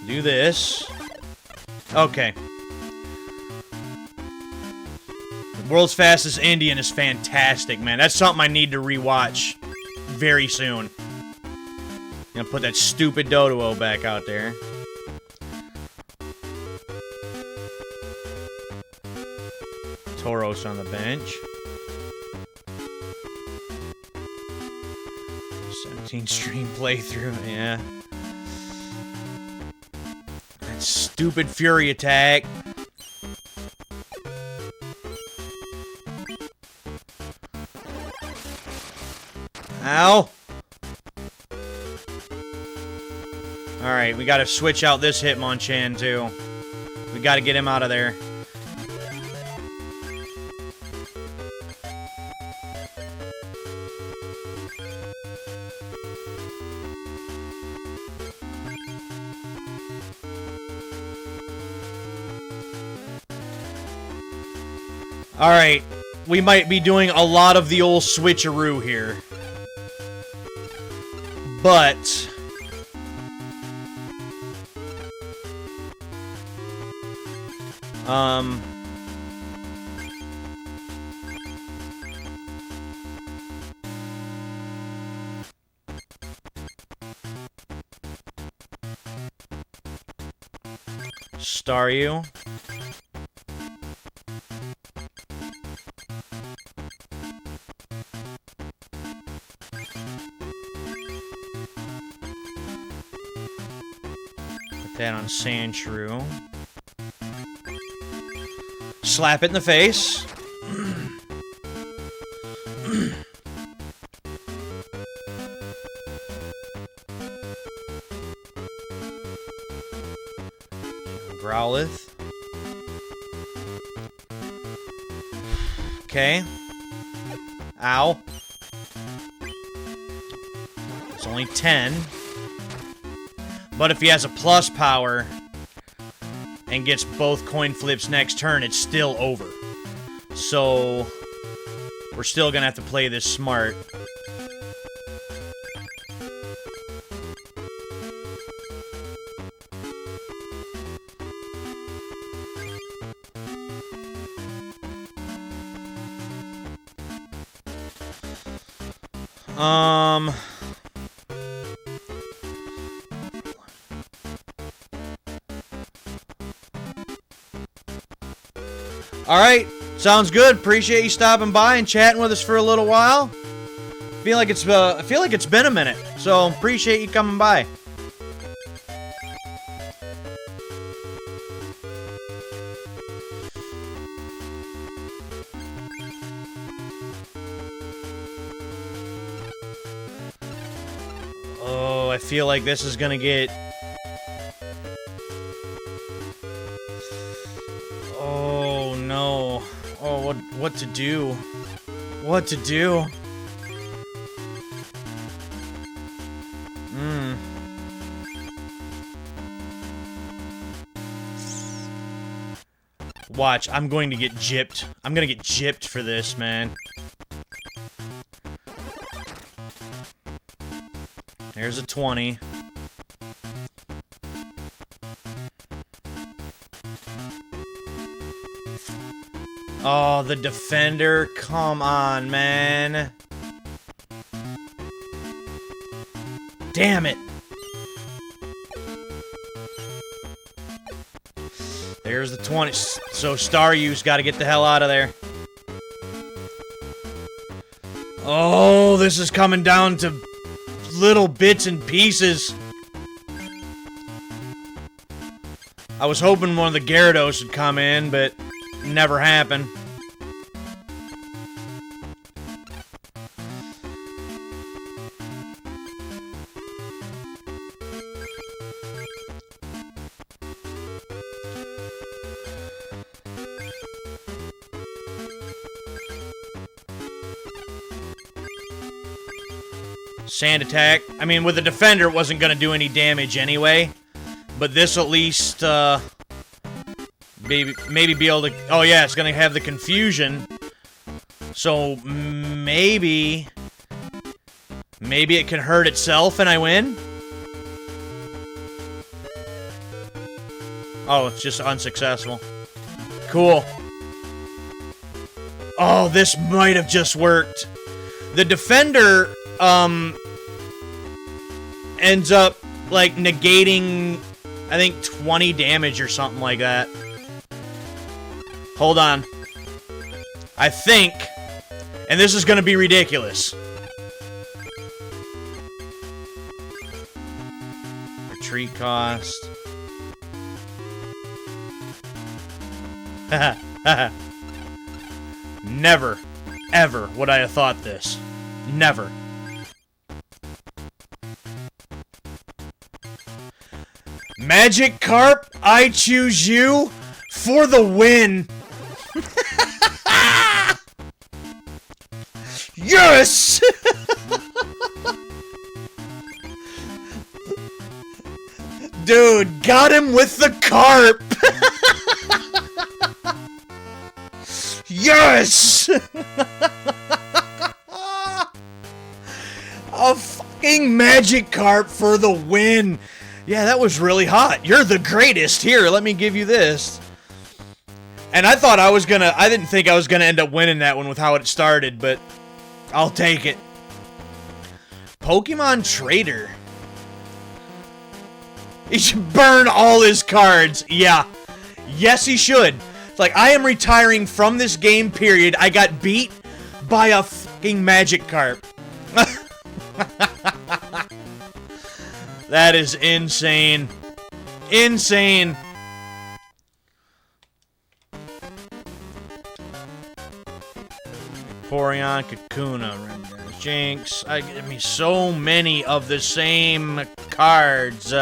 Do this. Okay. The World's Fastest Indian is fantastic, man. That's something I need to rewatch very soon. Gonna put that stupid Doduo back out there. Tauros on the bench. 17 stream playthrough, yeah. That stupid Fury attack. Ow! Alright, we gotta switch out this Hitmonchan, too. We gotta get him out of there. Alright, we might be doing a lot of the old switcheroo here. But... Staryu. Put that on Sandshrew. Slap it in the face. Growlithe. Okay. Ow. It's only 10. But if he has a plus power and gets both coin flips next turn, it's still over. So we're still gonna have to play this smart. Alright, sounds good. Appreciate you stopping by and chatting with us for a little while. I feel like it's been a minute, so appreciate you coming by. Oh, I feel like this is gonna get... Oh, no. Oh, what to do? What to do? Watch, I'm going to get gypped. I'm gonna get gypped for this, man. There's a 20. Oh, the defender. Come on, man. Damn it. There's the 20. So Staryu's got to get the hell out of there. Oh, this is coming down to little bits and pieces. I was hoping one of the Gyarados would come in, but never happened. Sand attack. I mean, with the defender, it wasn't going to do any damage anyway. But this at least, maybe be able to... Oh, yeah, it's going to have the confusion. So, maybe it can hurt itself and I win? Oh, it's just unsuccessful. Cool. Oh, this might have just worked. The defender, ends up, like, negating, I think, 20 damage or something like that. Hold on. I think, and this is gonna be ridiculous. Retreat cost. Never, ever would I have thought this. Never. Magikarp, I choose you for the win. Yes! Dude, got him with the carp! Yes! A fucking Magikarp for the win! Yeah, that was really hot. You're the greatest. Here, let me give you this. And I thought I was gonna... I didn't think I was gonna end up winning that one with how it started, but... I'll take it. Pokemon Trader. He should burn all his cards. Yeah. Yes, he should. It's like, I am retiring from this game, period. I got beat by a fucking Magikarp. That is insane. Insane. Vaporeon, Kakuna, Jinx. Give me so many of the same cards.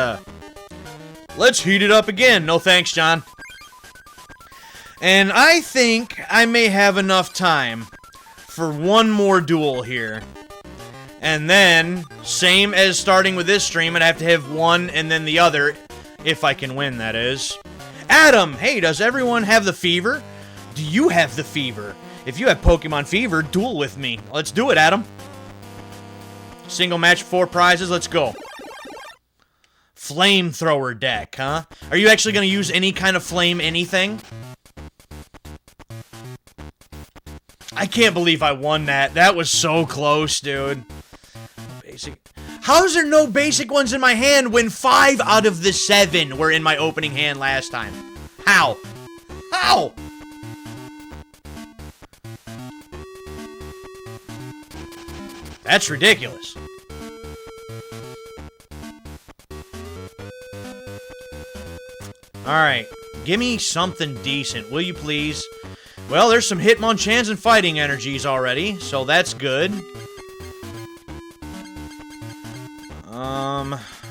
Let's heat it up again. No thanks, John. And I think I may have enough time for one more duel here. And then, same as starting with this stream, I'd have to have one and then the other, if I can win, that is. Adam! Hey, does everyone have the fever? Do you have the fever? If you have Pokemon fever, duel with me. Let's do it, Adam. Single match, 4 prizes, let's go. Flamethrower deck, huh? Are you actually going to use any kind of flame anything? I can't believe I won that. That was so close, dude. Basic. How is there no basic ones in my hand when 5 out of the 7 were in my opening hand last time? How? How? That's ridiculous. Alright, give me something decent, will you please? Well, there's some Hitmonchans and Fighting Energies already, so that's good.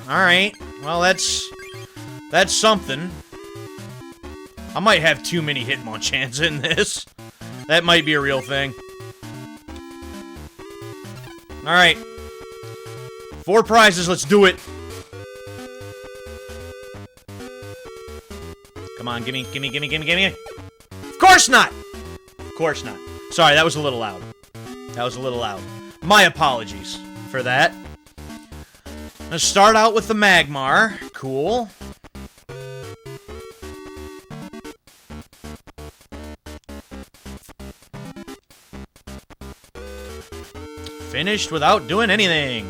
Alright. Well, that's something. I might have too many Hitmonchans in this. That might be a real thing. Alright. 4 prizes, let's do it. Come on, gimme. Of course not! Of course not. Sorry, that was a little loud. That was a little loud. My apologies for that. Let's start out with the Magmar. Cool. Finished without doing anything.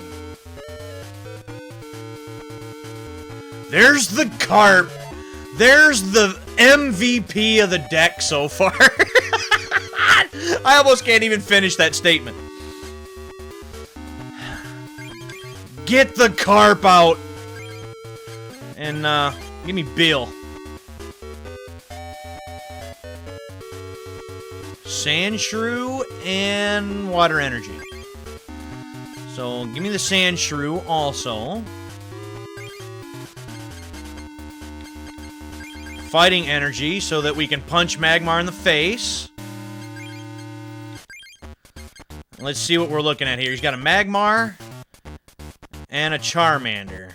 There's the Carp. There's the MVP of the deck so far. I almost can't even finish that statement. Get the Carp out. And, give me Bill. Sandshrew and Water Energy. So, give me the Sandshrew also. Fighting Energy so that we can punch Magmar in the face. Let's see what we're looking at here. He's got a Magmar and a Charmander.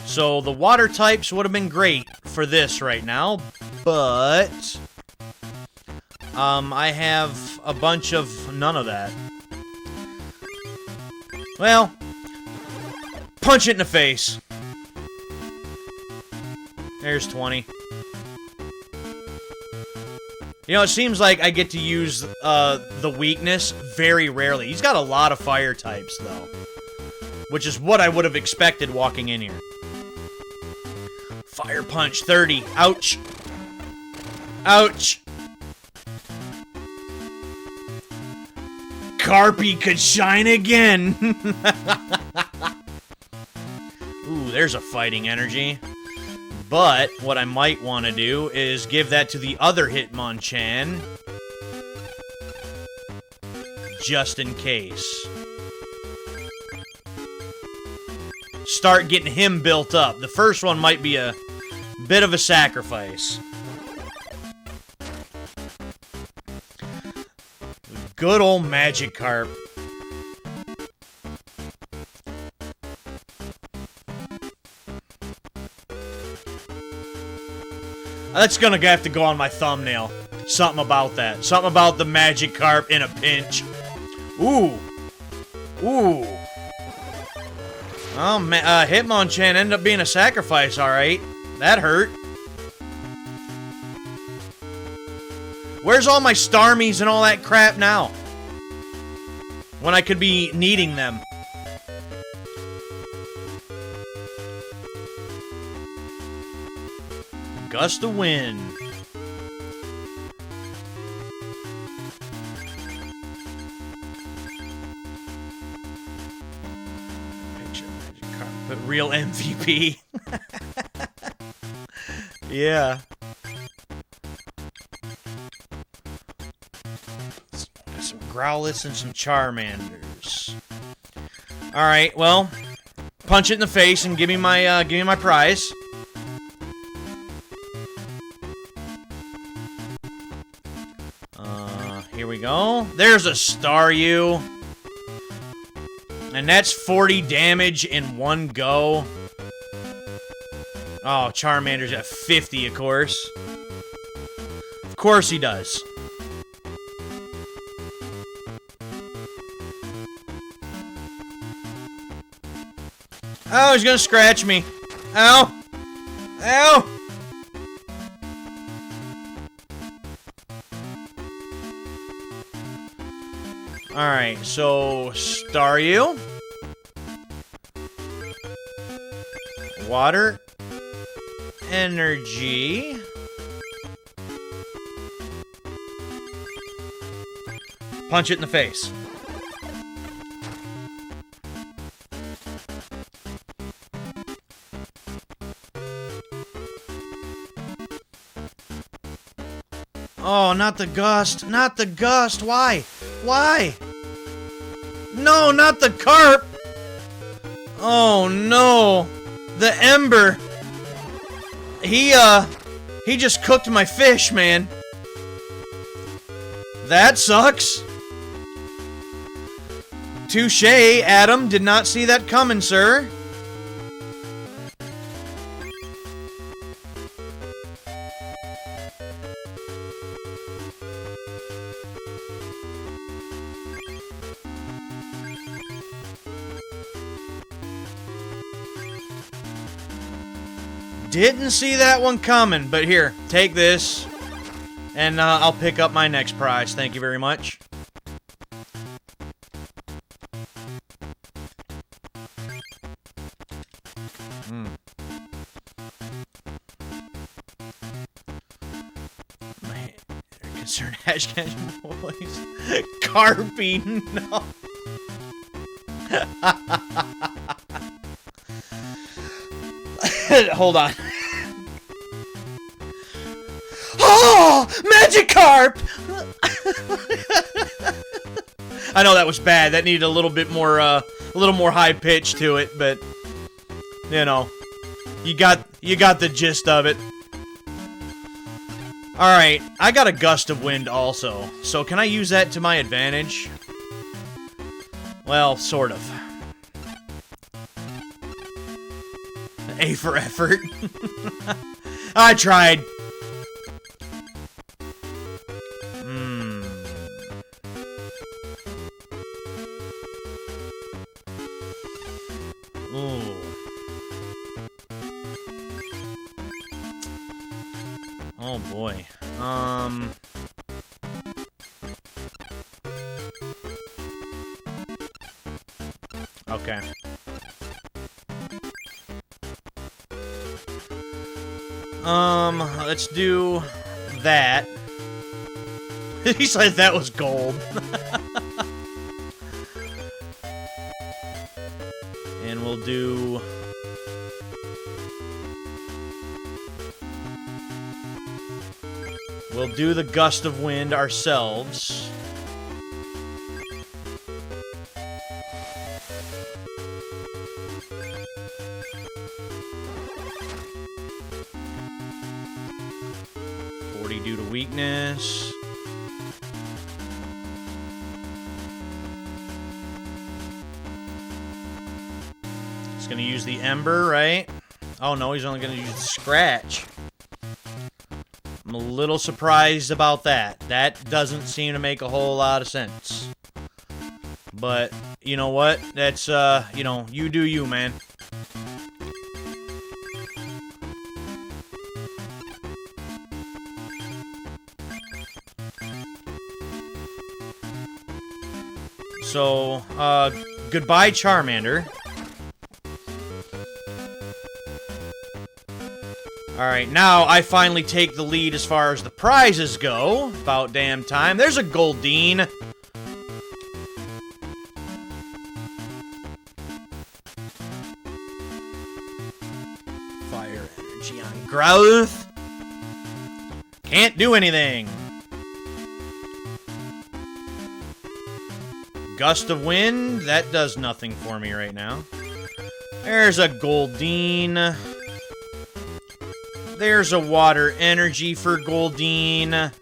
So the water types would have been great for this right now, but I have a bunch of none of that. Well, punch it in the face. There's 20. You know, it seems like I get to use the weakness very rarely. He's got a lot of fire types, though. Which is what I would have expected walking in here. Fire Punch, 30. Ouch. Ouch. Carpy could shine again. Ooh, there's a Fighting Energy. But what I might want to do is give that to the other Hitmonchan. Just in case. Start getting him built up. The first one might be a bit of a sacrifice. Good old Magikarp. That's gonna have to go on my thumbnail. Something about that. Something about the Magikarp in a pinch. Ooh. Ooh. Oh, Hitmonchan ended up being a sacrifice, alright. That hurt. Where's all my Starmies and all that crap now? When I could be needing them. Gust of wind. Picture magic card. But real MVP. Yeah. Some Growlithe and some Charmanders. All right, well, punch it in the face and give me my prize. Here we go. There's a Staryu. And that's 40 damage in one go. Oh, Charmander's at 50, of course. Of course he does. Oh, he's gonna scratch me. Ow! Ow! Alright, so Staryu. Water. Energy. Punch it in the face. Oh, not the gust. Not the gust. Why? Why? No, not the carp. Oh, no. The ember. He just cooked my fish, man. That sucks. Touché, Adam. Did not see that coming, sir. Didn't see that one coming, but here, take this, and I'll pick up my next prize. Thank you very much. My concerned hashtag boys. Carpy, no. Hold on. Oh, Magikarp! I know that was bad. That needed a little bit more, a little more high pitch to it, but you know, you got the gist of it. All right, I got a gust of wind also. So can I use that to my advantage? Well, sort of. A for effort. I tried. Ooh. Oh boy. Okay. Let's do that. He said that was gold. And we'll do... We'll do the gust of wind ourselves. Due to weakness. He's gonna use the ember, right? Oh no, he's only gonna use the scratch. I'm a little surprised about that. That doesn't seem to make a whole lot of sense. But, you know what? That's, you know, you do you, man. So, goodbye, Charmander. Alright, now I finally take the lead as far as the prizes go. About damn time. There's a Goldeen. Fire energy on growth. Can't do anything. Gust of wind. That does nothing for me right now. There's a Goldeen. There's a water energy for Goldeen.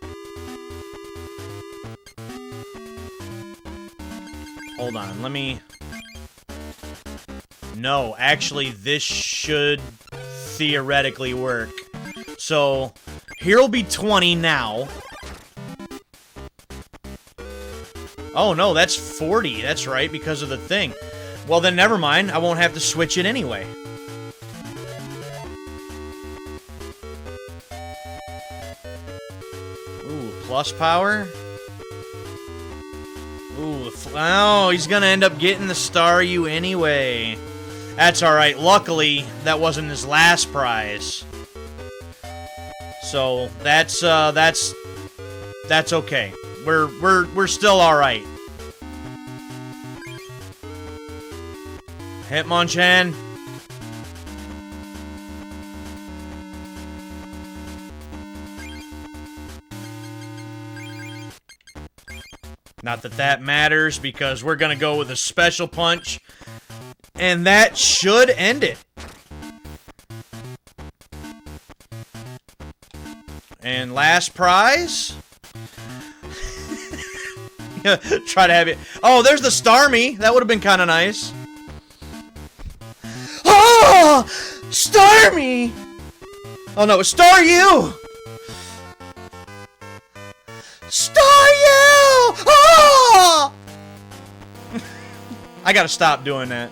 Hold on, let me... No, actually, this should theoretically work. So, here'll be 20 now. Oh, no, that's 40. That's right, because of the thing. Well, then never mind. I won't have to switch it anyway. Ooh, plus power. Ooh, oh, he's gonna end up getting the Staryu anyway. That's alright. Luckily, that wasn't his last prize. So, that's okay. We're still alright. Hitmonchan. Not that that matters, because we're gonna go with a special punch, and that should end it. And last prize. Try to have it. Oh, there's the Starmie. That would have been kind of nice. Oh, Starmie. Oh no, Staryu. Staryu! Oh! I gotta stop doing that.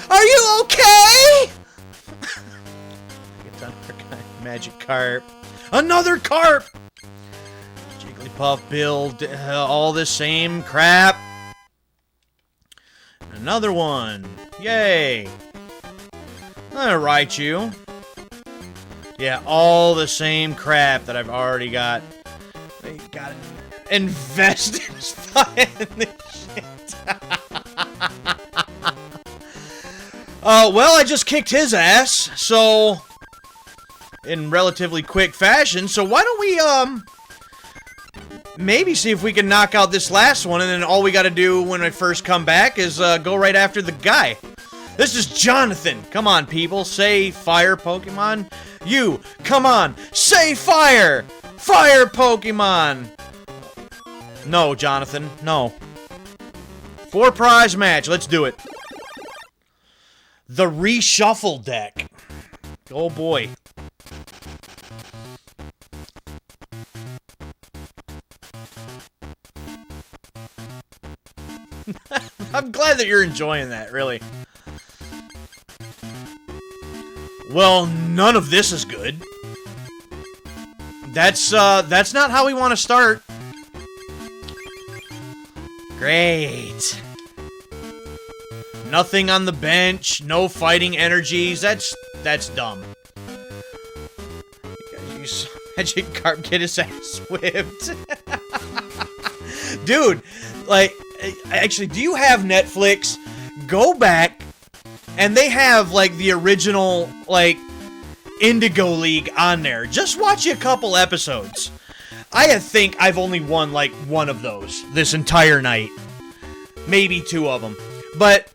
Are you okay? Magic Carp. Another Carp! Jigglypuff build. All the same crap. Another one. Yay. Alright, you. Yeah, all the same crap that I've already got. You gotta invest in buying this shit. Well, I just kicked his ass, so... in relatively quick fashion, so why don't we, maybe see if we can knock out this last one, and then all we gotta do when I first come back is, go right after the guy. This is Jonathan. Come on, people. Say fire, Pokemon. You, come on. Say fire! Fire, Pokemon! No, Jonathan. No. 4 prize match. Let's do it. The reshuffle deck. Oh, boy. I'm glad that you're enjoying that, really. Well, none of this is good. That's not how we want to start. Great. Nothing on the bench, no fighting energies. That's dumb. You guys use Magic Carp, get his ass whipped. Dude, like, actually, do you have Netflix? Go back, and they have, like, the original, like, Indigo League on there. Just watch a couple episodes. I think I've only won, like, one of those this entire night. Maybe 2 of them. But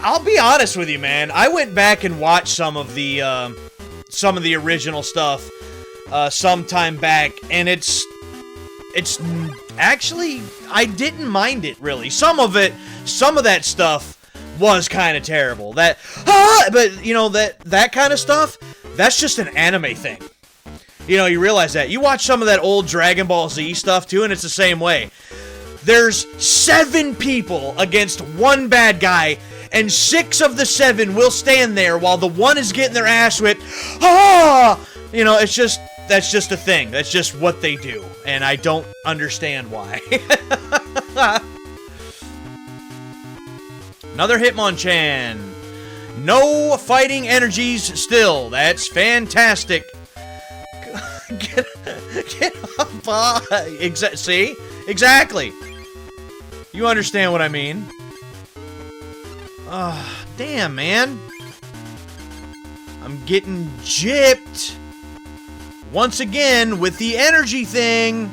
I'll be honest with you, man. I went back and watched some of the original stuff some time back, and it's actually, I didn't mind it, really. Some of that stuff was kind of terrible. But, you know, that kind of stuff, that's just an anime thing. You know, you realize that. You watch some of that old Dragon Ball Z stuff, too, and it's the same way. There's 7 people against 1 bad guy, and 6 of the 7 will stand there while the 1 is getting their ass whipped. Ah! You know, that's just a thing. That's just what they do, and I don't understand why. Another Hitmonchan. No fighting energies still. That's fantastic. Get up. See? Exactly. You understand what I mean. Damn, man. I'm getting gypped. Once again with the energy thing.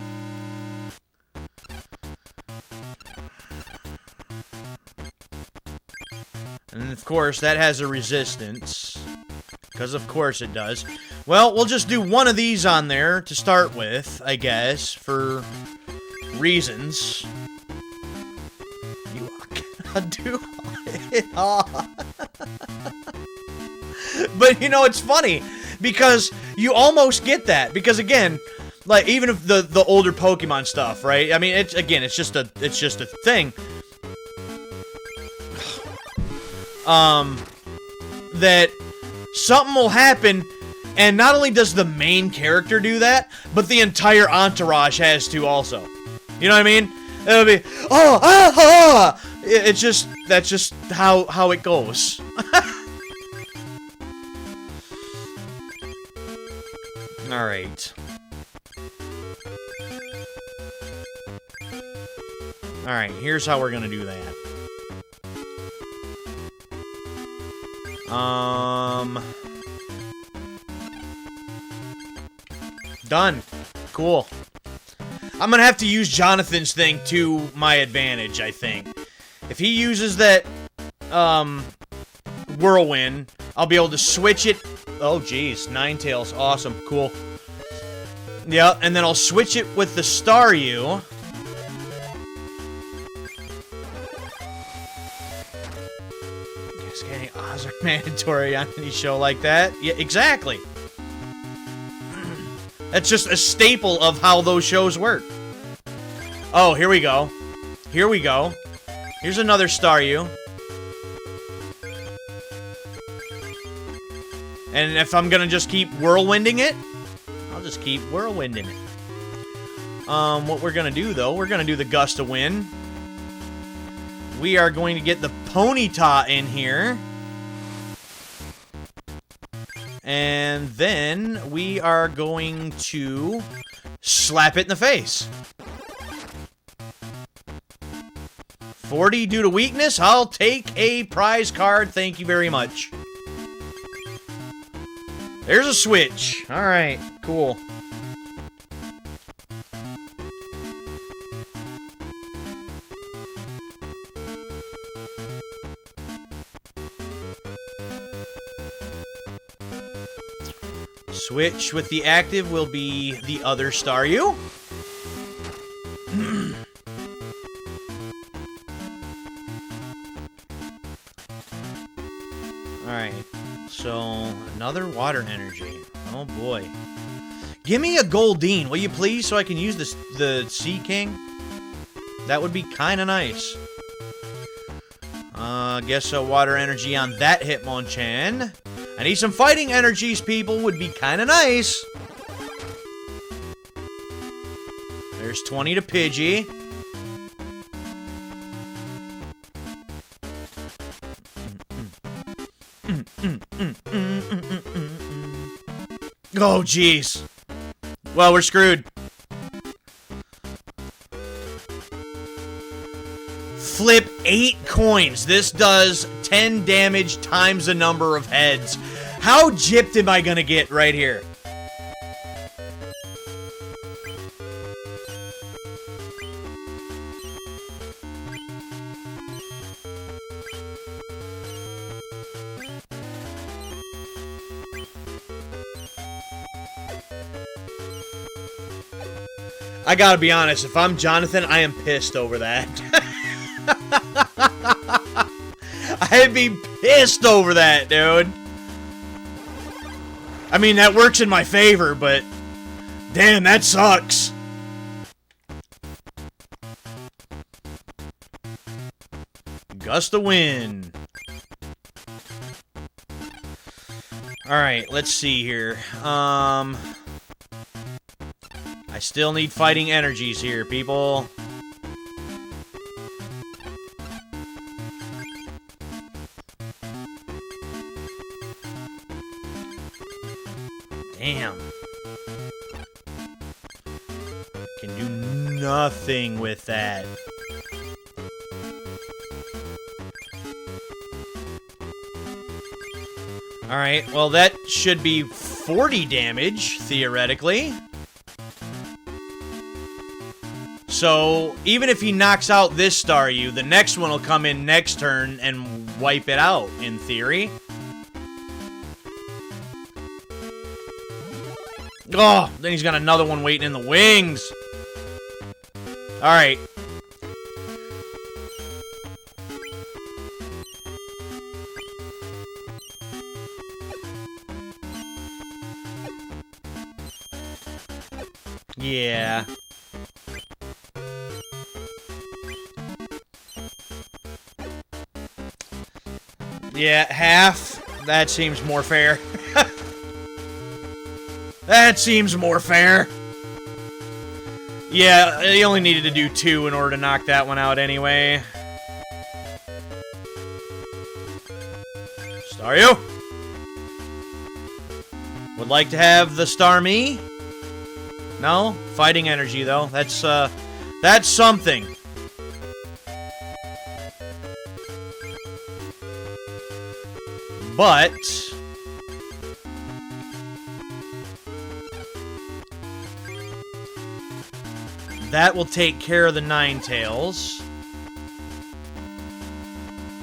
And of course, that has a resistance. Because of course it does. Well, we'll just do one of these on there to start with, I guess, for reasons. You cannot do it all. But, you know, it's funny, because you almost get that. Because, again, like, even if the older Pokemon stuff, right? I mean, it's just a thing. That something will happen, and not only does the main character do that, but the entire entourage has to also. You know what I mean? It'll be, it's just, that's just how it goes. Alright. Alright, here's how we're gonna do that. Done. Cool. I'm gonna have to use Jonathan's thing to my advantage, I think. If he uses that, Whirlwind, I'll be able to switch it. Oh, geez. Ninetales. Awesome. Cool. Yeah, and then I'll switch it with the Staryu. Guess getting Oz are mandatory on any show like that. Yeah, exactly. That's just a staple of how those shows work. Oh, here we go. Here we go. Here's another Staryu. And if I'm gonna just keep whirlwinding it, I'll just keep whirlwinding it. What we're gonna do, though, we're gonna do the Gust of Wind. We are going to get the Ponyta in here. And then we are going to slap it in the face. 40 due to weakness. I'll take a prize card. Thank you very much. There's a switch. Alright, cool. Switch with the active will be the other Staryu. Alright, so another water energy. Oh boy. Give me a Goldeen, will you please, so I can use this, the Sea King? That would be kinda nice. Guess a water energy on that Hitmonchan. I need some fighting energies, people, would be kinda nice. There's 20 to Pidgey. Oh, jeez. Well, we're screwed. Flip 8 coins. This does 10 damage times the number of heads. How gypped am I gonna get right here? I gotta be honest, if I'm Jonathan, I am pissed over that. I'd be pissed over that, dude. I mean, that works in my favor, but damn, that sucks. Gust of Wind. Alright, let's see here. I still need fighting energies here, people. do nothing with that. Alright, well that should be 40 damage, theoretically. So, even if he knocks out this Staryu, the next one will come in next turn and wipe it out, in theory. Oh, then he's got another one waiting in the wings. Alright. Yeah. Yeah, half. That seems more fair. That seems more fair. Yeah, he only needed to do 2 in order to knock that one out anyway. Staryu? Would like to have the Starmie? No? Fighting energy, though. That's something. But that will take care of the Ninetales.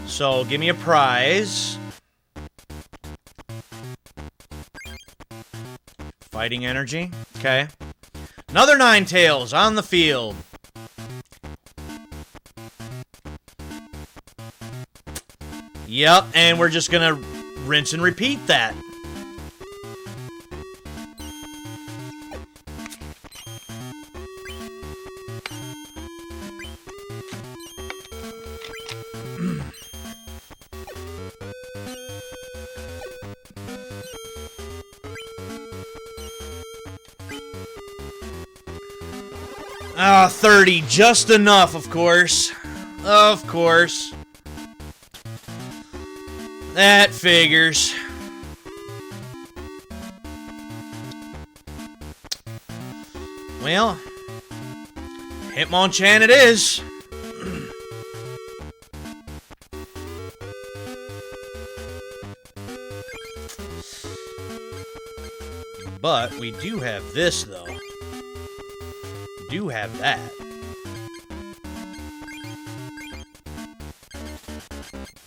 So, give me a prize. Fighting energy. Okay. Another Ninetales on the field. Yep, and we're just gonna rinse and repeat that. Ah, 30, just enough, of course. Of course. That figures. Well, Hitmonchan it is. But we do have this, though. We do have that.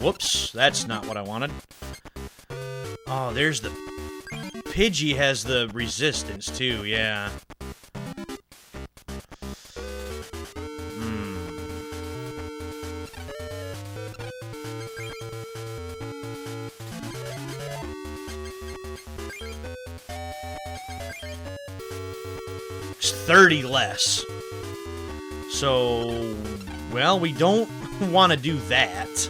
Whoops, that's not what I wanted. Oh, there's the... Pidgey has the resistance, too, yeah. It's 30 less. So, well, we don't want to do that.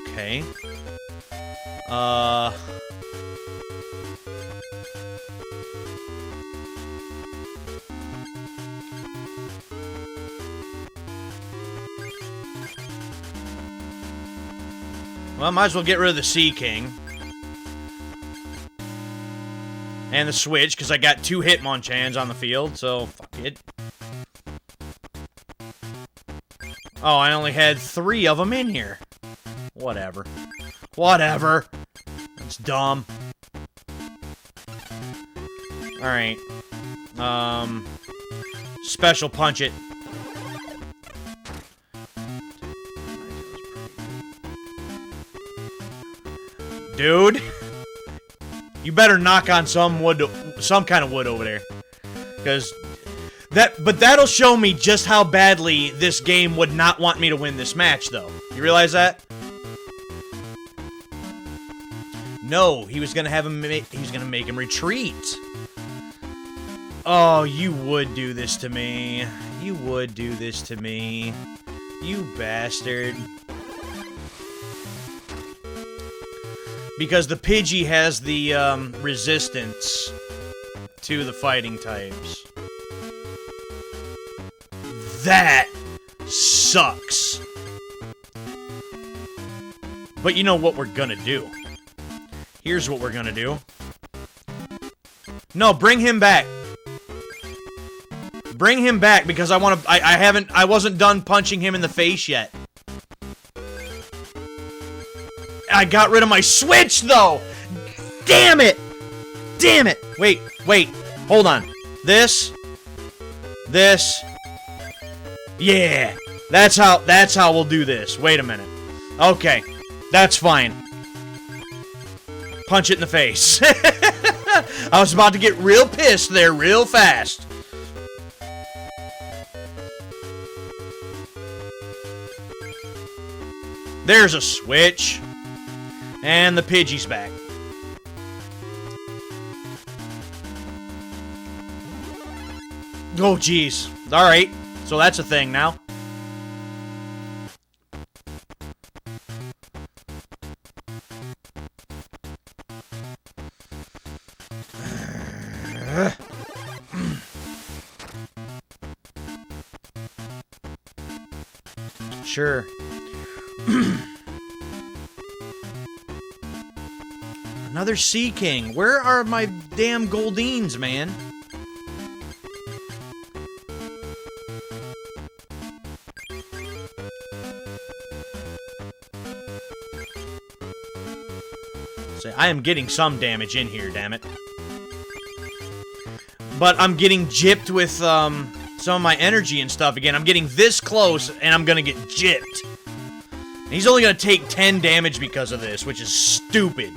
Okay. Well, might as well get rid of the Sea King. And the Switch, because I got 2 Hitmonchans on the field, so fuck it. Oh, I only had 3 of them in here. Whatever. Whatever. That's dumb. Alright. Special punch it. Dude. You better knock on some wood, some kind of wood over there. Because but that'll show me just how badly this game would not want me to win this match, though. You realize that? No, he was gonna have him. He was gonna make him retreat. Oh, you would do this to me. You would do this to me. You bastard. Because the Pidgey has the resistance to the fighting types. That sucks. But you know what we're gonna do. Here's what we're gonna do. No, bring him back. Bring him back because I want to. I wasn't done punching him in the face yet. I got rid of my switch though. Damn it! Damn it! Wait. Hold on. This. Yeah. That's how we'll do this. Wait a minute. Okay. That's fine. Punch it in the face. I was about to get real pissed there real fast. There's a switch. And the Pidgey's back. Oh, jeez. Alright. So that's a thing now. Sure. Another Sea King. Where are my damn Goldines, man? Say, I am getting some damage in here, damn it. But I'm getting gypped with some of my energy and stuff again. I'm getting this close, and I'm gonna get gypped. And he's only gonna take 10 damage because of this, which is stupid.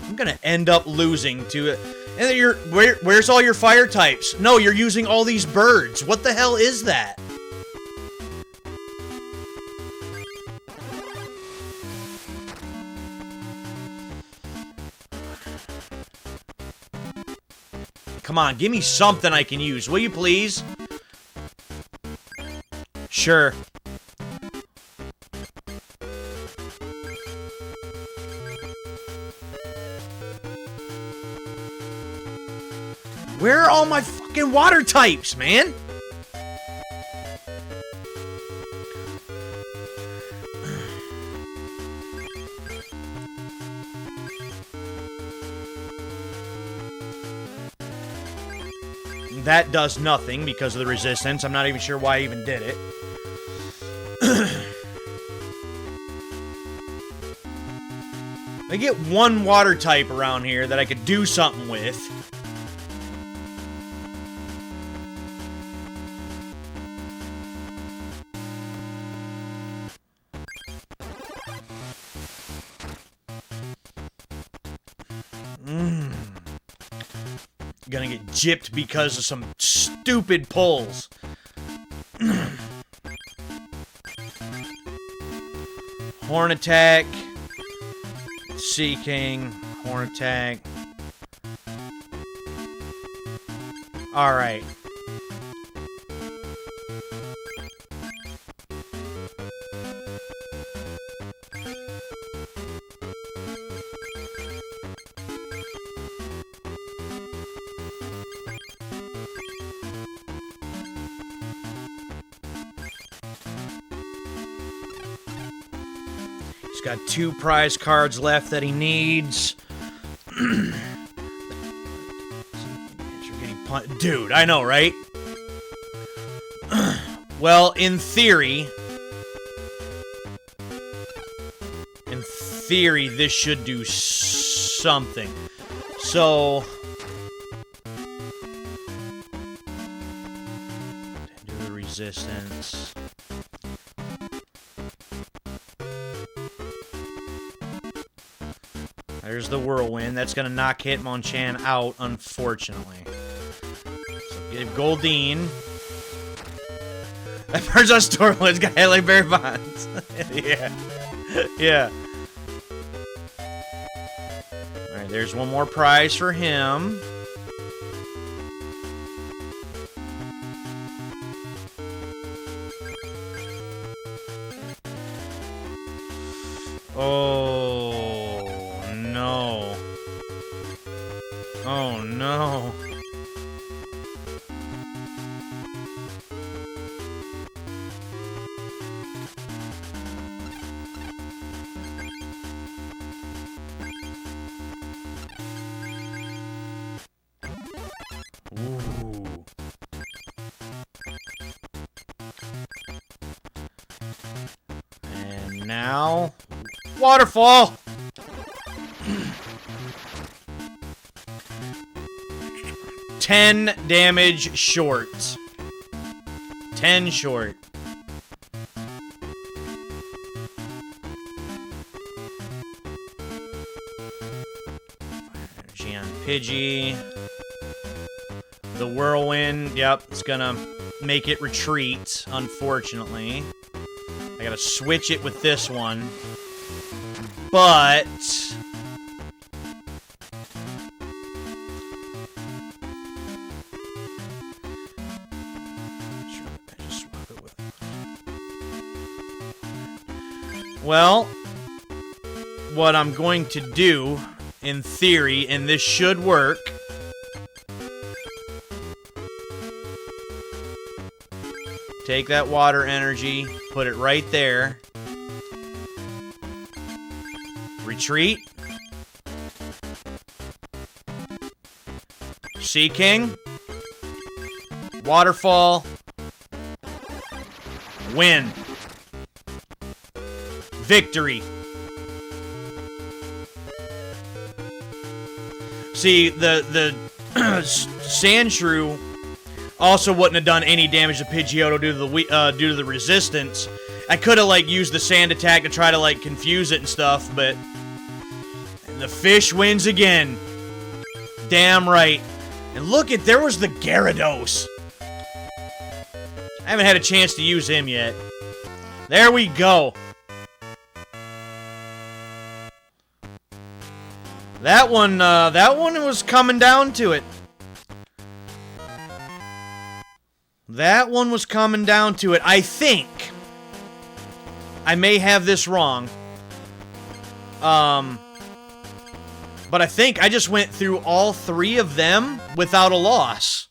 I'm gonna end up losing to it. And then where's all your fire types? No, you're using all these birds. What the hell is that? Come on, give me something I can use, will you please? Sure. Where are all my fucking water types, man? That does nothing because of the resistance. I'm not even sure why I even did it. I get one water type around here that I could do something with. Gonna get gypped because of some stupid pulls. Horn attack. Sea King. Horn attack. Alright. He's got 2 prize cards left that he needs. Dude, I know, right? Well, in theory, this should do something. So, do the resistance. There's the Whirlwind. That's going to knock Hitmonchan out, unfortunately. So give Goldeen. That bird's on Stormwood's got like Barry Bonds. Yeah. Yeah. Alright, there's one more prize for him. Oh, no. Oh, no. Now, waterfall! 10 damage short. 10 short. Energy on Pidgey. The whirlwind, yep, it's gonna make it retreat, unfortunately. I gotta switch it with this one. But... well, what I'm going to do, in theory, and this should work... take that water energy, put it right there. Retreat. Sea King. Waterfall. Win. Victory. See, the Sandshrew also wouldn't have done any damage to Pidgeotto due to the resistance. I could have, like, used the sand attack to try to, like, confuse it and stuff, but... the fish wins again. Damn right. And look at, there was the Gyarados. I haven't had a chance to use him yet. There we go. That one was coming down to it. That one was coming down to it. I think. I may have this wrong. But I think I just went through all 3 of them without a loss.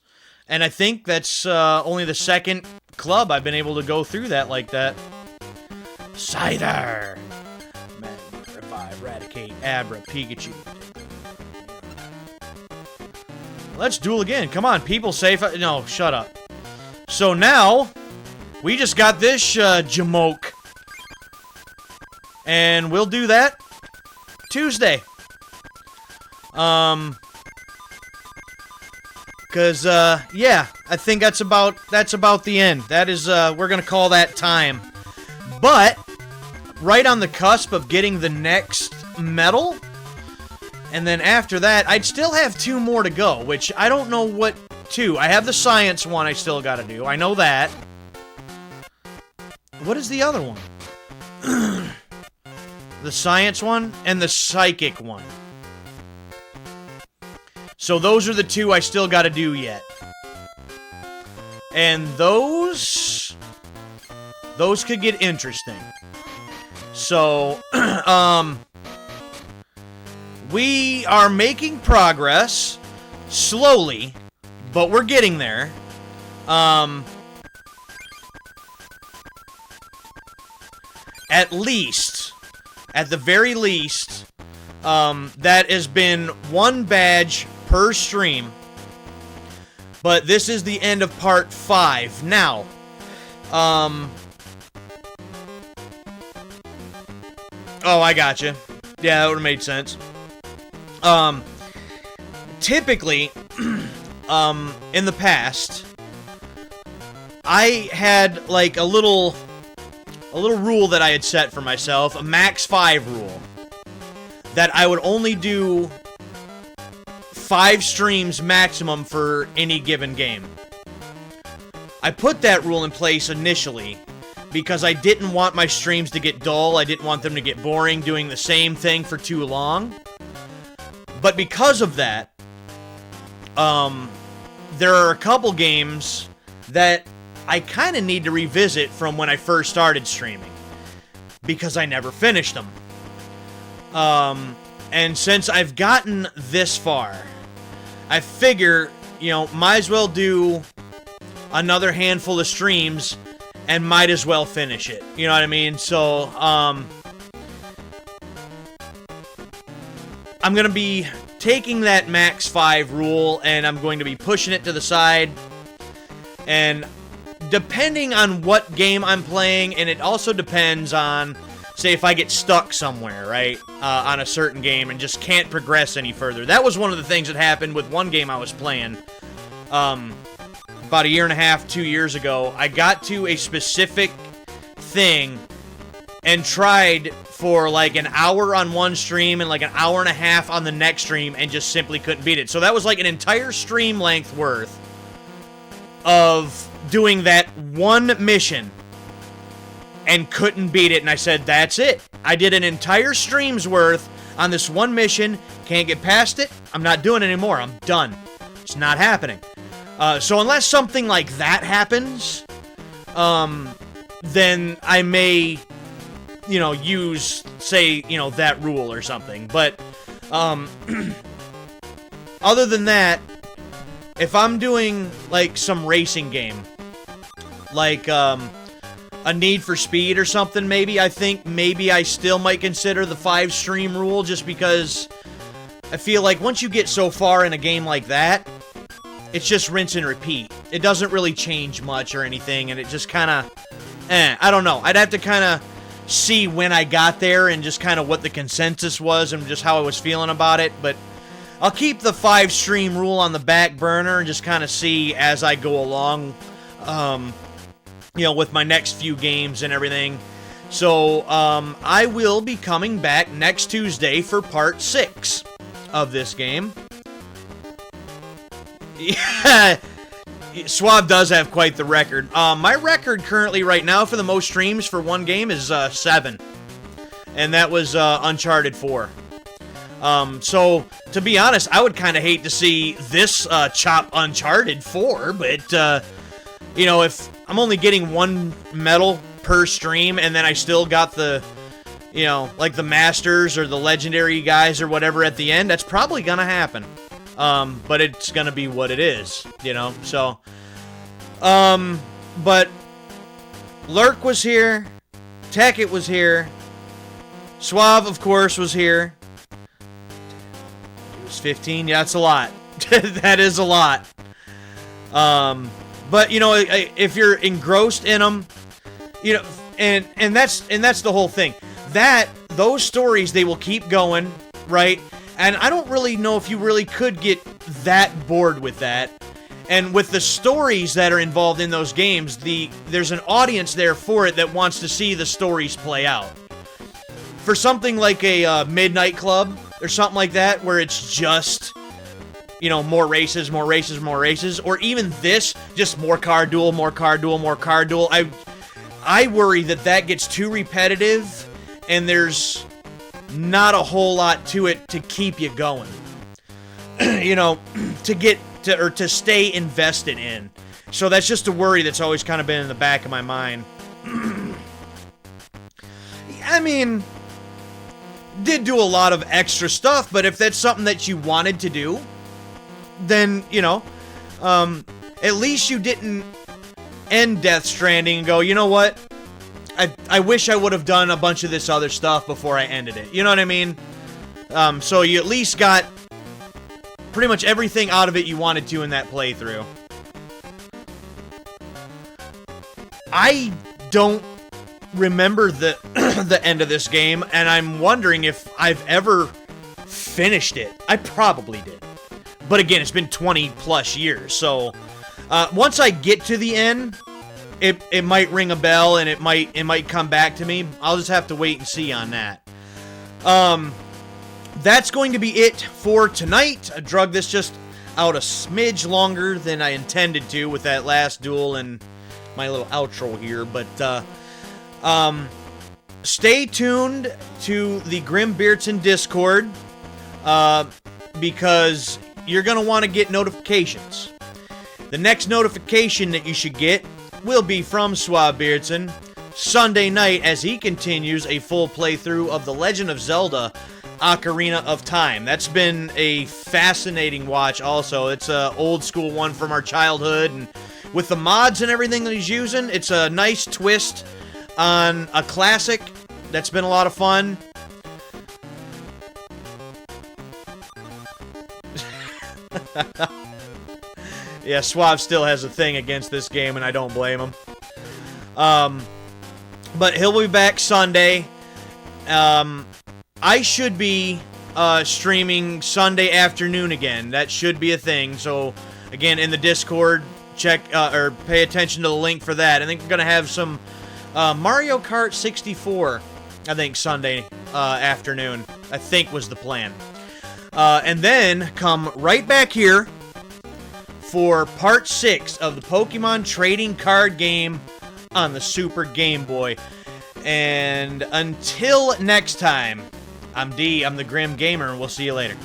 And I think that's only the second club I've been able to go through that like that. Cider! Magma, Revive, Eradicate, Abra, Pikachu. Let's duel again. Come on, people safe. No, shut up. So now, we just got this Jamoke. And we'll do that Tuesday. Yeah, I think that's about the end. That is, we're gonna call that time. But, right on the cusp of getting the next medal, and then after that, I'd still have 2 more to go, which I don't know what 2. I have the science one I still gotta do. I know that. What is the other one? The science one and the psychic one. So those are the 2 I still gotta do yet. And those could get interesting. So, we are making progress, slowly, but we're getting there. At least, at the very least, that has been 1 badge per stream. But this is the end of part 5. Now, oh, I gotcha. Yeah, that would have made sense. Typically, in the past, I had, like, a little rule that I had set for myself, a max 5 rule, that I would only do 5 streams maximum for any given game. I put that rule in place initially because I didn't want my streams to get dull. I didn't want them to get boring doing the same thing for too long. But because of that, there are a couple games that I kind of need to revisit from when I first started streaming, because I never finished them. And since I've gotten this far, I figure, you know, might as well do another handful of streams and might as well finish it. You know what I mean? So, I'm gonna be taking that max 5 rule and I'm going to be pushing it to the side. And depending on what game I'm playing, and it also depends on, say say if I get stuck somewhere, right, on a certain game and just can't progress any further. That was one of the things that happened with one game I was playing about a year and a half, 2 years ago. I got to a specific thing and tried for like an hour on one stream and like an hour and a half on the next stream and just simply couldn't beat it. So that was like an entire stream length worth of doing that one mission and couldn't beat it, and I said, that's it. I did an entire stream's worth on this one mission, can't get past it, I'm not doing it anymore, I'm done. It's not happening. So unless something like that happens, then I may, you know, use, say, you know, that rule or something. But, other than that, if I'm doing, like, some racing game, like, a Need for Speed or something, maybe, I think maybe I still might consider the 5 stream rule, just because I feel like once you get so far in a game like that, it's just rinse and repeat. It doesn't really change much or anything, and it just kind of, I don't know. I'd have to kind of see when I got there and just kind of what the consensus was and just how I was feeling about it, but I'll keep the 5 stream rule on the back burner and just kind of see as I go along, you know, with my next few games and everything. So, I will be coming back next Tuesday for part 6 of this game. Yeah, Swab does have quite the record. My record currently right now for the most streams for one game is 7. And that was Uncharted 4. So, to be honest, I would kind of hate to see this chop Uncharted 4, but, you know, if I'm only getting 1 medal per stream, and then I still got the, you know, like the Masters or the Legendary guys or whatever at the end, that's probably gonna happen. But it's gonna be what it is, you know, so, but Lurk was here, Tackett was here, Suave, of course, was here. It was 15, yeah, that's a lot. That is a lot. But, you know, if you're engrossed in them, you know, and that's the whole thing. Those stories, they will keep going, right? And I don't really know if you really could get that bored with that. And with the stories that are involved in those games, there's an audience there for it that wants to see the stories play out. For something like a Midnight Club or something like that, where it's just, you know, more races, more races, more races, or even this, just more car duel, more car duel, more car duel. I worry that gets too repetitive, and there's not a whole lot to it to keep you going. You know, to stay invested in. So that's just a worry that's always kind of been in the back of my mind. I mean, did do a lot of extra stuff, but if that's something that you wanted to do, then, you know, at least you didn't end Death Stranding and go, you know what? I wish I would have done a bunch of this other stuff before I ended it. You know what I mean? So you at least got pretty much everything out of it you wanted to in that playthrough. I don't remember the the end of this game, and I'm wondering if I've ever finished it. I probably did. But again, it's been 20 plus years, so once I get to the end, it might ring a bell and it might come back to me. I'll just have to wait and see on that. That's going to be it for tonight. I drug this just out a smidge longer than I intended to with that last duel and my little outro here, but stay tuned to the Grim Beardson Discord, because you're going to want to get notifications. The next notification that you should get will be from Suave Beardson Sunday night as he continues a full playthrough of The Legend of Zelda Ocarina of Time. That's been a fascinating watch also. It's an old school one from our childhood, and with the mods and everything that he's using, it's a nice twist on a classic that's been a lot of fun. Yeah, Suave still has a thing against this game, and I don't blame him. But he'll be back Sunday, I should be streaming Sunday afternoon again. That should be a thing. So, again, in the Discord, check or pay attention to the link for that. I think we're going to have some Mario Kart 64, I think, Sunday afternoon, I think was the plan. And then come right back here for part 6 of the Pokemon trading card game on the Super Game Boy. And until next time, I'm D, I'm the Grim Gamer, and we'll see you later.